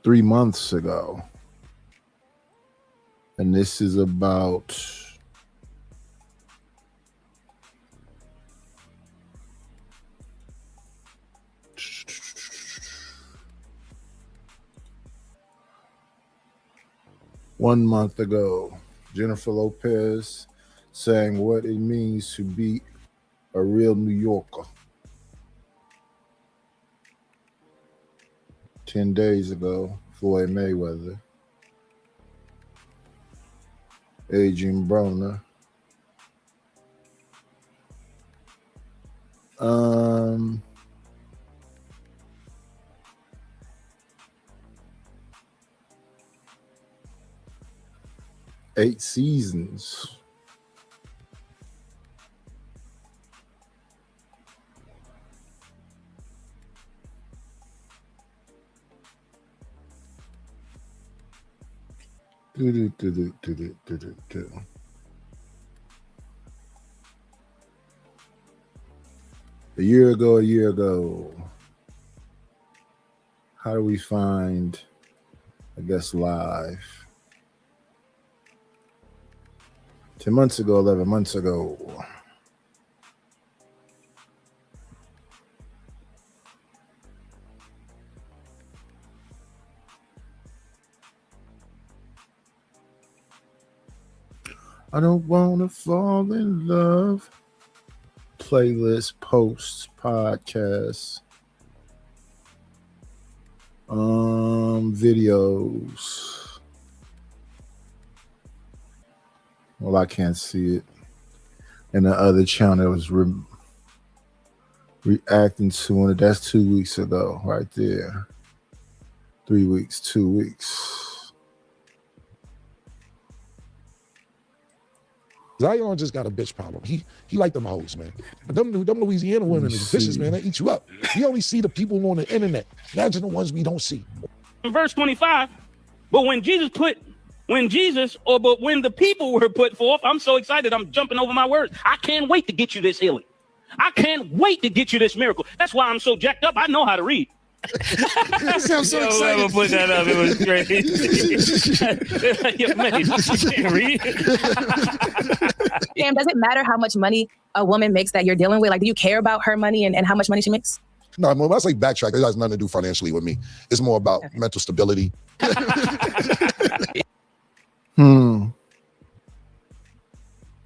3 months ago. And this is about one month ago. Jennifer Lopez saying what it means to be a real New Yorker. 10 days ago, Floyd Mayweather. Adrian Broner. 8 seasons. A year ago. How do we find, I guess, live? 10 months ago, 11 months ago. I don't want to fall in love. Playlist, posts, podcasts, videos. Well, I can't see it. And the other channel was reacting to it. That's 2 weeks ago, right there. 3 weeks, 2 weeks. Zion just got a bitch problem. He like them hoes, man. But them Louisiana women is bitches, man. They eat you up. We only see the people on the internet. Imagine the ones we don't see. Verse 25. But when the people were put forth, I'm so excited. I'm jumping over my words. I can't wait to get you this healing. I can't wait to get you this miracle. That's why I'm so jacked up. I know how to read. I'm so excited. Put that up. It was crazy. Yo, man, you can't read. Damn, does it matter how much money a woman makes that you're dealing with? Like, do you care about her money and how much money she makes? No, when I say backtrack, it has nothing to do financially with me. It's more about mental stability.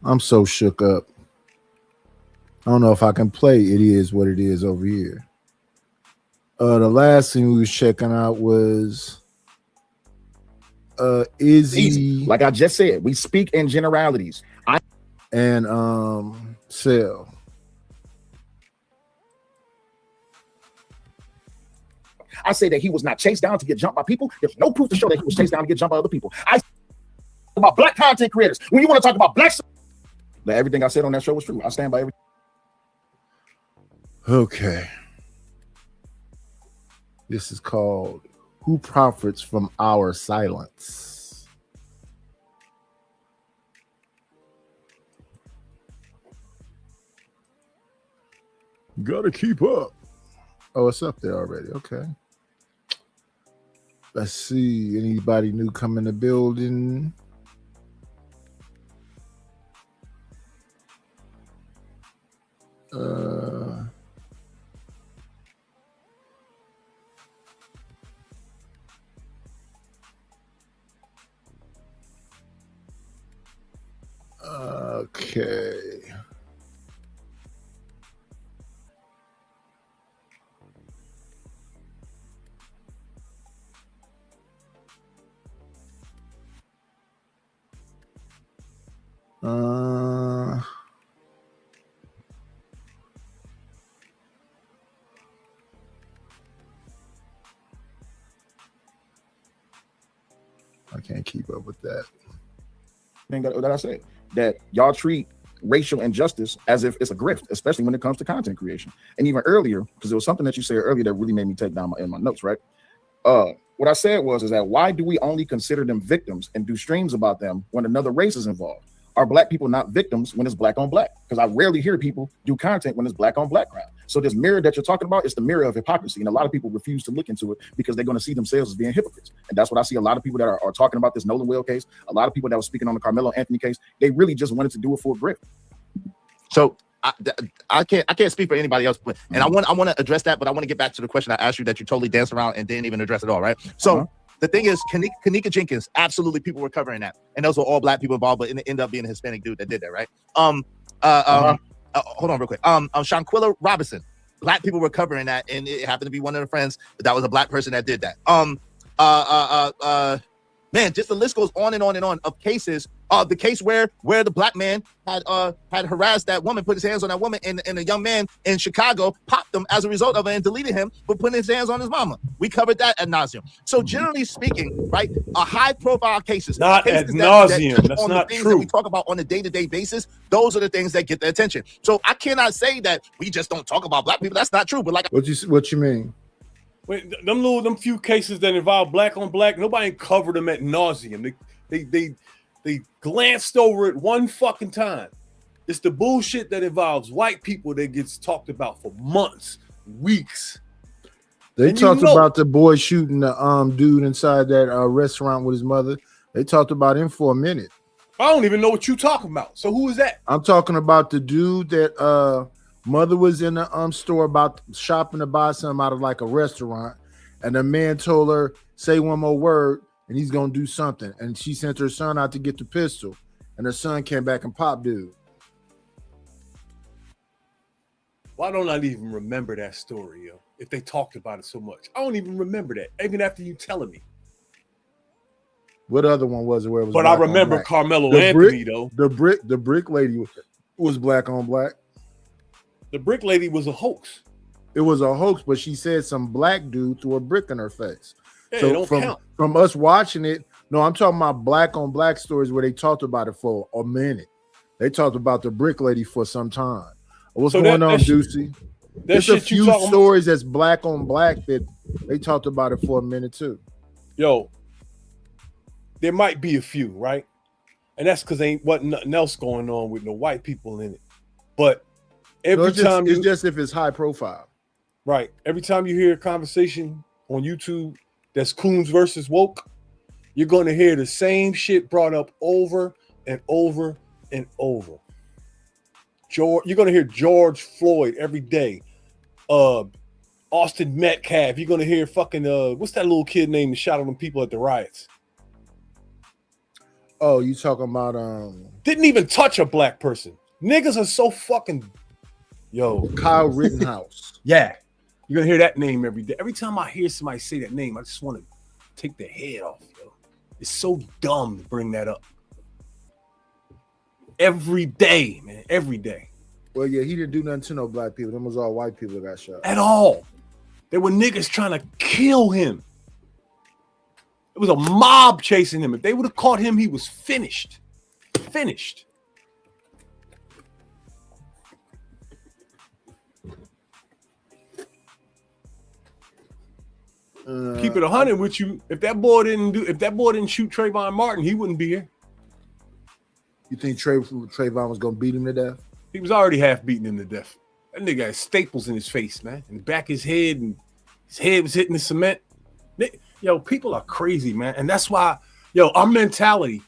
I'm so shook up. I don't know if I can play It Is What It Is over here. The last thing we was checking out was Izzy. Like I just said, we speak in generalities. And Sell. I say that he was not chased down to get jumped by people. There's no proof to show that he was chased down to get jumped by other people. I about black content creators. When you want to talk about black, that everything I said on that show was true. I stand by everything. Okay. This is called Who Profits from Our Silence? Gotta keep up. Oh, it's up there already. Okay. Let's see. Anybody new come in the building? Okay. can't keep up with that. Thing that I said, that y'all treat racial injustice as if it's a grift, especially when it comes to content creation. And even earlier, because there was something that you said earlier that really made me take down in my notes, right? What I said is that why do we only consider them victims and do streams about them when another race is involved? Are black people not victims when it's black on black? Because I rarely hear people do content when it's black on black crowd. So this mirror that you're talking about is the mirror of hypocrisy. And a lot of people refuse to look into it because they're going to see themselves as being hypocrites. And that's what I see a lot of people that are talking about this Nolan Well case. A lot of people that were speaking on the Carmelo Anthony case, they really just wanted to do it for a grip. So I can't speak for anybody else, and I want to address that, but I want to get back to the question I asked you that you totally danced around and didn't even address at all, right? So the thing is, Kanika Jenkins, absolutely, people were covering that, and those were all black people involved, but it ended up being a Hispanic dude that did that, right? Hold on real quick. Shanquilla Robinson, black people were covering that, and it happened to be one of the friends that was a black person that did that. Man, just the list goes on and on and on of cases. The case where the black man had harassed that woman, put his hands on that woman, and a young man in Chicago popped him as a result of it and deleted him for putting his hands on his mama. We covered that ad nauseum. So generally speaking, right, high profile cases, not cases ad nauseum. That's on not the things true. that we talk about on a day-to-day basis, those are the things that get the attention. So I cannot say that we just don't talk about black people. That's not true. But like, what you mean? Wait, them few cases that involve black on black, nobody covered them at nauseum. They glanced over it one fucking time. It's the bullshit that involves white people that gets talked about for months, weeks. They talked about the boy shooting the dude inside that restaurant with his mother. They talked about him for a minute. I don't even know what you talking about. So who is that? I'm talking about the dude that mother was in the store about shopping to buy something out of like a restaurant, and the man told her, say one more word and he's gonna do something, and she sent her son out to get the pistol, and her son came back and popped dude. Why don't I even remember that story, yo? If they talked about it so much, I don't even remember that, even after you telling me. What other one was it where it was? But I remember Carmelo Anthony though. The brick lady was black on black. The brick lady was a hoax. It was a hoax, but she said some black dude threw a brick in her face. Yeah, so it don't count. From us watching it, no, I'm talking about black on black stories where they talked about it for a minute. They talked about the brick lady for some time. What's going on, Juicy? There's a few stories that's black on black that they talked about it for a minute too. Yo, there might be a few, right? And that's because ain't nothing else going on with no white people in it. But every time it's just if it's high profile. Right. Every time you hear a conversation on YouTube that's Coons versus woke, you're going to hear the same shit brought up over and over and over. You're going to hear George Floyd every day. Austin Metcalf. You're going to hear fucking, what's that little kid name that shot at them people at the riots? Oh, you talking about didn't even touch a black person. Niggas are so fucking Kyle Rittenhouse. Yeah. You're gonna hear that name every day. Every time I hear somebody say that name, I just want to take their head off, yo. It's so dumb to bring that up. Every day, man. Every day. Well, yeah, he didn't do nothing to no black people. Them was all white people that got shot. At all. There were niggas trying to kill him. It was a mob chasing him. If they would have caught him, he was finished. Finished. Keep it 100 with you. If that boy didn't shoot Trayvon Martin, he wouldn't be here. You think Trayvon was gonna beat him to death? He was already half beating him to death. That nigga had staples in his face, man, and back his head, and his head was hitting the cement. Yo, people are crazy, man, and that's why, our mentality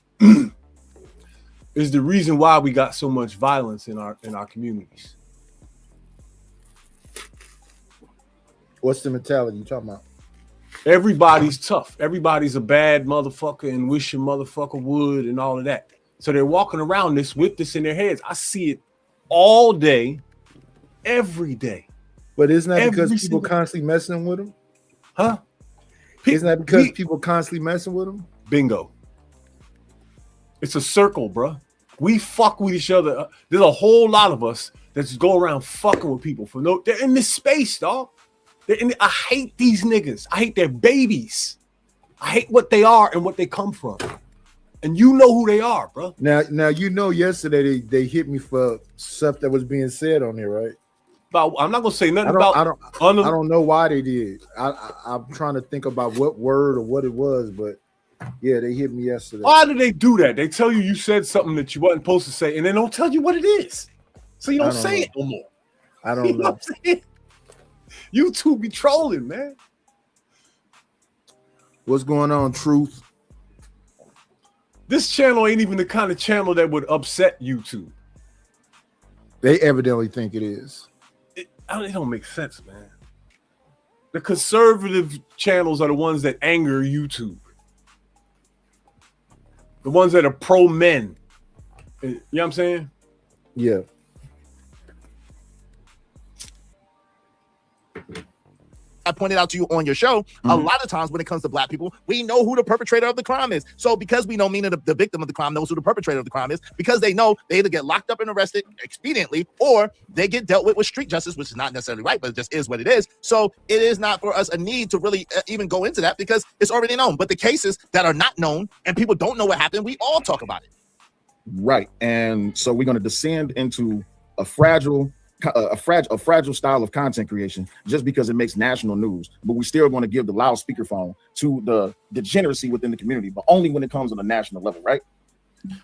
is the reason why we got so much violence in our communities. What's the mentality you talking about? Everybody's tough. Everybody's a bad motherfucker and wish a motherfucker would and all of that. So they're walking around with this in their heads. I see it all day, every day. But isn't that because people constantly messing with them? Huh? Isn't that because people constantly messing with them? Bingo. It's a circle, bro. We fuck with each other. There's a whole lot of us that just go around fucking with people for no. They're in this space, dog. I hate these niggas. I hate their babies. I hate what they are and what they come from. And you know who they are, bro. Now yesterday they hit me for stuff that was being said on there, right? But I'm not gonna say nothing about. I don't know why they did. I'm trying to think about what word or what it was, but yeah, they hit me yesterday. Why do they do that? They tell you said something that you wasn't supposed to say, and they don't tell you what it is, so you don't say it no more. I don't know. You two be trolling, man. What's going on, Truth? This channel ain't even the kind of channel that would upset YouTube. They evidently think it is. It don't make sense, man. The conservative channels are the ones that anger YouTube. The ones that are pro men. You know what I'm saying? Yeah. I pointed out to you on your show, a lot of times when it comes to black people, we know who the perpetrator of the crime is. So because we know, meaning the victim of the crime knows who the perpetrator of the crime is, because they know they either get locked up and arrested expediently, or they get dealt with street justice, which is not necessarily right, but it just is what it is. So it is not for us a need to really even go into that because it's already known. But the cases that are not known and people don't know what happened, we all talk about it. Right. And so we're going to descend into a fragile style of content creation just because it makes national news, but we still going to give the loudspeaker phone to the degeneracy within the community, but only when it comes on a national level, right?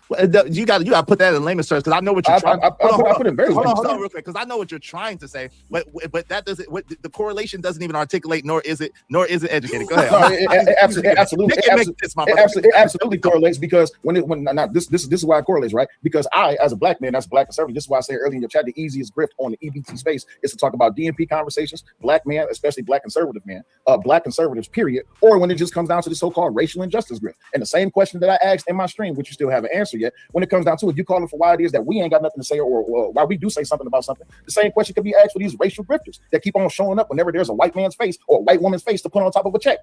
Well, you got to put that in layman's terms because I know what you're trying. I put it very hold on real quick because I know what you're trying to say, but that doesn't. The correlation doesn't even articulate, nor is it educated. Go ahead. It absolutely correlates because this is why it correlates, right? Because I, as a black man, that's a black conservative. This is why I said earlier in your chat, the easiest grift on the EBT space is to talk about DNP conversations, black man, especially black conservative man, black conservatives, period, or when it just comes down to the so-called racial injustice grift. And the same question that I asked in my stream, which you still haven't answered yet, when it comes down to it, you calling for why it is that we ain't got nothing to say or why we do say something about something. The same question could be asked for these racial grifters that keep on showing up whenever there's a white man's face or a white woman's face to put on top of a check.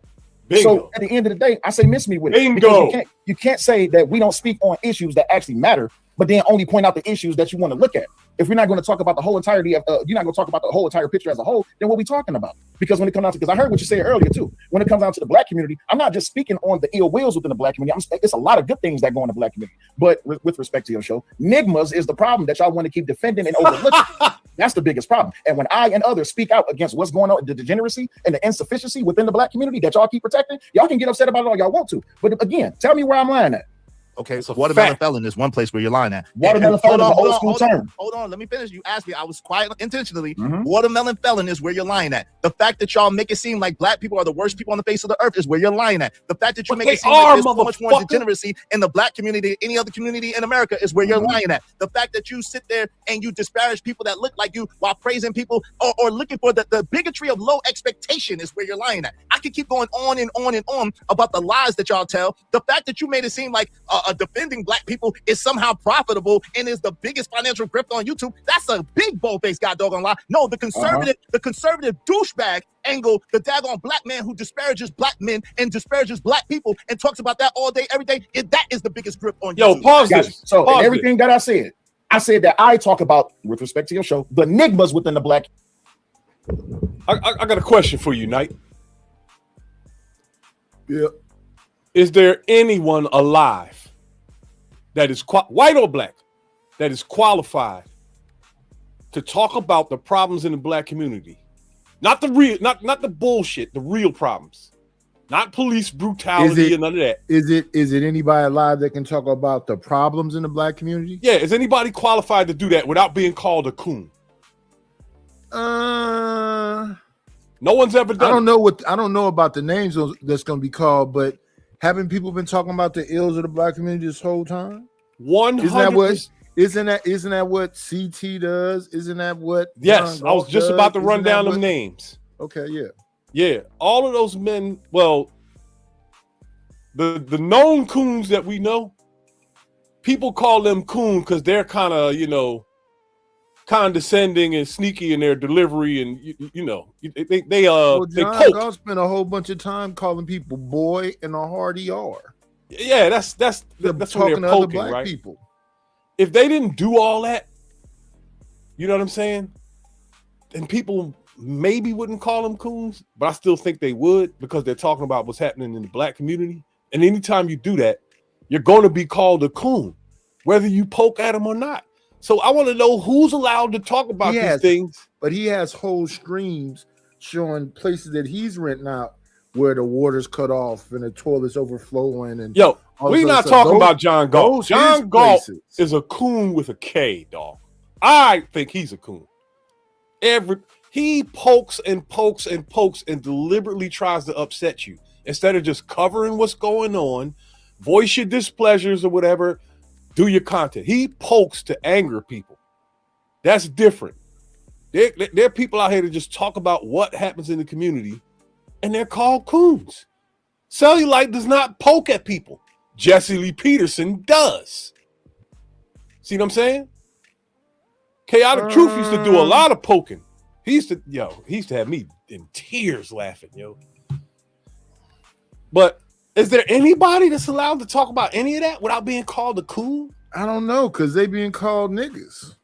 Bingo. So at the end of the day, I say miss me with it. Because you can't say that we don't speak on issues that actually matter, but then only point out the issues that you want to look at. If we're not going to talk about the whole entirety of, you're not going to talk about the whole entire picture as a whole, then what are we talking about? Because when it comes down to, because I heard what you said earlier too, when it comes down to the black community, I'm not just speaking on the ill wills within the black community. It's a lot of good things that go in the black community. But with respect to your show, nigmas is the problem that y'all want to keep defending and overlooking. That's the biggest problem. And when I and others speak out against what's going on, the degeneracy and the insufficiency within the black community that y'all keep protecting, y'all can get upset about it all y'all want to. But again, tell me where I'm lying at. Okay, so watermelon felon is one place where you're lying at. Watermelon felon is an old school term. Hold on, let me finish. You asked me. I was quiet intentionally. Watermelon felon is where you're lying at. The fact that y'all make it seem like black people are the worst people on the face of the earth is where you're lying at. The fact that you make it seem like there's so much more degeneracy in the black community than any other community in America is where you're lying at. The fact that you sit there and you disparage people that look like you while praising people or looking for the bigotry of low expectation is where you're lying at. I could keep going on and on and on about the lies that y'all tell. The fact that you made it seem like defending black people is somehow profitable and is the biggest financial grift on YouTube. That's a big bold-faced goddamn lie. No, the conservative douchebag angle, the daggone black man who disparages black men and disparages black people and talks about that all day, every day. That is the biggest grip on YouTube. Yo, pause this. So everything that I said that I talk about with respect to your show, the enigmas within the black. I got a question for you, Knight. Yeah. Is there anyone alive that is white or black that is qualified to talk about the problems in the black community? Not the real, not the bullshit, the real problems. Not police brutality and none of that. Is it anybody alive that can talk about the problems in the black community? Yeah, is anybody qualified to do that without being called a coon? No one's ever done. I don't know about the names that's going to be called, but haven't people been talking about the ills of the black community this whole time? 100%. Isn't that what CT does? Isn't that what? Yes, I was just about to run down them names. Okay, yeah. Yeah, all of those men, well, the known coons that we know, people call them coon because they're kind of, condescending and sneaky in their delivery, and they John spent a whole bunch of time calling people boy and a hard ER. Yeah, that's talking to other black right? people. If they didn't do all that, you know what I'm saying? Then people maybe wouldn't call them coons, but I still think they would because they're talking about what's happening in the black community. And anytime you do that, you're going to be called a coon, whether you poke at them or not. So I want to know who's allowed to talk about these things. But he has whole streams showing places that he's renting out where the water's cut off and the toilets overflowing. And we're not talking about John Galt. John Galt is a coon with a K, dog. I think he's a coon. He pokes and pokes and pokes and deliberately tries to upset you instead of just covering what's going on, voice your displeasures or whatever, do your content. He pokes to anger people. That's different. There are people out here to just talk about what happens in the community, and they're called coons. Cellulite does not poke at people. Jesse Lee Peterson does. See what I'm saying? Chaotic Truth used to do a lot of poking. He used to have me in tears laughing, yo. But is there anybody that's allowed to talk about any of that without being called a coon? I don't know, because they being called niggas.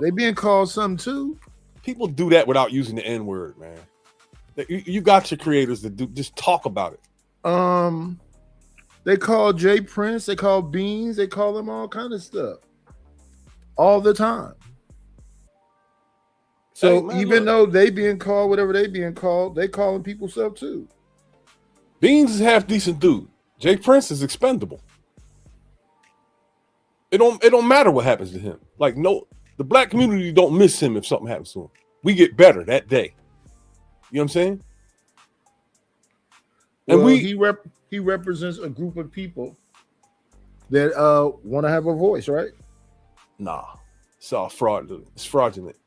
They being called something too. People do that without using the N-word, man. You got your creators to just talk about it. They call Jay Prince, they call Beans, they call them all kind of stuff all the time. So Hey, man, even though they being called whatever they being called, they calling people stuff too. Beans is half decent dude. Jay Prince is expendable. It don't matter what happens to him. Like, no, the black community don't miss him if something happens to him. We get better that day. You know what I'm saying? And Well, he represents a group of people that want to have a voice, right? Nah, it's all fraudulent. It's fraudulent.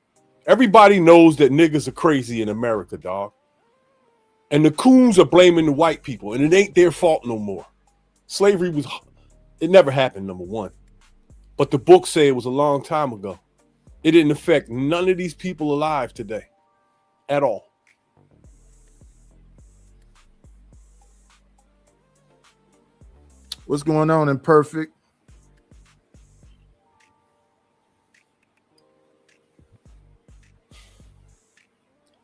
Everybody knows that niggas are crazy in America, dog. And the coons are blaming the white people, and it ain't their fault no more. Slavery it never happened, number one. But the books say it was a long time ago. It didn't affect none of these people alive today at all. What's going on in Perfect?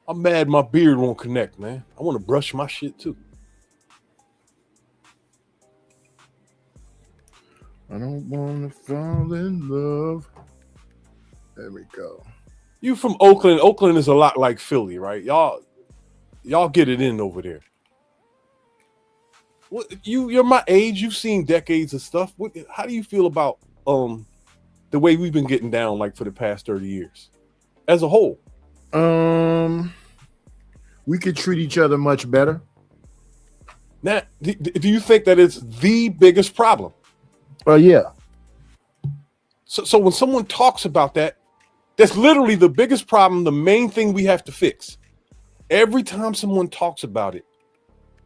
I'm mad my beard won't connect, man. I want to brush my shit too. I don't want to fall in love. There we go. You from Oakland. Oakland is a lot like Philly, right? Y'all get it in over there. You're my age. You've seen decades of stuff. How do you feel about the way we've been getting down like for the past 30 years as a whole? We could treat each other much better. Now, do you think that it's the biggest problem? Yeah. So when someone talks about that, that's literally the biggest problem, the main thing we have to fix. Every time someone talks about it,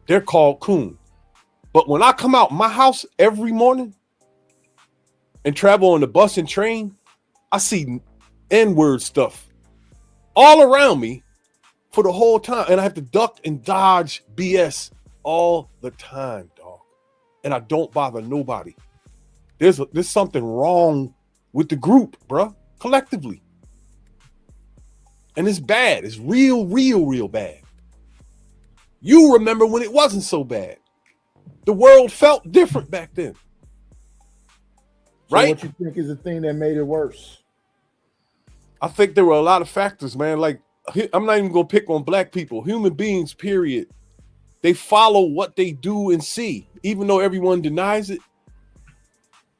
they're called coon. But when I come out my house every morning and travel on the bus and train, I see N-word stuff all around me for the whole time. And I have to duck and dodge BS all the time, dog. And I don't bother nobody. There's something wrong with the group, bro, collectively. And it's bad. It's real bad. You remember when it wasn't so bad. The world felt different back then. Right? So what you think is the thing that made it worse? I think there were a lot of factors, man. Like, I'm not even going to pick on black people. Human beings, period. They follow what they do and see, even though everyone denies it.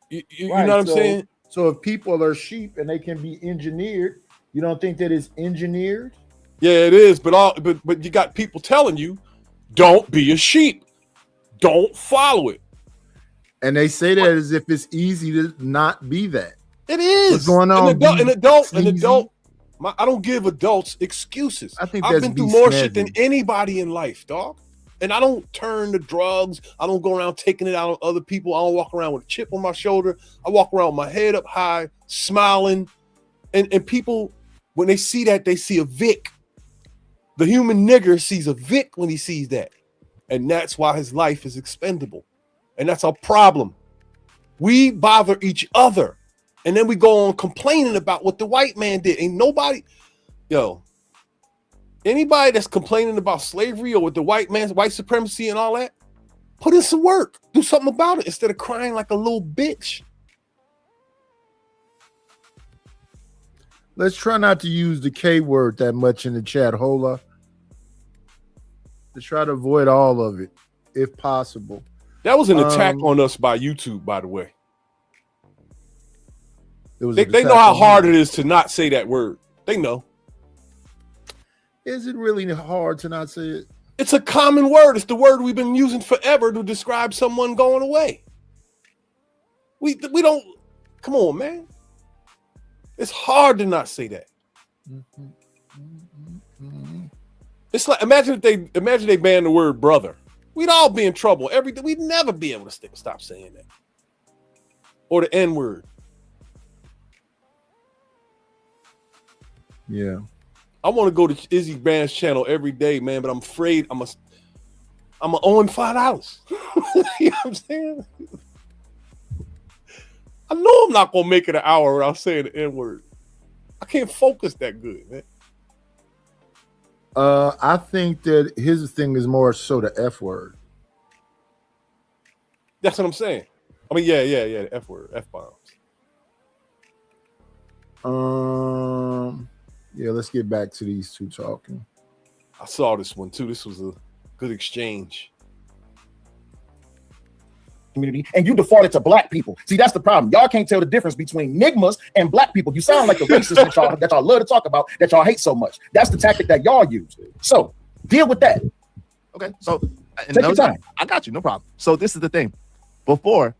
You know what I'm saying? So if people are sheep and they can be engineered, you don't think that it's engineered? Yeah, it is. But you got people telling you, don't be a sheep. Don't follow it. And they say that as if it's easy to not be that. It is. What's going on? An adult. I don't give adults excuses. I think I've been through more shit than anybody in life, dog. And I don't turn to drugs. I don't go around taking it out on other people. I don't walk around with a chip on my shoulder. I walk around with my head up high, smiling. And people, when they see that, they see a Vic. The human nigger sees a Vic when he sees that. And that's why his life is expendable. And that's our problem. We bother each other. And then we go on complaining about what the white man did. Ain't nobody, Anybody that's complaining about slavery or with the white supremacy and all that, put in some work. Do something about it instead of crying like a little bitch. Let's try not to use the K word that much in the chat, Hola. To try to avoid all of it, if possible. That was an attack on us by YouTube, by the way. They know how hard it is to not say that word. They know. Is it really hard to not say it? It's a common word. It's the word we've been using forever to describe someone going away. We don't. Come on, man. It's hard to not say that. It's like imagine they banned the word brother. We'd all be in trouble. We'd never be able to stop saying that. Or the N word. Yeah. I want to go to Izzy Band's channel every day, man, but I'm afraid I'm gonna owe him $5. You know what I'm saying? I know I'm not gonna make it an hour without saying the N-word. I can't focus that good, man. I think that his thing is more so the F word. That's what I'm saying. I mean, yeah, the F word, F-bombs. Yeah, let's get back to these two talking. I saw this one too. This was a good exchange. Community, and you defaulted to black people. See, that's the problem. Y'all can't tell the difference between nigmas and black people. You sound like the racists that y'all love to talk about, that y'all hate so much. That's the tactic that y'all use. So deal with that. Okay, so take your time. I got you, no problem. So this is the thing. Before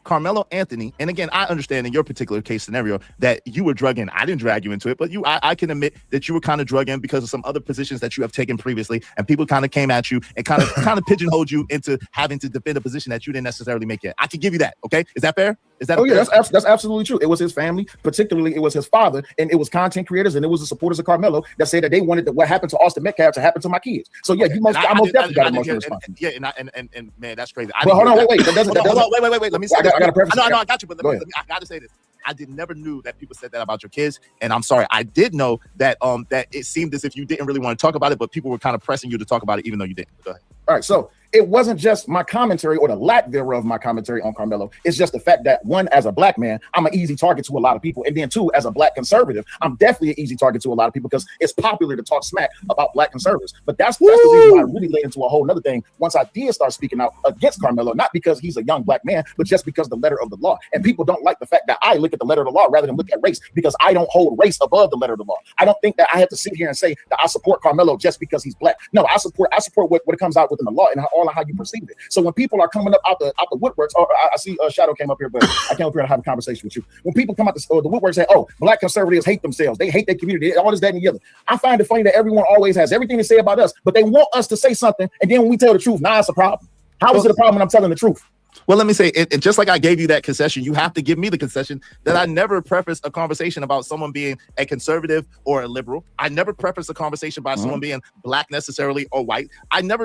Carmelo Anthony, and again, I understand in your particular case scenario that you were drug in. I didn't drag you into it, but I can admit that you were kind of drug in because of some other positions that you have taken previously, and people kind of came at you and kind of pigeonholed you into having to defend a position that you didn't necessarily make yet. I can give you that. Okay, is that fair? Is that? Oh yeah, that's absolutely true. It was his family, particularly it was his father, and it was content creators, and it was the supporters of Carmelo that said that they wanted what happened to Austin Metcalf to happen to my kids. So yeah, I most definitely got emotional response. Yeah, and man, that's crazy. But hold on, wait. Wait. Let me say I got a preface. I got you, but I got to say this. I never knew that people said that about your kids, and I'm sorry. I did know that that it seemed as if you didn't really want to talk about it, but people were kind of pressing you to talk about it, even though you didn't. Go ahead. All right, so it wasn't just my commentary or the lack thereof my commentary on Carmelo. It's just the fact that one, as a black man, I'm an easy target to a lot of people, and then two, as a black conservative, I'm definitely an easy target to a lot of people because it's popular to talk smack about black conservatives. But that's the reason why I really laid into a whole nother thing once I did start speaking out against Carmelo, not because he's a young black man, but just because the letter of the law. And people don't like the fact that I look at the letter of the law rather than look at race, because I don't hold race above the letter of the law. I don't think that I have to sit here and say that I support Carmelo just because he's black. No, I support what it comes out within the law and how you perceive it. So when people are coming up out the woodworks, or I see Shadow came up here, but I came up here to have a conversation with you. When people come out the woodworks, say, "Oh, black conservatives hate themselves. They hate their community. All this, that, and the other." I find it funny that everyone always has everything to say about us, but they want us to say something, and then when we tell the truth, now it's a problem. How is it a problem when I'm telling the truth? Well, let me say it just like I gave you that concession, you have to give me the concession that I never preface a conversation about someone being a conservative or a liberal. I never preface a conversation by someone being black necessarily or white.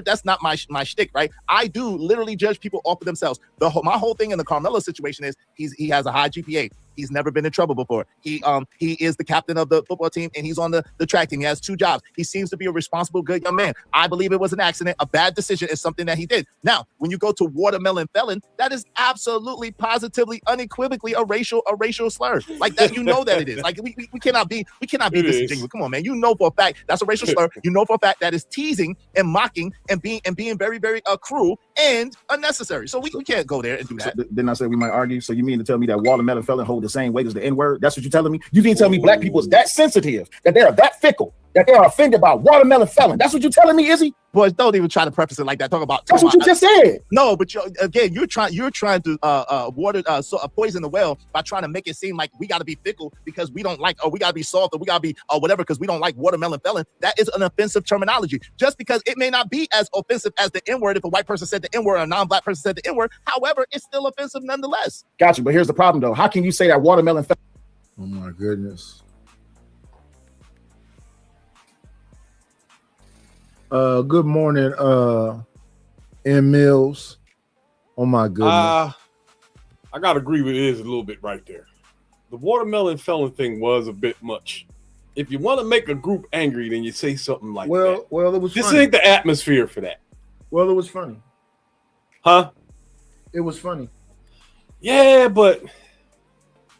That's not my shtick, right? I do literally judge people off of themselves. My whole thing in the Carmelo situation is he has a high GPA. He's never been in trouble before. He is the captain of the football team, and he's on the track team. He has 2 jobs. He seems to be a responsible, good young man. I believe it was an accident. A bad decision is something that he did. Now, when you go to watermelon felon, that is absolutely, positively, unequivocally a racial slur. Like that, you know that it is. Like we cannot be disingenuous. Come on, man. You know for a fact that's a racial slur. You know for a fact that is teasing and mocking and being very, very cruel and unnecessary. So we can't go there and do that. So didn't I say we might argue? So you mean to tell me that watermelon felon hold the same weight as the N-word? That's what you're telling me? You didn't tell me black people is that sensitive, that they are that fickle, that they are offended by watermelon felon. That's what you're telling me, Izzy? Boys, don't even try to preface it like that. That's what you just said. No, but you're trying to poison the well by trying to make it seem like we got to be fickle because we don't like, or we got to be soft, or we got to be whatever because we don't like watermelon felon. That is an offensive terminology. Just because it may not be as offensive as the N-word if a white person said the N-word or a non-black person said the N-word. However, it's still offensive nonetheless. Gotcha. But here's the problem, though. How can you say that watermelon felon? Oh my goodness. Good morning, M. Mills. Oh my goodness. I gotta agree with Iz a little bit right there. The watermelon felon thing was a bit much. if you want to make a group angry, then you say something like well, that. Well, it was this funny. ain't the atmosphere for that. Well, it was funny. Huh? It was funny. Yeah, but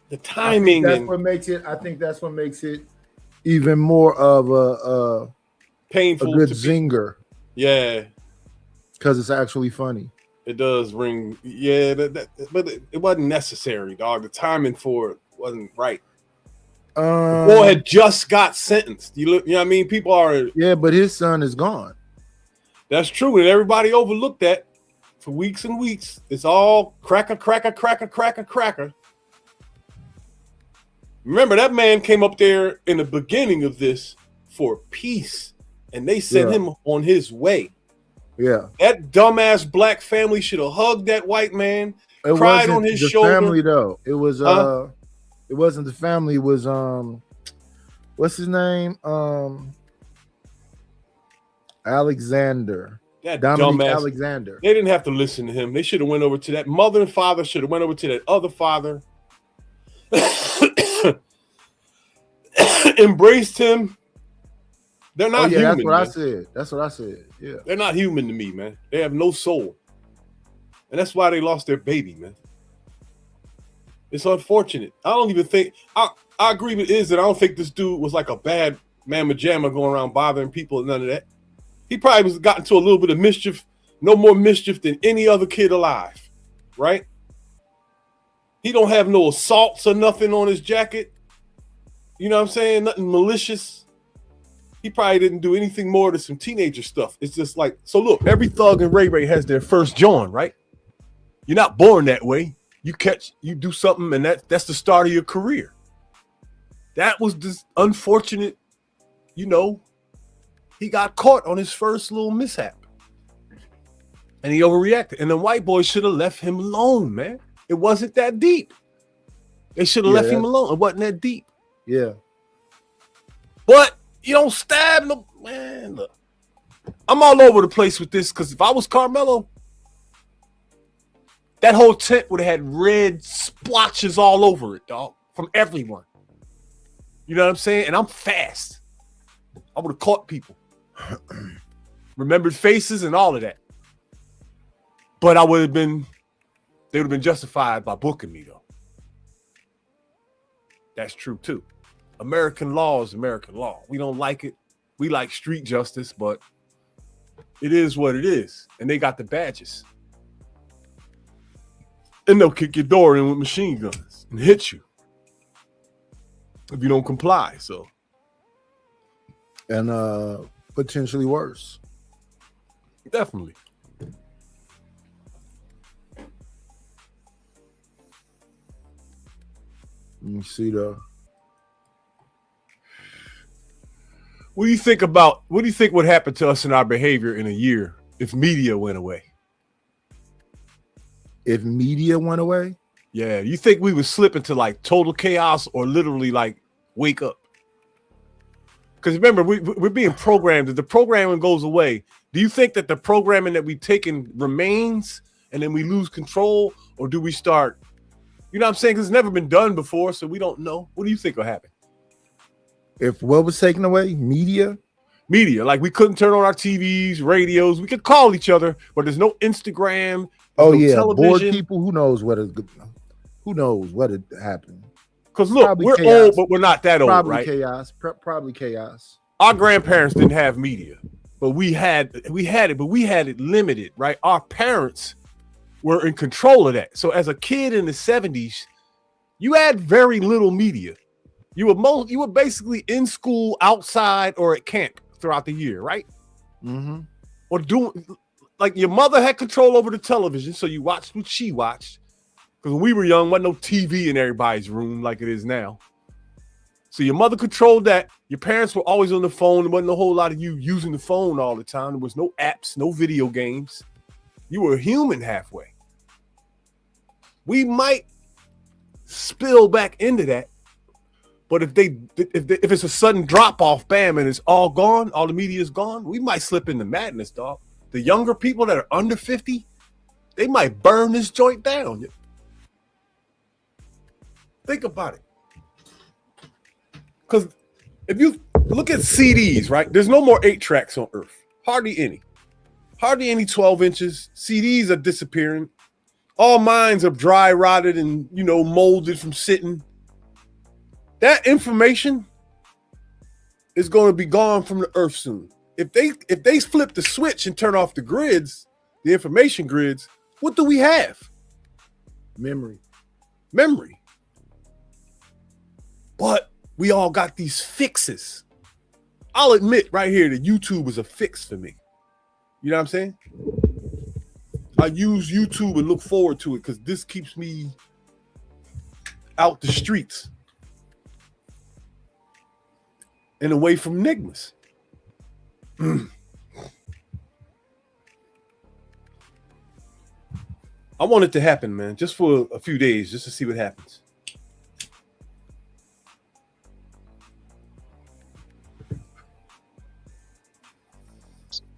the timing I think that's what makes it even more of a painful, a good zinger. Yeah, because it's actually funny. It does ring. Yeah, but it wasn't necessary, dog. The timing for it wasn't right. The boy had just got sentenced. You know what I mean? People are. Yeah, but his son is gone. That's true, and everybody overlooked that for weeks and weeks. It's all cracker. Remember, that man came up there in the beginning of this for peace, and they sent him on his way. Yeah, that dumbass black family should have hugged that white man, cried on his shoulder. Family though, it was it wasn't the family. It was what's his name? Alexander. That Dominic dumbass Alexander. They didn't have to listen to him. They should have went over to that mother and father. Should have went over to that other father. Embraced him. They're not human. That's what man. I said. That's what I said. Yeah. They're not human to me, man. They have no soul. And that's why they lost their baby, man. It's unfortunate. I don't even think I agree with Iz that I don't think this dude was like a bad mamma jamma going around bothering people and none of that. He probably was gotten to a little bit of mischief, no more mischief than any other kid alive, right? He don't have no assaults or nothing on his jacket. You know what I'm saying? Nothing malicious. He probably didn't do anything more than some teenager stuff. It's just like, so look, every thug and Ray has their first John, right? You're not born that way. You do something, and that's the start of your career. That was this unfortunate, he got caught on his first little mishap. And he overreacted. And the white boys should have left him alone, man. It wasn't that deep. They should have left him alone. It wasn't that deep. Yeah. But you don't stab no man. Look, I'm all over the place with this because if I was Carmelo, that whole tent would have had red splotches all over it, dog, from everyone. You know what I'm saying? And I'm fast. I would have caught people, remembered faces, and all of that. But they would have been justified by booking me, though. That's true too. American law is American law. We don't like it. We like street justice, but it is what it is. And they got the badges. And they'll kick your door in with machine guns and hit you if you don't comply. So, and potentially worse. Definitely. Let me see though. What do you think would happen to us in our behavior in a year if media went away? If media went away? Yeah. You think we would slip into like total chaos or literally like wake up? Because remember, we're being programmed. If the programming goes away, do you think that the programming that we've taken remains and then we lose control? Or do we start, you know what I'm saying? Because it's never been done before, so we don't know. What do you think will happen? If what was taken away? Media? Media. Like we couldn't turn on our TVs, radios. We could call each other, but there's no Instagram. Oh, no yeah. television. Bored people, who knows what had happened. Because look, we're chaos. old, but we're not that old, Probably right? Chaos. Probably chaos. Our grandparents didn't have media, but we had it limited, right? Our parents were in control of that. So as a kid in the 70s, you had very little media. You were basically in school, outside, or at camp throughout the year, right? Mm-hmm. Or like your mother had control over the television, so you watched what she watched. Because when we were young, wasn't no TV in everybody's room like it is now. So your mother controlled that. Your parents were always on the phone. There wasn't a whole lot of you using the phone all the time. There was no apps, no video games. You were human halfway. We might spill back into that. But if it's a sudden drop off, bam, and it's all gone, all the media is gone, we might slip into madness, dog. The younger people that are under 50, they might burn this joint down. Think about it. Because if you look at CDs, right? There's no more 8 tracks on Earth. Hardly any. Hardly any 12 inches. CDs are disappearing. All minds are dry rotted and, you know, molded from sitting. That information is going to be gone from the Earth soon. If they flip the switch and turn off the grids, the information grids, what do we have? Memory. But we all got these fixes. I'll admit right here that YouTube is a fix for me. You know what I'm saying? I use YouTube and look forward to it because this keeps me out the streets and away from enigmas. I want it to happen, man, just for a few days, just to see what happens.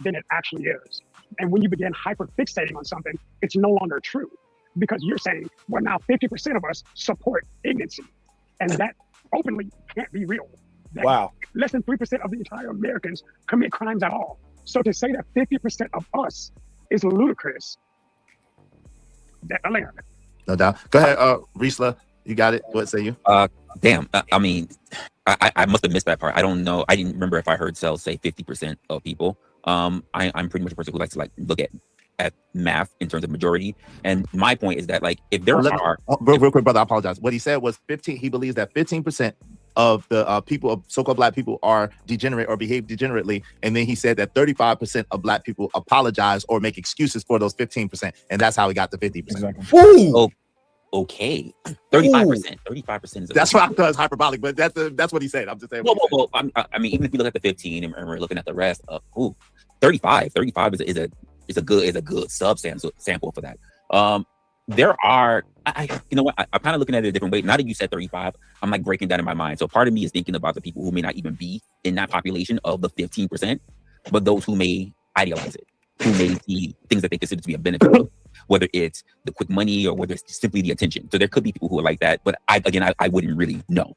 Than it actually is. And when you begin hyper fixating on something, it's no longer true because you're saying, well, now 50% of us support ignorance. And that openly can't be real. That wow. Less than 3% of the entire Americans commit crimes at all. So to say that 50% of us is ludicrous. No doubt. Go ahead, Riesla. You got it. What say you? Damn. I mean, I must have missed that part. I don't know. I didn't remember if I heard Cell say 50% of people. I'm pretty much a person who likes to like look at math in terms of majority. And my point is that like if there are real quick, brother, I apologize. What he said was 15. He believes that 15% of the people of so-called black people are degenerate or behave degenerately. And then he said that 35% of black people apologize or make excuses for those 15%. And that's how he got to 50%. Exactly. Oh, okay. 35%. 35% is that's what I thought was hyperbolic, but that's what he said. I'm just saying. Well, I mean, even if you look at the 15 and we're looking at the rest of 35 is a good sample for that. There are, you know what? I'm kind of looking at it a different way. Now that you said 35, I'm like breaking down in my mind. So part of me is thinking about the people who may not even be in that population of the 15%, but those who may idealize it, who may see things that they consider to be a benefit of, whether it's the quick money or whether it's simply the attention. So there could be people who are like that, but I wouldn't really know.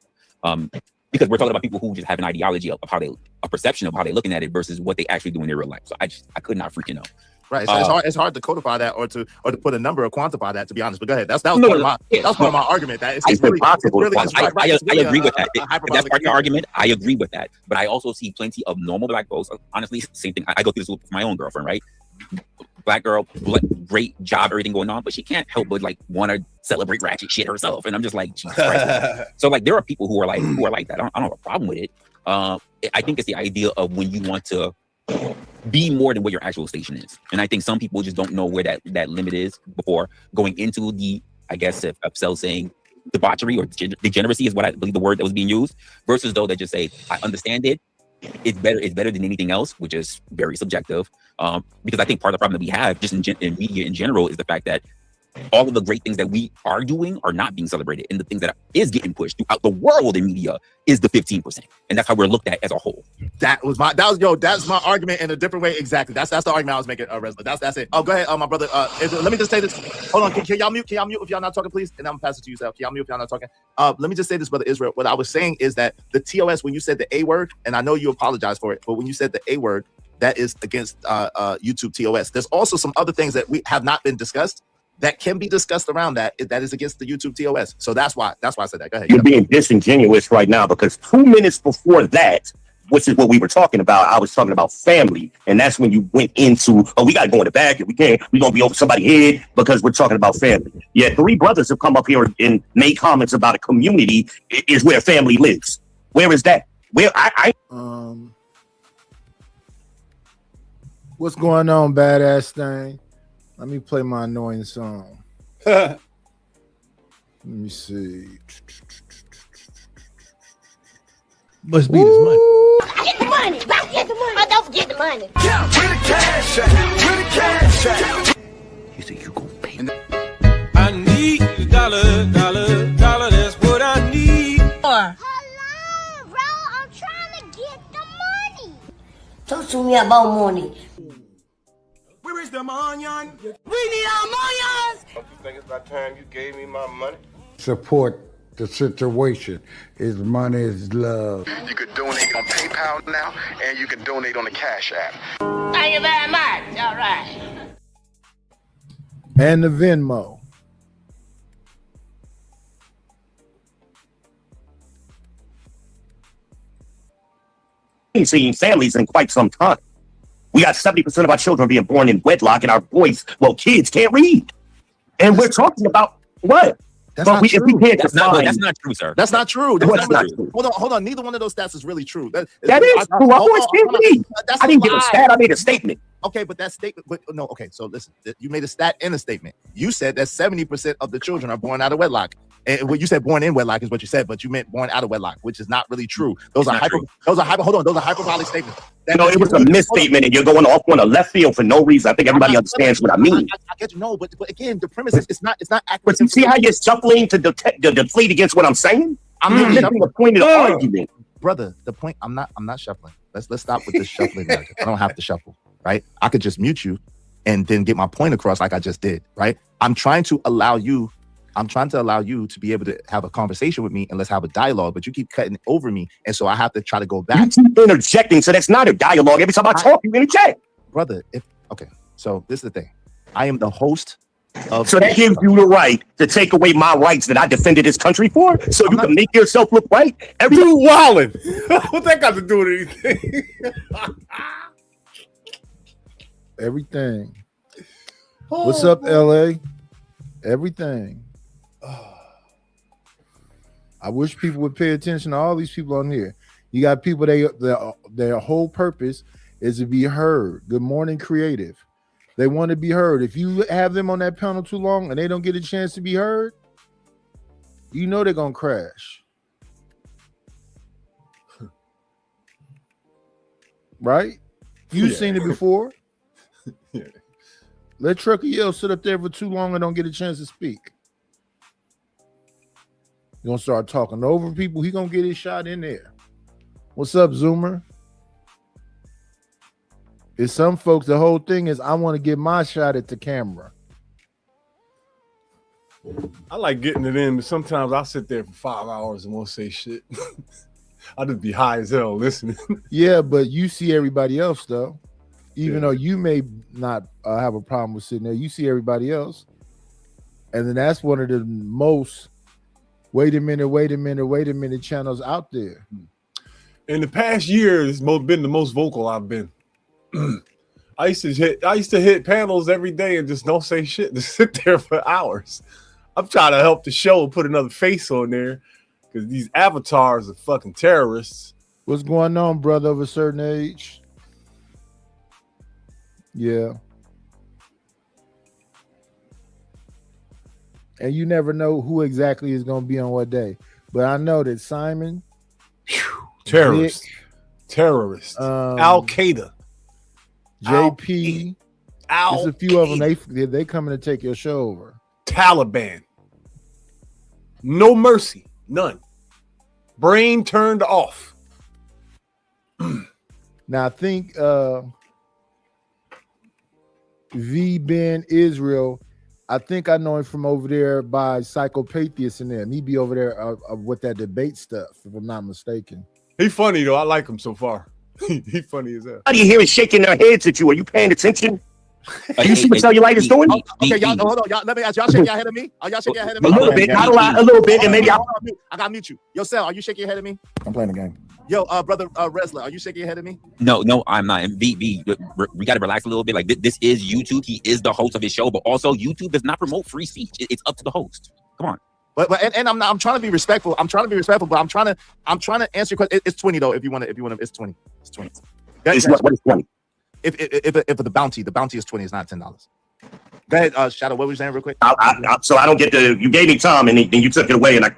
Because we're talking about people who just have an ideology of how a perception of how they're looking at it versus what they actually do in their real life. So I could not freaking know. Right. So it's hard to codify that or to put a number or quantify that, to be honest. But go ahead. That was part of my argument. That it's really possible. I agree with that. If that's part of your argument, I agree with that. But I also see plenty of normal black folks. Honestly, same thing. I go through this with my own girlfriend, right? Black girl, great job, everything going on, but she can't help but like want to celebrate ratchet shit herself. And I'm just like, Jesus Christ. So like there are people who are like that. I don't have a problem with it. I think it's the idea of when you want to be more than what your actual station is. And I think some people just don't know where that limit is before going into the, I guess if Cell saying debauchery or degeneracy is what I believe the word that was being used, versus those that just say, I understand it. It's better than anything else, which is very subjective. Because I think part of the problem that we have just in media in general is the fact that all of the great things that we are doing are not being celebrated. And the things that is getting pushed throughout the world in media is the 15%. And that's how we're looked at as a whole. That's my argument in a different way. Exactly. That's the argument I was making, Resler. That's it. Oh, go ahead, my brother. Let me just say this. Hold on. Can y'all mute? Can y'all mute if y'all not talking, please? And I'm gonna pass it to you, Sal. Can y'all mute if y'all not talking? Let me just say this, brother Israel. What I was saying is that the TOS, when you said the A word, and I know you apologize for it, but when you said the A word, that is against YouTube TOS. There's also some other things that we have not been discussed that can be discussed around that is against the YouTube TOS. So that's why I said that. Go ahead. You're being disingenuous right now because 2 minutes before that, which is what we were talking about, I was talking about family. And that's when you went into, we got to go in the bag. We're going to be over somebody's head because we're talking about family. Yeah, 3 brothers have come up here and made comments about a community is where family lives. Where is that? Where What's going on, badass thing? Let me play my annoying song. Let me see. Must be this money. Get the money. Get the money. Oh, don't forget the money. Where the cash at? Where the cash at? You say you gonna pay. I need a dollar. That's what I need. Hold on, bro. I'm trying to get the money. Talk to me about money. Where is the money? We need our money. Don't you think it's about time you gave me my money? Support the situation. Is money is love. You could donate on PayPal now, and you can donate on the Cash App. Thank you very much. All right. And the Venmo. Ain't seen families in quite some time. We got 70% of our children being born in wedlock, and our boys, well, kids can't read. And we're talking about what? That's But not if true. we can't That's define, not true, sir. That's not true. What's not true? Hold on. Neither one of those stats is really true. That is true. Our boys can't read. That's I didn't give a stat. I made a statement. Okay, but that statement, but no, okay, so listen, you made a stat and a statement. You said that 70% of the children are born out of wedlock. And what you said born in wedlock is what you said, but you meant born out of wedlock, which is not really true. Those are hyperbolic statements. It was a misstatement, and you're going off on a left field for no reason. I think everybody understands what I mean. I get you, no, but again, the premise is it's not accurate. But you see how you're shuffling to deflate against what I'm saying? I'm missing the point of the argument. Brother, the point, I'm not shuffling. Let's stop with this shuffling narrative. I don't have to shuffle, right? I could just mute you and then get my point across like I just did, right? I'm trying to allow you to be able to have a conversation with me and let's have a dialogue, but you keep cutting over me. And so I have to try to go back. You keep interjecting, so that's not a dialogue. Every time I talk, you interject. Brother, so this is the thing. I am the host of... So that gives you the right to take away my rights that I defended this country for, so you can make yourself look right? Dude, wildin'. What that got to do with anything? Everything. What's up, LA? Everything. I wish people would pay attention to all these people on here. You got people, their whole purpose is to be heard. Good morning, creative. They want to be heard. If you have them on that panel too long and they don't get a chance to be heard, you know they're going to crash. Right? You've seen it before. Yeah. Let Trucker Yell sit up there for too long and don't get a chance to speak. You're going to start talking over people. He going to get his shot in there. What's up, Zoomer? It's some folks, the whole thing is I want to get my shot at the camera. I like getting it in, but sometimes I'll sit there for 5 hours and won't say shit. I'll just be high as hell listening. Yeah, but you see everybody else, though. Even though you may not have a problem with sitting there, you see everybody else. And then that's one of the most wait a minute channels out there. In the past year, it's been the most vocal I've been. I used to hit panels every day and just don't say shit, just sit there for hours. I'm trying to help the show put another face on there because these avatars are fucking terrorists. What's going on, brother, of a certain age? Yeah. And you never know who exactly is going to be on what day. But I know that Simon, terrorist, Nick, Al-Qaeda, JP, there's a few of them. They coming to take your show over. Taliban, no mercy, none. Brain turned off. Now I think V Ben Israel, I think I know him from over there by Psychopathia and them. He be over there with that debate stuff, if I'm not mistaken. He funny though. I like him so far. He funny as hell. How do you hear it shaking their heads at you? Are you paying attention? You see what Cellulitis doing? Okay, y'all, hold on. Y'all, let me ask. Y'all shaking your head at me? Are y'all shaking your head at me? A little bit, not a lot, a little bit, and maybe I gotta mute you. Yo, Cell, are you shaking your head at me? I'm playing the game. Yo, brother Resler, are you shaking your head at me? No, I'm not. And we got to relax a little bit. Like this is YouTube. He is the host of his show, but also YouTube does not promote free speech. It's up to the host. Come on. But I'm trying to be respectful. I'm trying to be respectful, but I'm trying to answer your question. It's 20 though. If you want to, it's 20. It's 20. What is 20? If the bounty is 20, it's not $10. Go ahead, Shadow. What were you saying, real quick? So I don't get to. You gave me time, and then you took it away, and I'm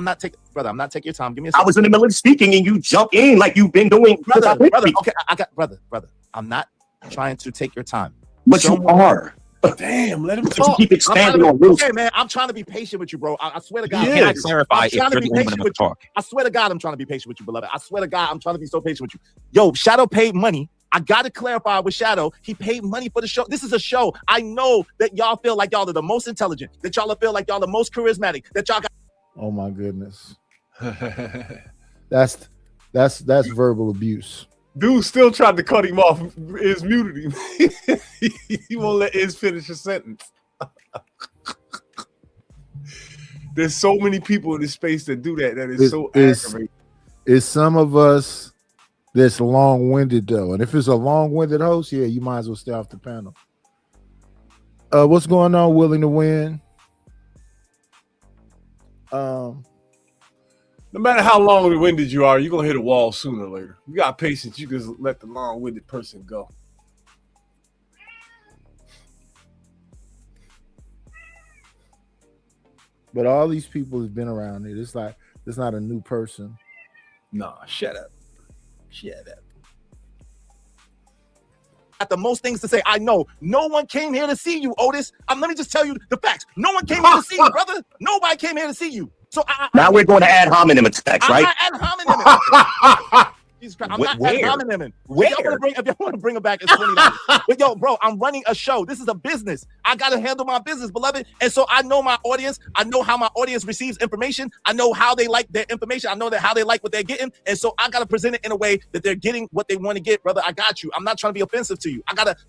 not taking, brother. I'm not taking your time. Give me a second. I was in the middle of speaking, and you jump in like you've been doing, brother. Okay, I got brother. I'm not trying to take your time, but you are. Damn, let him talk. Keep expanding on okay, man. I'm trying to be patient with you, bro. I swear to God. Can I clarify if you're the one to talk? I swear to God, I'm trying to be patient with you, beloved. I swear to God, I'm trying to be so patient with you. Yo, Shadow paid money. I got to clarify with Shadow. He paid money for the show. This is a show. I know that y'all feel like y'all are the most intelligent, that y'all feel like y'all are the most charismatic, that y'all got Oh my goodness. That's verbal abuse. Dude still tried to cut him off. Iz muted him. He won't let Iz finish a sentence. There's so many people in this space that do that. That is so aggravating. It's some of us that's long-winded though. And if it's a long-winded host, yeah, you might as well stay off the panel. What's going on, Willing to Win? No matter how long-winded you are, you're gonna hit a wall sooner or later. You got patience, you just let the long-winded person go. But all these people have been around it. It's like it's not a new person. Nah, shut up. Shut up. Got the most things to say. I know. No one came here to see you, Otis. Let me just tell you the facts. No one came here to see you, brother. Nobody came here to see you. So now we're going to ad hominem attacks, right? I'm not ad hominem. Jesus Christ. I'm not ad hominem. Where? If y'all want to bring it back, it's $20. But yo, bro, I'm running a show. This is a business. I got to handle my business, beloved. And so I know my audience. I know how my audience receives information. I know how they like their information. I know that how they like what they're getting. And so I got to present it in a way that they're getting what they want to get, brother. I got you. I'm not trying to be offensive to you.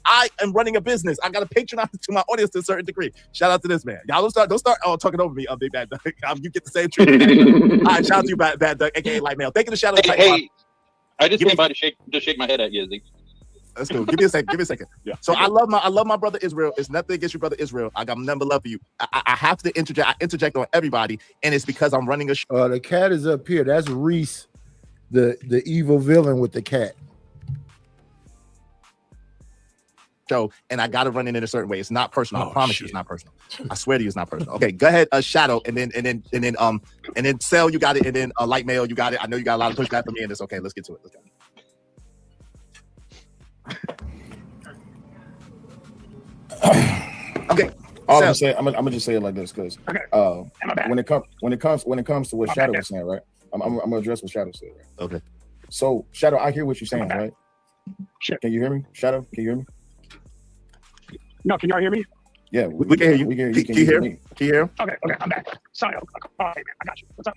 I am running a business. I got to patronize to my audience to a certain degree. Shout out to this man. Y'all don't start talking over me, Big Bad Duck. You get the same treatment. All right, shout out to you, Bad Duck, aka Light Mail. Thank you to Shadow. Hey, I just came by to shake my head at you. Let's go. Give me a second. Yeah. So I love my brother Israel. It's nothing against your brother Israel. I got nothing but love for you. I have to interject. I interject on everybody, and it's because I'm running a show. The cat is up here. That's Reese, the evil villain with the cat. Show, and I got to run it in a certain way. It's not personal. I promise you, it's not personal. I swear to you, it's not personal. Okay, go ahead, Shadow, and then Cell, you got it, and then Light Mail, you got it. I know you got a lot of pushback from me, and it's okay. Let's get to it. Okay. I'm gonna just say it like this because when it comes to what Shadow was saying, right? I'm gonna address what Shadow said. Right? Okay. So Shadow, I hear what you're saying, right? Sure. Can you hear me, Shadow? Can you hear me? No, can y'all hear me? Yeah, we can hear you. Can you hear me? Can you hear him? Okay, I'm back. Sorry, I got you. What's up?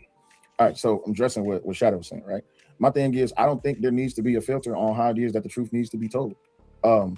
All right, so I'm addressing what Shadow was saying, right? My thing is, I don't think there needs to be a filter on how it is that the truth needs to be told. I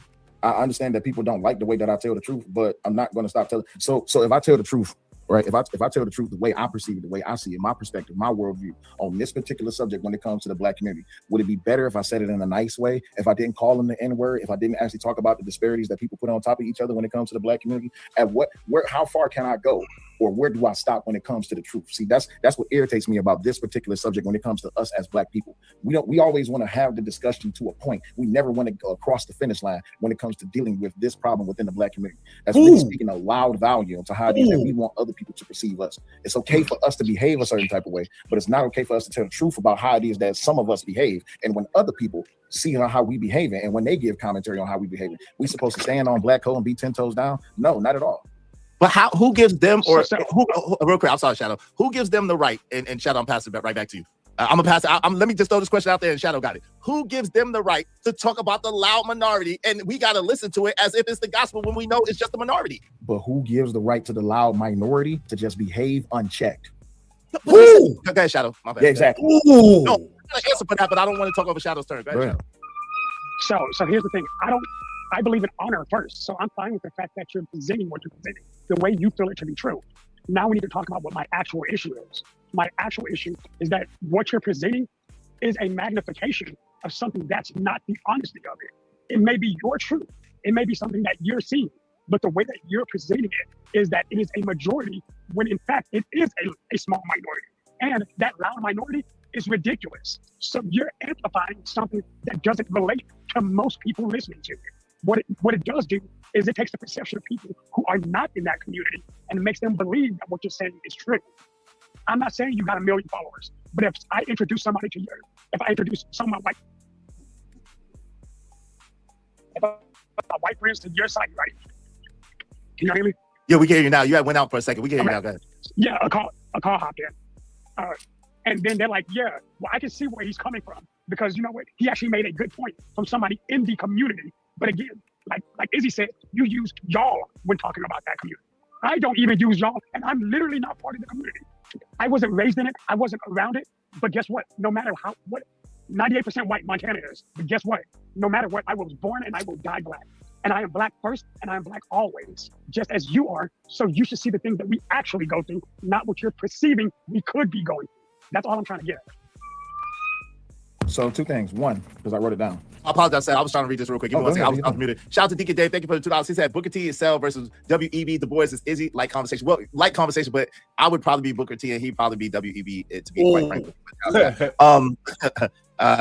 understand that people don't like the way that I tell the truth, but I'm not going to stop telling. So if I tell the truth, right? If I tell the truth, the way I perceive it, the way I see it, my perspective, my worldview on this particular subject when it comes to the Black community, would it be better if I said it in a nice way? If I didn't call them the N-word, if I didn't actually talk about the disparities that people put on top of each other when it comes to the Black community? How far can I go? Or where do I stop when it comes to the truth? See, that's what irritates me about this particular subject when it comes to us as Black people. We always want to have the discussion to a point. We never want to go across the finish line when it comes to dealing with this problem within the Black community. That's really speaking a loud volume to how it is that we want other people to perceive us. It's okay for us to behave a certain type of way, but it's not okay for us to tell the truth about how it is that some of us behave. And when other people see how we behaving and when they give commentary on how we behaving, we supposed to stand on Black code and be 10 toes down? No, not at all. But who gives them, or who, real quick, I'm sorry, Shadow, who gives them the right, and Shadow, I'm passing it right back to you. I'm gonna pass it. Let me just throw this question out there, and Shadow got it. Who gives them the right to talk about the loud minority, and we gotta listen to it as if it's the gospel when we know it's just a minority? But who gives the right to the loud minority to just behave unchecked? Okay, Shadow. My bad. Yeah, exactly. No, I'm gonna answer for that, but I don't want to talk over Shadow's turn. Go ahead, Shadow. So here's the thing. I believe in honor first. So I'm fine with the fact that you're presenting what you're presenting the way you feel it to be true. Now we need to talk about what my actual issue is. My actual issue is that what you're presenting is a magnification of something that's not the honesty of it. It may be your truth. It may be something that you're seeing, but the way that you're presenting it is that it is a majority when in fact it is a small minority. And that loud minority is ridiculous. So you're amplifying something that doesn't relate to most people listening to it. What it does do is it takes the perception of people who are not in that community and makes them believe that what you're saying is true. I'm not saying you got 1 million followers, but if I introduce somebody to you, if I introduce some of my white friends to your site, right? Can you hear me? Yeah, we can hear you now. You went out for a second. We can hear you now. Go ahead. Yeah, a call hopped in. And then they're like, yeah, well, I can see where he's coming from because you know what? He actually made a good point from somebody in the community. But again, like Izzy said, you use y'all when talking about that community. I don't even use y'all, and I'm literally not part of the community. I wasn't raised in it. I wasn't around it. But guess what? No matter what 98% white Montana is, but guess what? No matter what, I was born and I will die black. And I am black first, and I am black always, just as you are. So you should see the things that we actually go through, not what you're perceiving we could be going through. That's all I'm trying to get at. So 2 things. 1, because I wrote it down. I apologize, I was trying to read this real quick. Give me 1 second. I was muted. Shout out to Deacon Dave. Thank you for the $2. He said Booker T is Cell versus W.E.B. Du Bois is Izzy. Light conversation. Well, light conversation, but I would probably be Booker T and he'd probably be W.E.B. to be quite frank.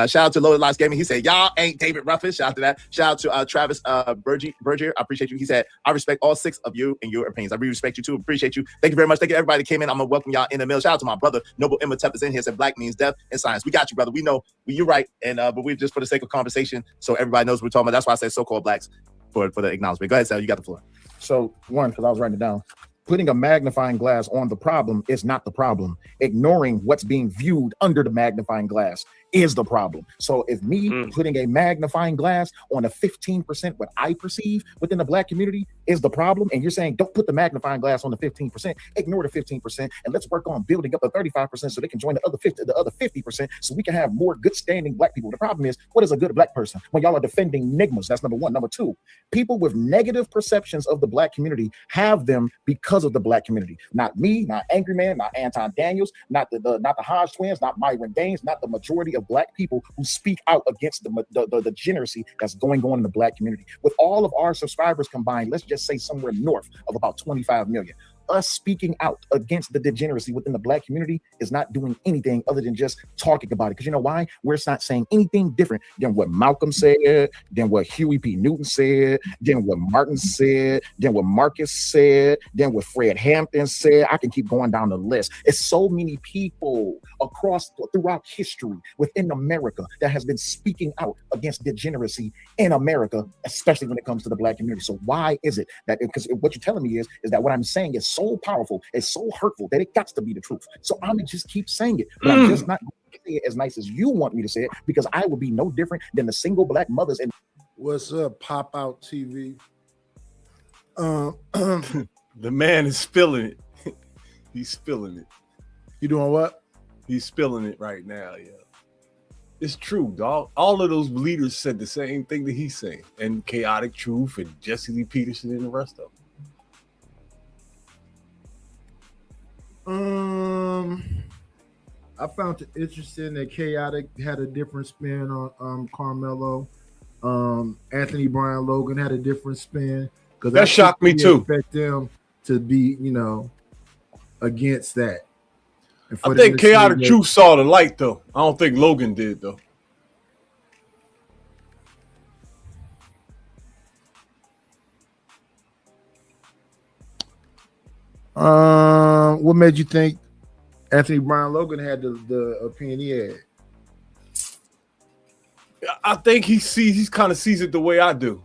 Shout out to Loaded Lots Gaming. He said, y'all ain't David Ruffin. Shout out to that. Shout out to Travis Bergier. I appreciate you. He said, I respect all 6 of you and your opinions. I really respect you too. Appreciate you. Thank you very much. Thank you everybody that came in. I'm going to welcome y'all in the middle. Shout out to my brother, Noble Imhotep is in here. Said black means death and science. We got you, brother. We know you're right. And but we just for the sake of conversation, so everybody knows what we're talking about. That's why I said so-called blacks for the acknowledgement. Go ahead, Sal. You got the floor. So 1, because I was writing it down. Putting a magnifying glass on the problem is not the problem. Ignoring what's being viewed under the magnifying glass is the problem. So if me putting a magnifying glass on a 15% what I perceive within the black community is the problem, and you're saying don't put the magnifying glass on the 15%, ignore the 15%, and let's work on building up the 35% so they can join the other 50%, so we can have more good standing black people. The problem is, what is a good black person? When y'all are defending nigmas, that's number 1. Number 2, people with negative perceptions of the black community have them because of the black community. Not me, not Angry Man, not Anton Daniels, not the Hodge twins, not Myron Gaines, not the majority of black people who speak out against the degeneracy that's going on in the black community. With all of our subscribers combined, let's just say somewhere north of about 25 million. Us speaking out against the degeneracy within the black community is not doing anything other than just talking about it. Because you know why? We're not saying anything different than what Malcolm said, than what Huey P. Newton said, than what Martin said, than what Marcus said, than what Fred Hampton said. I can keep going down the list. It's so many people throughout history within America that has been speaking out against degeneracy in America, especially when it comes to the black community. So why is it that, because what you're telling me is that what I'm saying is so powerful, it's so hurtful that it got to be the truth. So I'm gonna just keep saying it, but I'm just not going to say it as nice as you want me to say it, because I would be no different than the single black mothers. And what's up, Pop Out TV? The man is spilling it. He's spilling it. You doing what? He's spilling it right now. Yeah, it's true, dog. All of those leaders said the same thing that he's saying, and Chaotic Truth and Jesse Lee Peterson and the rest of them. I found it interesting that Chaotic had a different spin on Carmelo. Anthony Brian Logan had a different spin, because that shocked me too. Expect them to be, against that. I think Chaotic Truth saw the light though. I don't think Logan did though. What made you think Anthony Brian Logan had the opinion he had? I think he kind of sees it the way I do.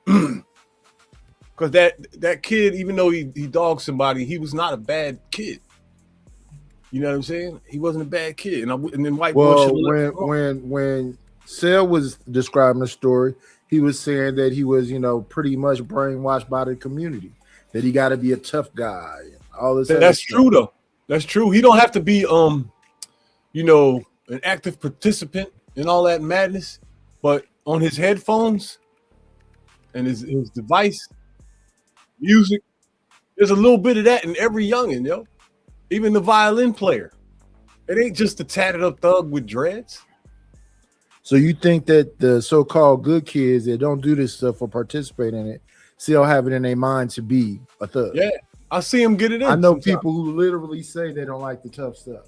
Because that kid, even though he dogged somebody, he was not a bad kid. You know what I'm saying? He wasn't a bad kid. And then White Boy. When Sel was describing the story, he was saying that he was, pretty much brainwashed by the community. That he got to be a tough guy. All this. That's true though. That's true. He don't have to be an active participant in all that madness, but on his headphones and his device, music, there's a little bit of that in every youngin', yo. Even the violin player. It ain't just a tatted up thug with dreads. So you think that the so-called good kids that don't do this stuff or participate in it still have it in their mind to be a thug? Yeah, I see them get it in. I know people who literally say they don't like the tough stuff.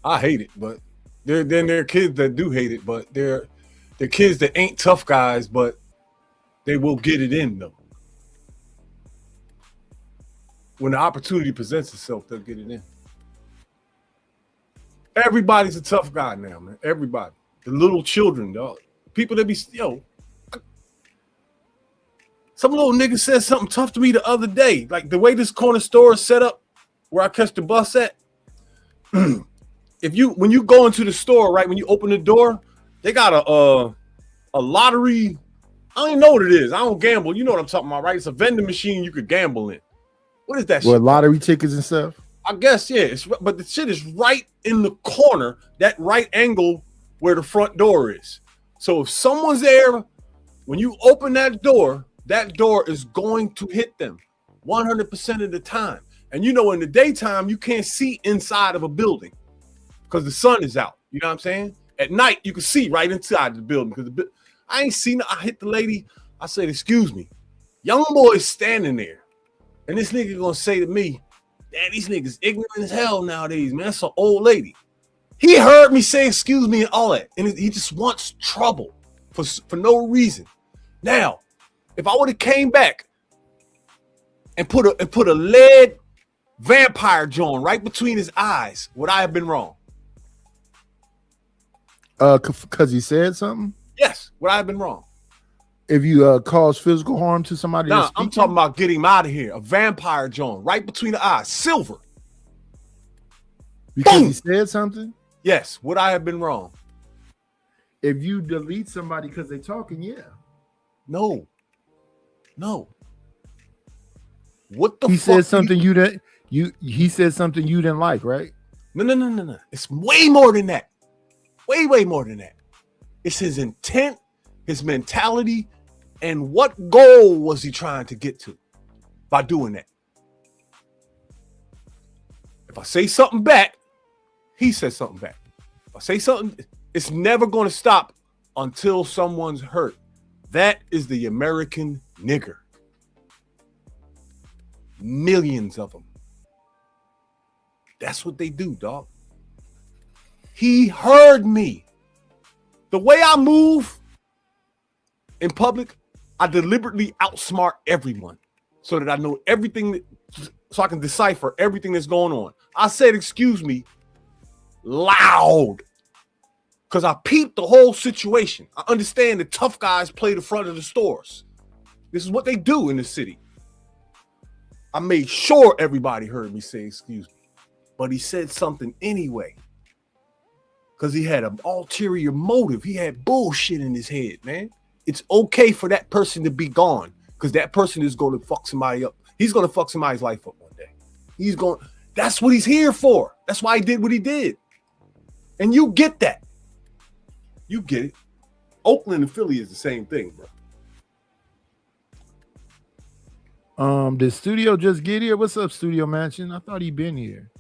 I hate it, but there are kids that do hate it, but they're kids that ain't tough guys, but they will get it in though. When the opportunity presents itself, they'll get it in. Everybody's a tough guy now, man. Everybody. The little children, dog. People that be, some little nigga said something tough to me the other day. Like the way this corner store is set up, where I catch the bus at. When you go into the store, right, when you open the door, they got a lottery. I don't even know what it is. I don't gamble. You know what I'm talking about, right? It's a vending machine you could gamble in. What is that shit? Lottery tickets and stuff? I guess, yeah. But the shit is right in the corner, that right angle where the front door is. So if someone's there, when you open that door is going to hit them 100% of the time. And you know, in the daytime, you can't see inside of a building because the sun is out. You know what I'm saying? At night, you can see right inside the building because I ain't seen it. I hit the lady. I said, excuse me. Young boy's standing there. And this nigga gonna say to me, "Damn, these niggas ignorant as hell nowadays, man. That's an old lady." He heard me say excuse me and all that. And he just wants trouble for no reason. Now, if I would have came back and put a lead vampire joint right between his eyes, would I have been wrong? Because he said something? Yes, would I have been wrong? If you cause physical harm to somebody? Nah, I'm talking about getting him out of here. A vampire joint right between the eyes, silver. Because he said something? Yes, would I have been wrong? If you delete somebody because they're talking, yeah. No. What the he fuck? Said something he said something you didn't like, right? No. It's way more than that. Way more than that. It's his intent, his mentality, and what goal was he trying to get to by doing that? If I say something back, he says something back. If I say something, it's never going to stop until someone's hurt. That is the American nigger. Millions of them. That's what they do, dog. He heard me. The way I move in public, I deliberately outsmart everyone so that I know everything, so I can decipher everything that's going on. I said, excuse me, loud, because I peeped the whole situation. I understand the tough guys play the front of the stores. This is what they do in the city. I made sure everybody heard me say, excuse me, but he said something anyway. Because he had an ulterior motive. He had bullshit in his head, man. It's okay for that person to be gone because that person is going to fuck somebody up. He's going to fuck somebody's life up one day. That's what he's here for. That's why he did what he did. And you get that. You get it. Oakland and Philly is the same thing, bro. Did Studio just get here? What's up, Studio Mansion? I thought he'd been here.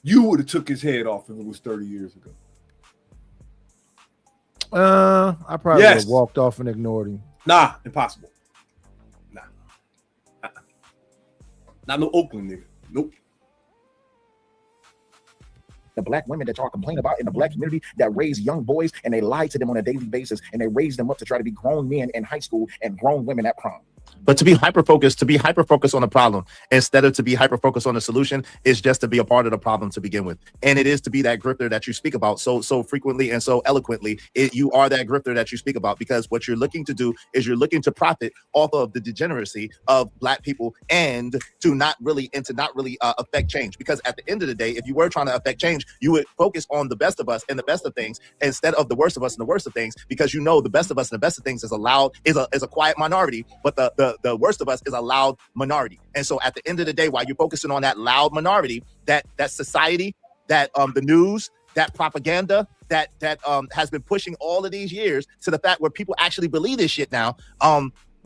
You would have took his head off if it was 30 years ago. I probably would have walked off and ignored him. Nah, impossible. Nah. Not no Oakland nigga. Nope. The black women that y'all complain about in the black community that raise young boys and they lie to them on a daily basis and they raise them up to try to be grown men in high school and grown women at prom. But to be hyper focused on the problem instead of to be hyper focused on the solution is just to be a part of the problem to begin with. And it is to be that grifter that you speak about so frequently and so eloquently. You are that grifter that you speak about, because what you're looking to do is you're looking to profit off of the degeneracy of black people and to not really affect change. Because at the end of the day, if you were trying to affect change, you would focus on the best of us and the best of things instead of the worst of us and the worst of things, because you know the best of us and the best of things is a quiet minority, but the worst of us is a loud minority. And so at the end of the day, while you're focusing on that loud minority, that society, that the news, that propaganda that has been pushing all of these years to the fact where people actually believe this shit now,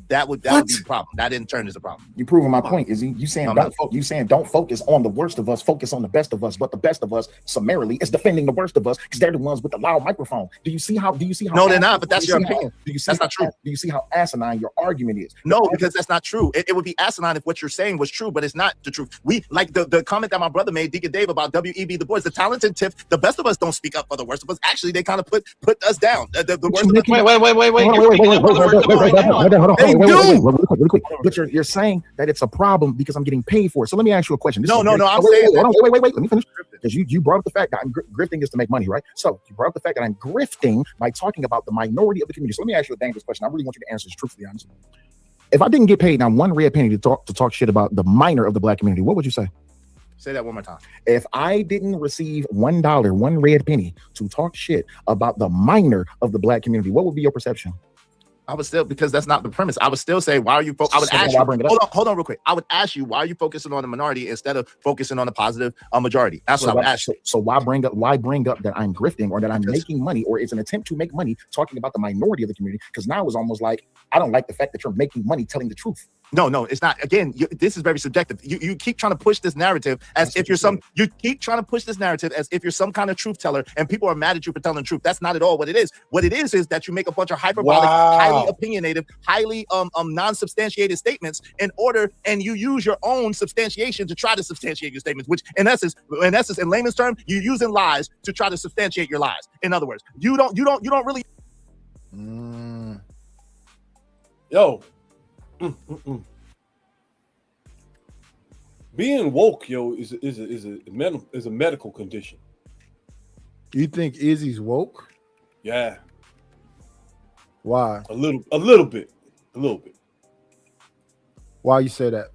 that would be the problem. That in turn is a problem. You proving my point. Is you saying don't focus on the worst of us, focus on the best of us, but the best of us summarily is defending the worst of us because they're the ones with the loud microphone. Do you see how No, they're not, but that's your opinion. That's not true. Do you see how asinine your argument is? No, because that's not true. It would be asinine if what you're saying was true, but it's not the truth. We like the comment that my brother made, Deacon Dave, about W.E.B. Du Bois, the talented tip, the best of us don't speak up for the worst of us. Actually, they kind of put us down. The worst of us. Wait. Really quick. But you're saying that it's a problem because I'm getting paid for it. So let me ask you a question. I'm saying wait. Let me finish. Because you brought up the fact that grifting is to make money, right? So you brought up the fact that I'm grifting by talking about the minority of the community. So let me ask you a dangerous question. I really want you to answer this truthfully, honestly. If I didn't get paid now one red penny to talk shit about the minor of the black community, what would you say? Say that one more time. If I didn't receive $1, one red penny to talk shit about the minor of the black community, what would be your perception? I would still, because that's not the premise. I would still say, why are you? I would ask you. Hold on, real quick. I would ask you, why are you focusing on the minority instead of focusing on the positive majority? That's what I would ask you. So why bring up that I'm grifting or that I'm making money or it's an attempt to make money talking about the minority of the community? Because now it's almost like I don't like the fact that you're making money telling the truth. No, it's not. Again, this is very subjective. You keep trying to push this narrative as if you're some. You keep trying to push this narrative as if you're some kind of truth teller, and people are mad at you for telling the truth. That's not at all what it is. What it is that you make a bunch of hyperbolic, highly opinionated, highly non-substantiated statements in order, and you use your own substantiation to try to substantiate your statements. Which, in essence, in layman's term, you're using lies to try to substantiate your lies. In other words, you don't really. Yo. Being woke, yo, is a medical condition. You think Izzy's woke? Yeah. Why? A little bit. Why you say that?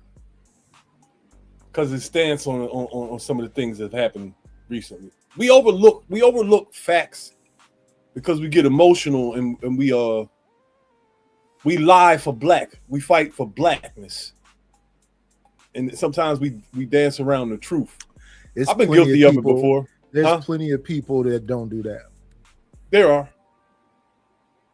Because it stands on some of the things that have happened recently. We overlook facts because we get emotional and we lie for black. We fight for blackness. And sometimes we dance around the truth. I've been guilty of it before. There's plenty of people that don't do that. There are.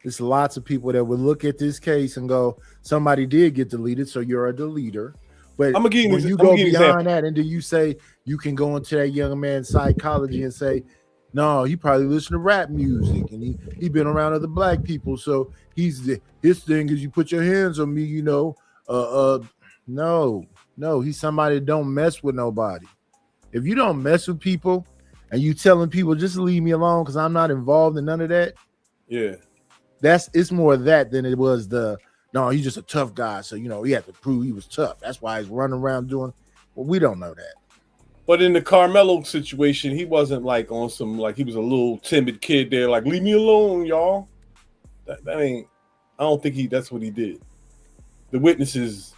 There's lots of people that would look at this case and go, somebody did get deleted, so you're a deleter. But when you go beyond that, and then you say you can go into that young man's psychology and say, no, he probably listened to rap music and he been around other black people. So his thing is you put your hands on me, you know. No, he's somebody that don't mess with nobody. If you don't mess with people and you telling people just leave me alone because I'm not involved in none of that. Yeah. It's more of that than it was no, he's just a tough guy. So, you know, he had to prove he was tough. That's why he's running around doing. Well, we don't know that. But in the Carmelo situation, he wasn't like on some, like he was a little timid kid there, like, leave me alone, y'all. That ain't, I don't think that's what he did. The witnesses,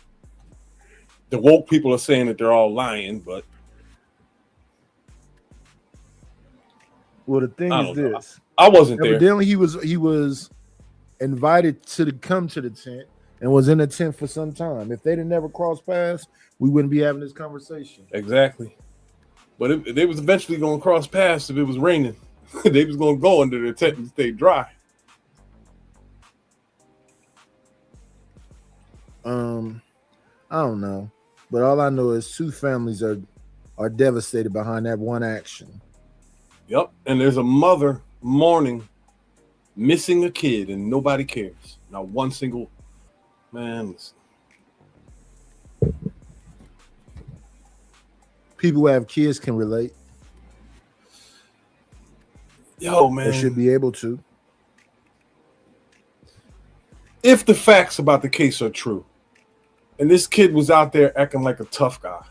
the woke people are saying that they're all lying, but. Well, the thing is this. I wasn't there. Evidently, he was invited to come to the tent and was in the tent for some time. If they'd have never crossed paths, we wouldn't be having this conversation. Exactly. But they was eventually going to cross paths if it was raining. They was going to go under the tent and stay dry. I don't know. But all I know is two families are devastated behind that one action. Yep. And there's a mother mourning, missing a kid, and nobody cares. Not one single man. Listen. People who have kids can relate. Yo, man. They should be able to. If the facts about the case are true, and this kid was out there acting like a tough guy,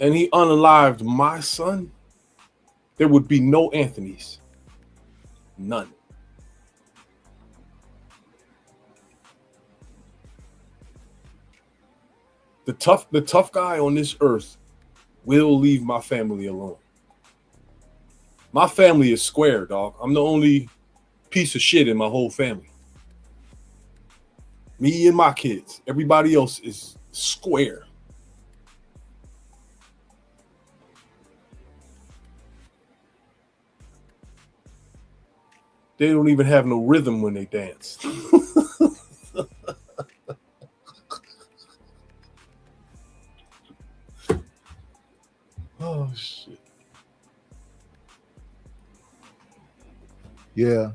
and he unalived my son, there would be no Anthony's. None. The tough guy on this earth will leave my family alone. My family is square, dog. I'm the only piece of shit in my whole family. Me and my kids. Everybody else is square. They don't even have no rhythm when they dance. Oh, shit. Yeah.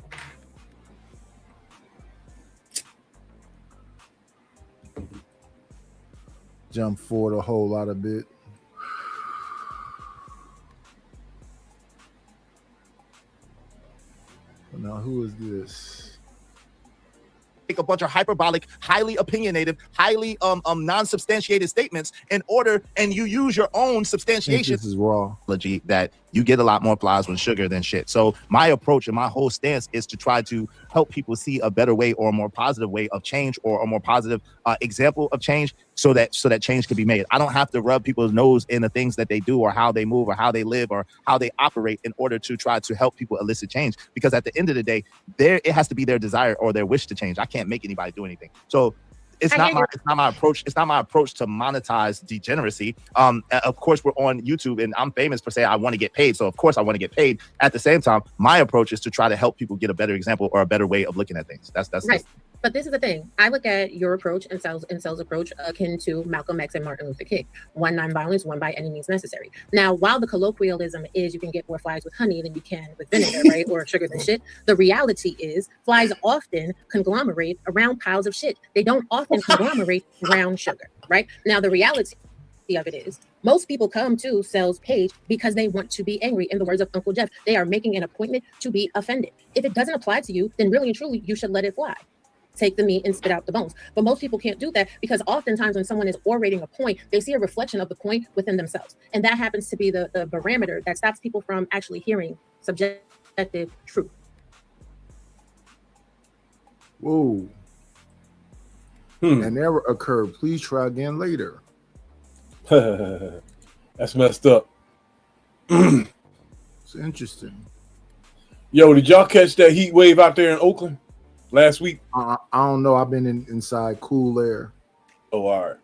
Jump forward a whole lot of bit. Now, who is this? Make a bunch of hyperbolic, highly opinionated, highly non-substantiated statements in order, and you use your own substantiation. This is raw. That you get a lot more flies with sugar than shit. So my approach and my whole stance is to try to help people see a better way or a more positive way of change, or a more positive example of change, so that change can be made. I don't have to rub people's nose in the things that they do or how they move or how they live or how they operate in order to try to help people elicit change, because at the end of the day, it has to be their desire or their wish to change. I can't make anybody do anything. So it's not my approach. It's not my approach to monetize degeneracy. Of course, we're on YouTube, and I'm famous for saying I want to get paid. So of course, I want to get paid. At the same time, my approach is to try to help people get a better example or a better way of looking at things. That's right. But this is the thing. I look at your approach and Cell's approach akin to Malcolm X and Martin Luther King. One, nonviolence, one by any means necessary. Now, while the colloquialism is you can get more flies with honey than you can with vinegar, right? Or sugar than shit. The reality is flies often conglomerate around piles of shit. They don't often conglomerate around sugar, right? Now, the reality of it is most people come to Cell's page because they want to be angry. In the words of Uncle Jeff, they are making an appointment to be offended. If it doesn't apply to you, then really and truly, you should let it fly. Take the meat and spit out the bones. But most people can't do that because oftentimes when someone is orating a point, they see a reflection of the point within themselves. And that happens to be the barometer that stops people from actually hearing subjective truth. Whoa. That never occurred. Please try again later. That's messed up. It's interesting. Yo, did y'all catch that heat wave out there in Oakland last week? I don't know. I've been inside cool air. Oh, all right.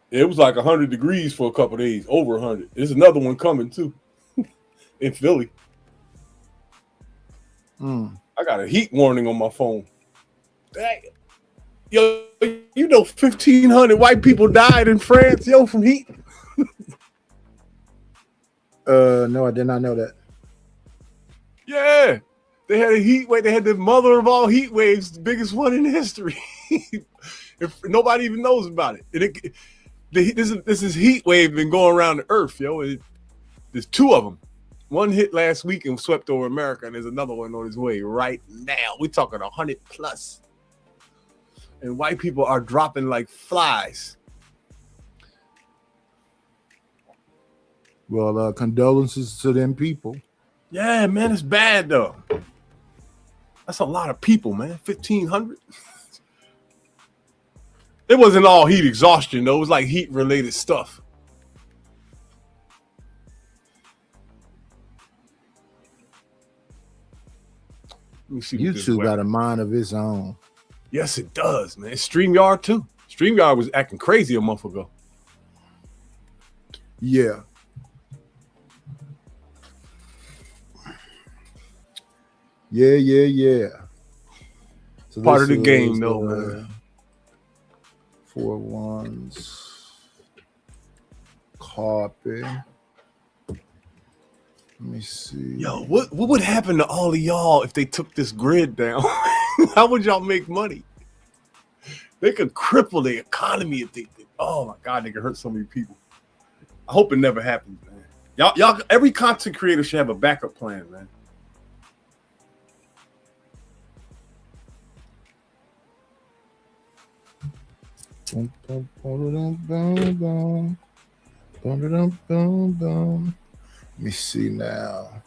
It was like 100 degrees for a couple days, over 100. There's another one coming too in Philly. I got a heat warning on my phone. Dang. Yo, you know 1,500 white people died in France, yo, from heat? No, I did not know that. Yeah. They had a heat wave. They had the mother of all heat waves, the biggest one in history. If nobody even knows about it. This is heat wave been going around the earth, yo. There's two of them. One hit last week and swept over America, and there's another one on its way right now. We're talking 100 plus. And white people are dropping like flies. Well, condolences to them people. Yeah, man, it's bad though. That's a lot of people, man. 1,500. It wasn't all heat exhaustion though. It was like heat related stuff. Let me see. YouTube got a mind of its own. Yes, it does, man. StreamYard too. StreamYard was acting crazy a month ago. Yeah. Yeah. So part of the game, though, man. 4 1s. Copy. Let me see. Yo, what would happen to all of y'all if they took this grid down? How would y'all make money? They could cripple the economy if they did. Oh my God, they could hurt so many people. I hope it never happens, man. Y'all, every content creator should have a backup plan, man. Let me see now.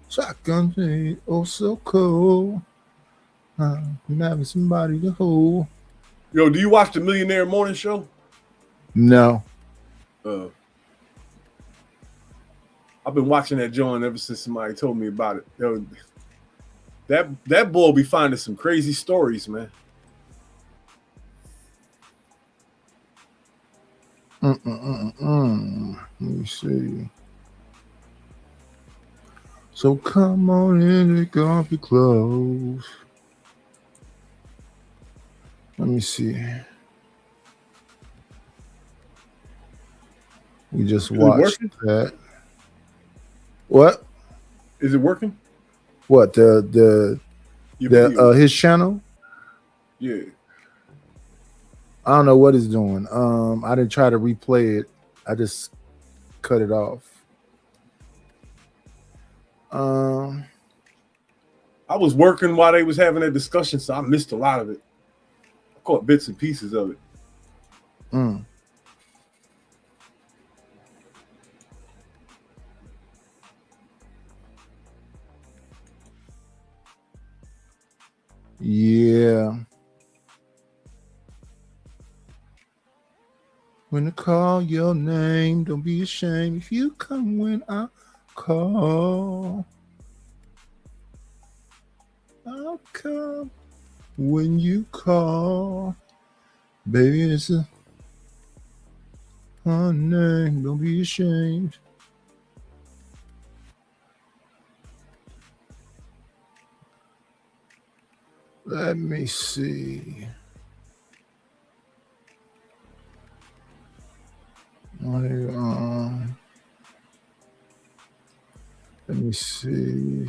Shotgun play, oh so cool. I'm having somebody to hold. Yo, do you watch the Millionaire Morning Show? No. I've been watching that joint ever since somebody told me about it. Yo, that boy be finding some crazy stories, man. Let me see. So come on in and take off your clothes. Let me see. We just watched that. What? Is it working? What his channel? Yeah. I don't know what it's doing. I didn't try to replay it. I just cut it off. I was working while they was having a discussion, so I missed a lot of it. I caught bits and pieces of it. Yeah. When I call your name, don't be ashamed if you come when I call. I'll come when you call. Baby, it's a name, don't be ashamed. Let me see. Let me see.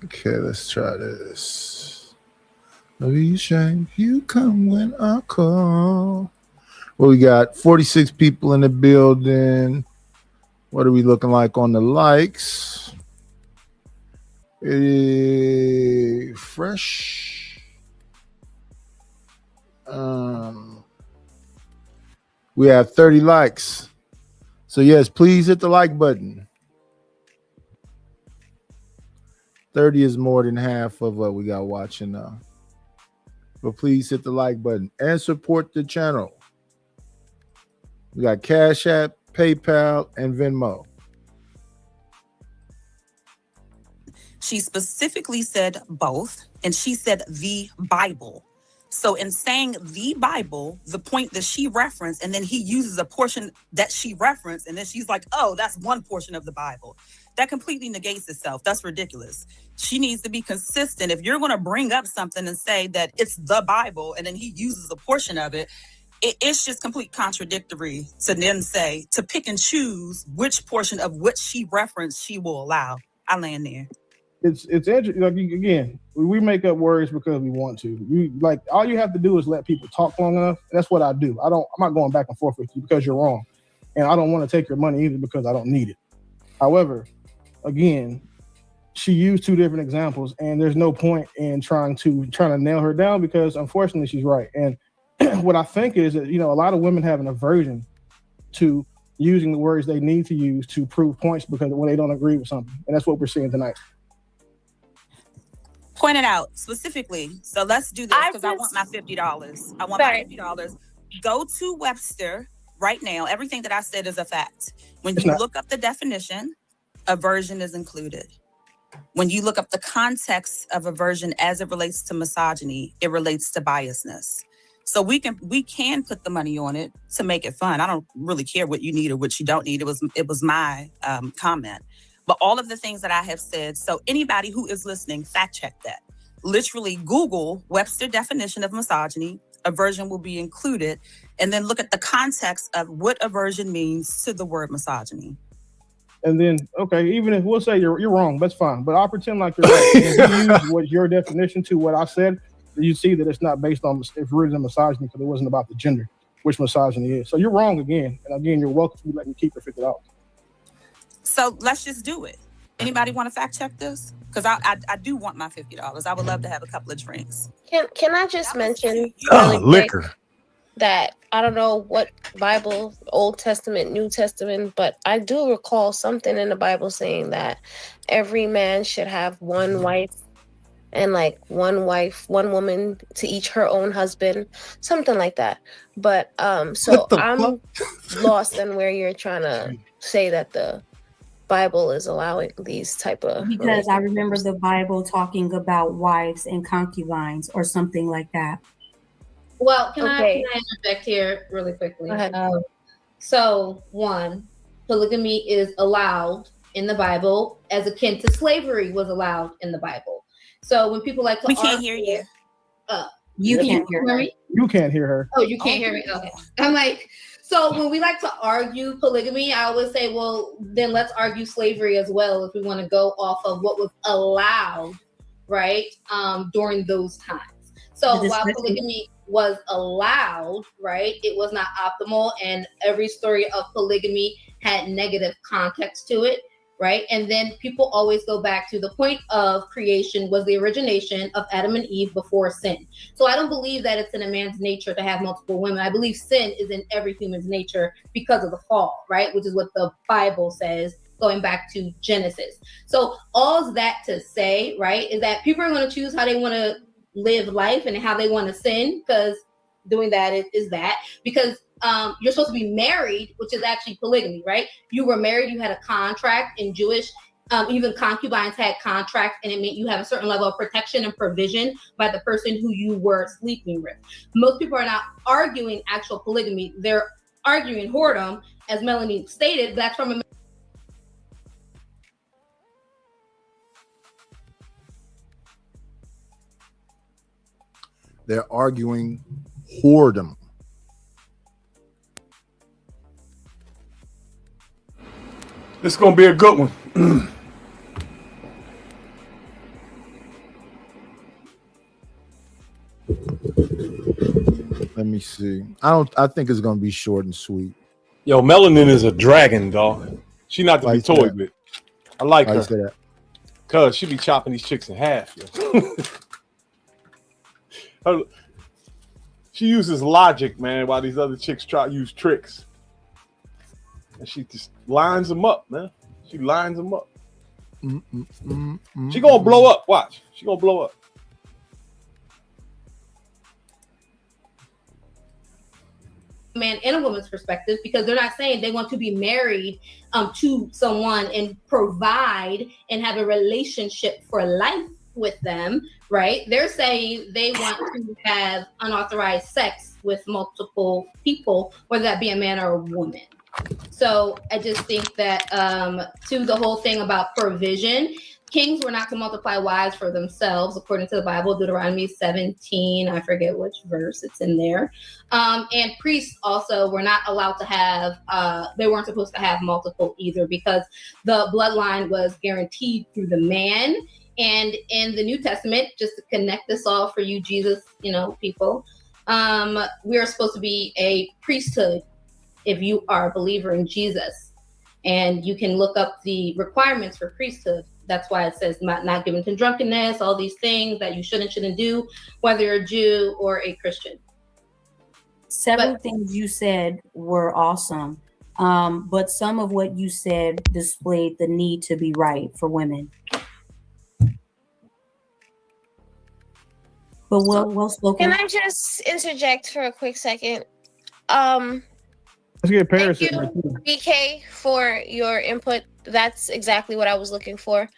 Okay, let's try this. Don't be ashamed. You come when I call. Well, we got 46 people in the building. What are we looking like on the likes? Fresh. We have 30 likes. So yes, please hit the like button. 30 is more than half of what we got watching now. But please hit the like button and support the channel. We got Cash App, PayPal, and Venmo. She specifically said both, and she said the Bible. So in saying the Bible, the point that she referenced, and then he uses a portion that she referenced, and then she's like, oh, that's one portion of the Bible. That completely negates itself. That's ridiculous. She needs to be consistent. If you're going to bring up something and say that it's the Bible, and then he uses a portion of it, it's just complete contradictory to then say, to pick and choose which portion of what she referenced she will allow. I land there. It's interesting. Like, again, we make up words because we want to. Like, all you have to do is let people talk long enough. That's what I do. I'm not going back and forth with you because you're wrong, and I don't want to take your money either because I don't need it. However, again, she used two different examples, and there's no point in trying to nail her down because unfortunately she's right. And what I think is that, a lot of women have an aversion to using the words they need to use to prove points because when they don't agree with something, and that's what we're seeing tonight. Point it out specifically. So let's do this because I want my $50. I want my $50. Go to Webster right now. Everything that I said is a fact. When you look up the definition, aversion is included. When you look up the context of aversion as it relates to misogyny, it relates to biasness. So we can put the money on it to make it fun. I don't really care what you need or what you don't need. It was my comment. But all of the things that I have said, so anybody who is listening, fact check that. Literally Google Webster definition of misogyny, aversion will be included, and then look at the context of what aversion means to the word misogyny. And then, okay, even if we'll say you're wrong, that's fine. But I'll pretend like you're right. If you use what your definition to what I said, you see that it's not based on, it's rooted in misogyny because it wasn't about the gender, which misogyny is. So you're wrong again. And again, you're welcome to let me keep your $50. So let's just do it. Anybody want to fact check this? Because I do want my $50. I would love to have a couple of drinks. Can I just mention liquor that I don't know what Bible, Old Testament, New Testament, but I do recall something in the Bible saying that every man should have one wife and like one woman to each her own husband, something like that. But so I'm lost in where you're trying to say that the Bible is allowing these type of because I remember the Bible talking about wives and concubines or something like that. Well, can I interject here really quickly? So one, polygamy is allowed in the Bible as akin to slavery was allowed in the Bible. So when people like to we can't hear you. You can't hear me? You can't hear her. Oh, you can't hear me? Okay. I'm like, so when we like to argue polygamy, I always say, well, then let's argue slavery as well if we want to go off of what was allowed, right, during those times. So while polygamy was allowed, right, it was not optimal, and every story of polygamy had negative context to it. right? And then people always go back to the point of creation was the origination of Adam and Eve before sin. So I don't believe that it's in a man's nature to have multiple women. I believe sin is in every human's nature because of the fall, right? Which is what the Bible says, going back to Genesis. So all that to say, right, is that people are going to choose how they want to live life and how they want to sin, because doing that is that. Because you're supposed to be married, which is actually polygamy, right? You were married, you had a contract. In Jewish, even concubines had contracts, and it meant you have a certain level of protection and provision by the person who you were sleeping with. Most people are not arguing actual polygamy. They're arguing whoredom, as Melanie stated. That's from a They're arguing whoredom. This is gonna be a good one. Let me see. I think it's gonna be short and sweet. Yo, Melanin is a dragon, dog. She not to be toyed with. I like Why her. you say that? Cause she be chopping these chicks in half. She uses logic, man, while these other chicks try to use tricks. And she just lines them up, man. She lines them up. She gonna blow up. Watch. She gonna blow up. man and a woman's perspective, because they're not saying they want to be married to someone and provide and have a relationship for life with them, right? They're saying they want to have unauthorized sex with multiple people, whether that be a man or a woman. So I just think that to the whole thing about provision, kings were not to multiply wives for themselves, according to the Bible, Deuteronomy 17, I forget which verse it's in there. And priests also were not allowed to have, they weren't supposed to have multiple either, because the bloodline was guaranteed through the man. And in the New Testament, just to connect this all for you Jesus, people, we are supposed to be a priesthood if you are a believer in Jesus. And you can look up the requirements for priesthood. That's why it says not given to drunkenness, all these things that you shouldn't do, whether you're a Jew or a Christian. Several things you said were awesome. But some of what you said displayed the need to be right for women. But well spoken. Can I just interject for a quick second? Let's get Paris. Thank you, BK, for your input. That's exactly what I was looking for.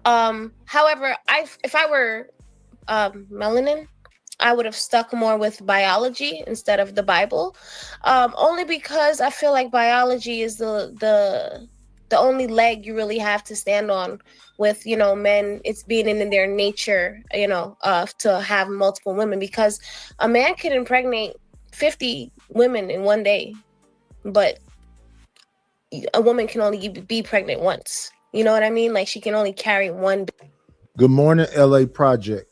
However, if I were melanin, I would have stuck more with biology instead of the Bible, only because I feel like biology is the only leg you really have to stand on with, men. It's being in their nature, to have multiple women, because a man can impregnate 50 women in one day, but a woman can only be pregnant once. You know what I mean? Like, she can only carry one Good morning, LA Project.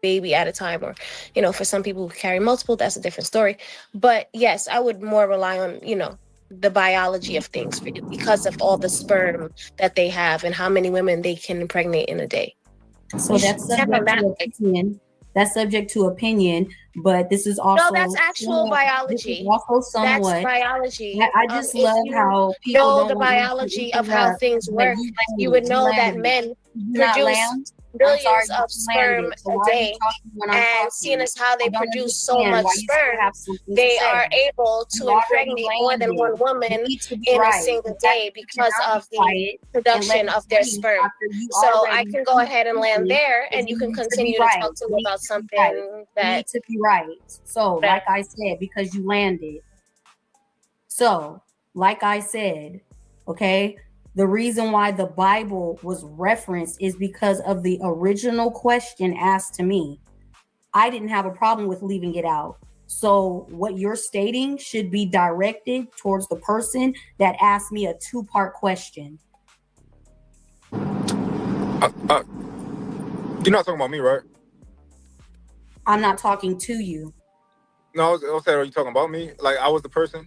baby at a time, or for some people who carry multiple, that's a different story. But yes, I would more rely on the biology of things, because of all the sperm that they have and how many women they can impregnate in a day. So that's subject to opinion. That's subject to opinion, but this is also that's actual biology. Also somewhat That's biology. I just love how people know the biology of how things work. You would know that men produce billions of sperm a day, and seeing as how they produce so much sperm, they are able to impregnate more than one woman in a single day because of the production of their sperm. So I can go ahead and land there, and you can continue to talk to me about something that need to be right. So, like I said, because you landed. So, like I said, okay, the reason why the Bible was referenced is because of the original question asked to me. I didn't have a problem with leaving it out. So what you're stating should be directed towards the person that asked me a two-part question. You're not talking about me, right? I'm not talking to you. No, I was saying, are you talking about me? Like I was the person?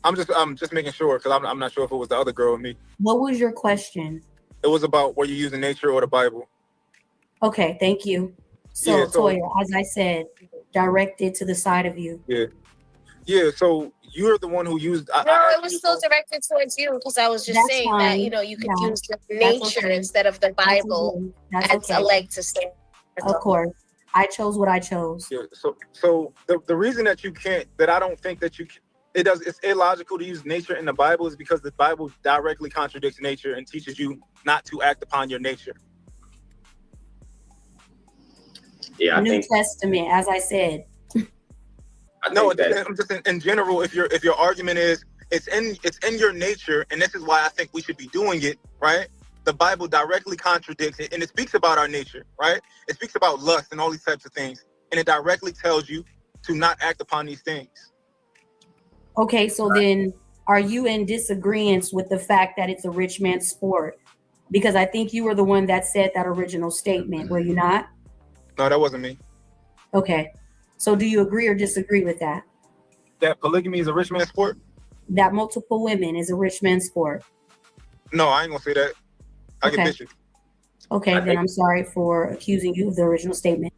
I'm just making sure because I'm not sure if it was the other girl or me. What was your question? It was about were you using nature or the Bible? Okay, thank you. So, Yeah, so Toya, as I said, directed to the side of you. yeah. So you're the one who used. No, it was still directed towards you because I was just That's saying that, you fine. know, you could Yeah, use the that's nature okay. instead of the That's Bible okay. That's as a okay. leg to stand. Of course. I chose what I chose. Yeah. So the reason that you can't, that I don't think that you can, it's illogical to use nature in the Bible is because the Bible directly contradicts nature and teaches you not to act upon your nature. Yeah, I New think Testament, as I said. No, I'm just in general. If your argument is it's in your nature, and this is why I think we should be doing it, right? The Bible directly contradicts it, and it speaks about our nature, right? It speaks about lust and all these types of things, and it directly tells you to not act upon these things. Okay, so then are you in disagreement with the fact that it's a rich man's sport? Because I think you were the one that said that original statement, were you not? No, that wasn't me. Okay. So do you agree or disagree with that? That polygamy is a rich man's sport? That multiple women is a rich man's sport? No, I ain't gonna say that. I get bitches. Okay, then I'm sorry for accusing you of the original statement.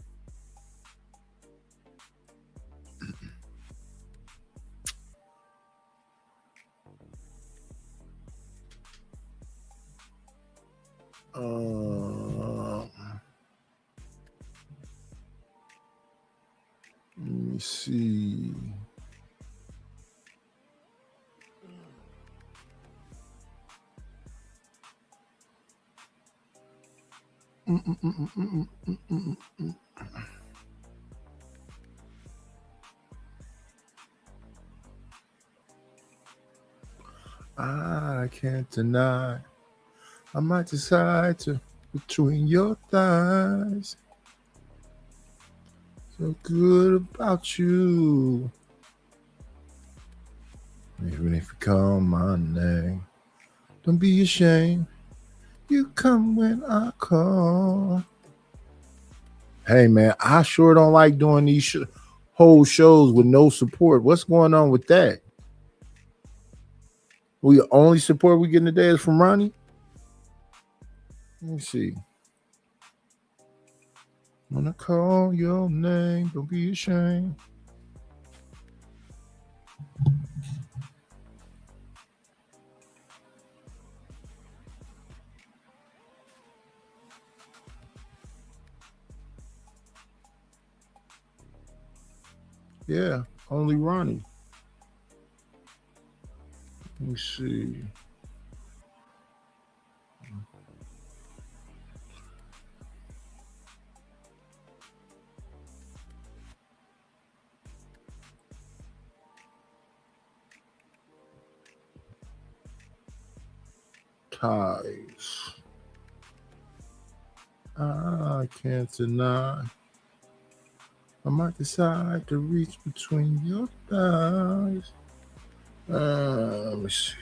Let me see. I can't deny. I might decide to between your thighs. So good about you. Even if you call my name, don't be ashamed. You come when I call. Hey man, I sure don't like doing these whole shows with no support. What's going on with that? The only support we getting today is from Ronnie. Let me see. When I call your name, don't be ashamed. Yeah, only Ronnie. Let me see. Ties. I can't deny. I might decide to reach between your thighs. Let me see.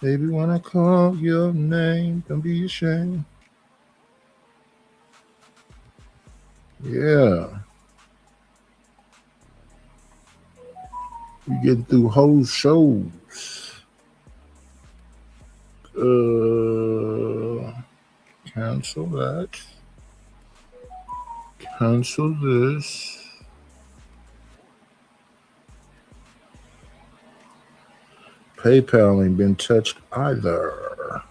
Baby, when I call your name, don't be ashamed. Yeah. We getting through whole shows. Cancel that. Cancel this. PayPal ain't been touched either.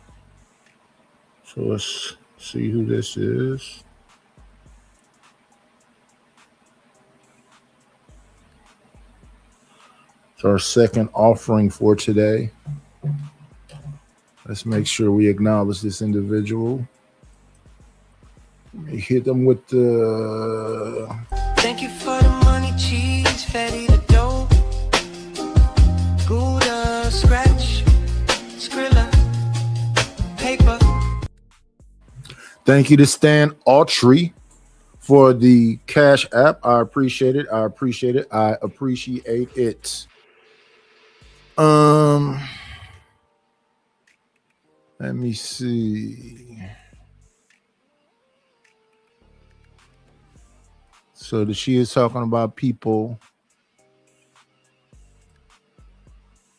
So let's see who this is. It's our second offering for today. Let's make sure we acknowledge this individual. Hit them with the... Thank you for the money, cheese, fatty the dough. Gouda, scratch, Skrilla, paper. Thank you to Stan Autry for the Cash App. I appreciate it. I appreciate it. I appreciate it. Let me see. So she is talking about people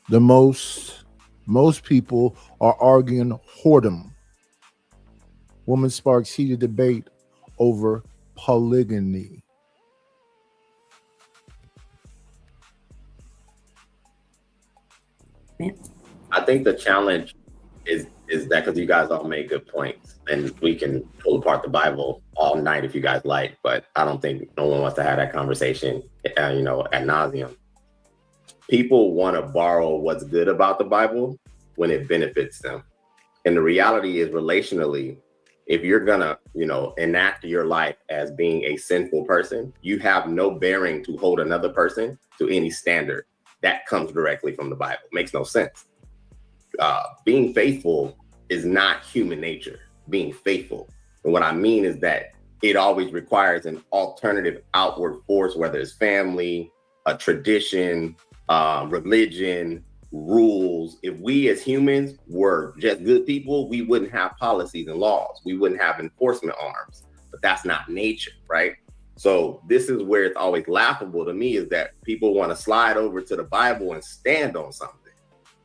Most people are arguing whoredom. Woman sparks heated debate over polygamy. I think the challenge is that because you guys all make good points, and we can pull apart the Bible all night if you guys like, but I don't think no one wants to have that conversation, ad nauseum. People want to borrow what's good about the Bible when it benefits them. And the reality is, relationally, if you're gonna, enact your life as being a sinful person, you have no bearing to hold another person to any standard that comes directly from the Bible. Makes no sense. Being faithful is not human nature. Being faithful, and what I mean is that it always requires an alternative outward force, whether it's family, a tradition, religion, rules. If we as humans were just good people, we wouldn't have policies and laws. We wouldn't have enforcement arms. But that's not nature, right? So this is where it's always laughable to me, is that people want to slide over to the Bible and stand on something,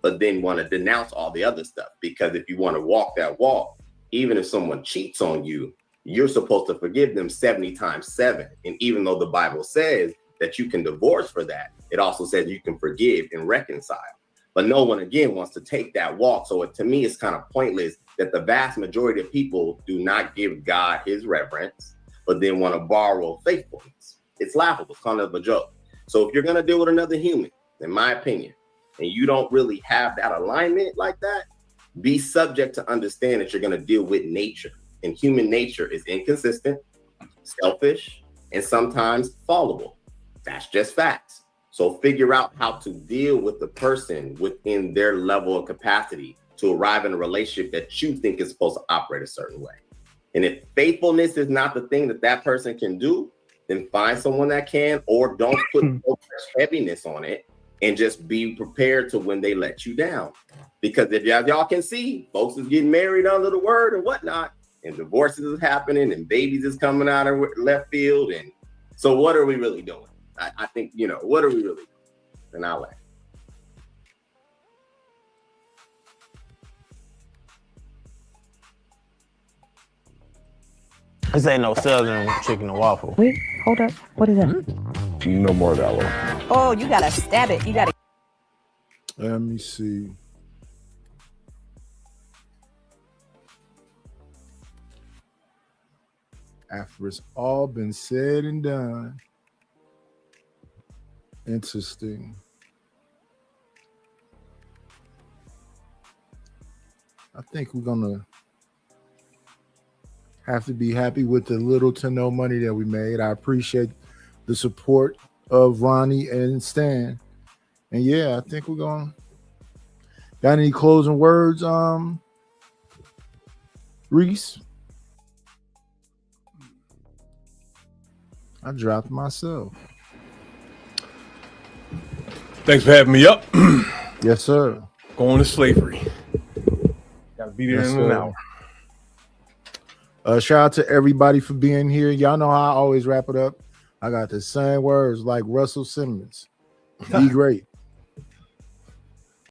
but then want to denounce all the other stuff. Because if you want to walk that walk, even if someone cheats on you, you're supposed to forgive them 70 times 7. And even though the Bible says that you can divorce for that, it also says you can forgive and reconcile. But no one, again, wants to take that walk. So to me, it's kind of pointless that the vast majority of people do not give God his reverence, but then want to borrow faithfulness. It's laughable. It's kind of a joke. So if you're going to deal with another human, in my opinion, and you don't really have that alignment like that, be subject to understand that you're going to deal with nature. And human nature is inconsistent, selfish, and sometimes fallible. That's just facts. So figure out how to deal with the person within their level of capacity to arrive in a relationship that you think is supposed to operate a certain way. And if faithfulness is not the thing that person can do, then find someone that can, or don't put so much heaviness on it, and just be prepared to when they let you down. Because if y'all can see, folks is getting married under the word and whatnot, and divorces is happening, and babies is coming out of left field. And so what are we really doing? I think, what are we really doing? And I'll laugh. This ain't no Southern chicken and waffle. Wait, hold up. What is that? No more of that one. Oh, you gotta stab it. You gotta. Let me see. After it's all been said and done. Interesting. I think we're gonna have to be happy with the little to no money that we made. I appreciate the support of Ronnie and Stan. And yeah, I think we're gonna. Got any closing words, Reese? I dropped myself. Thanks for having me up. Yes, sir. Going to slavery. Gotta be there in an hour. Shout out to everybody for being here. Y'all know how I always wrap it up. I got the same words like Russell Simmons. Be great.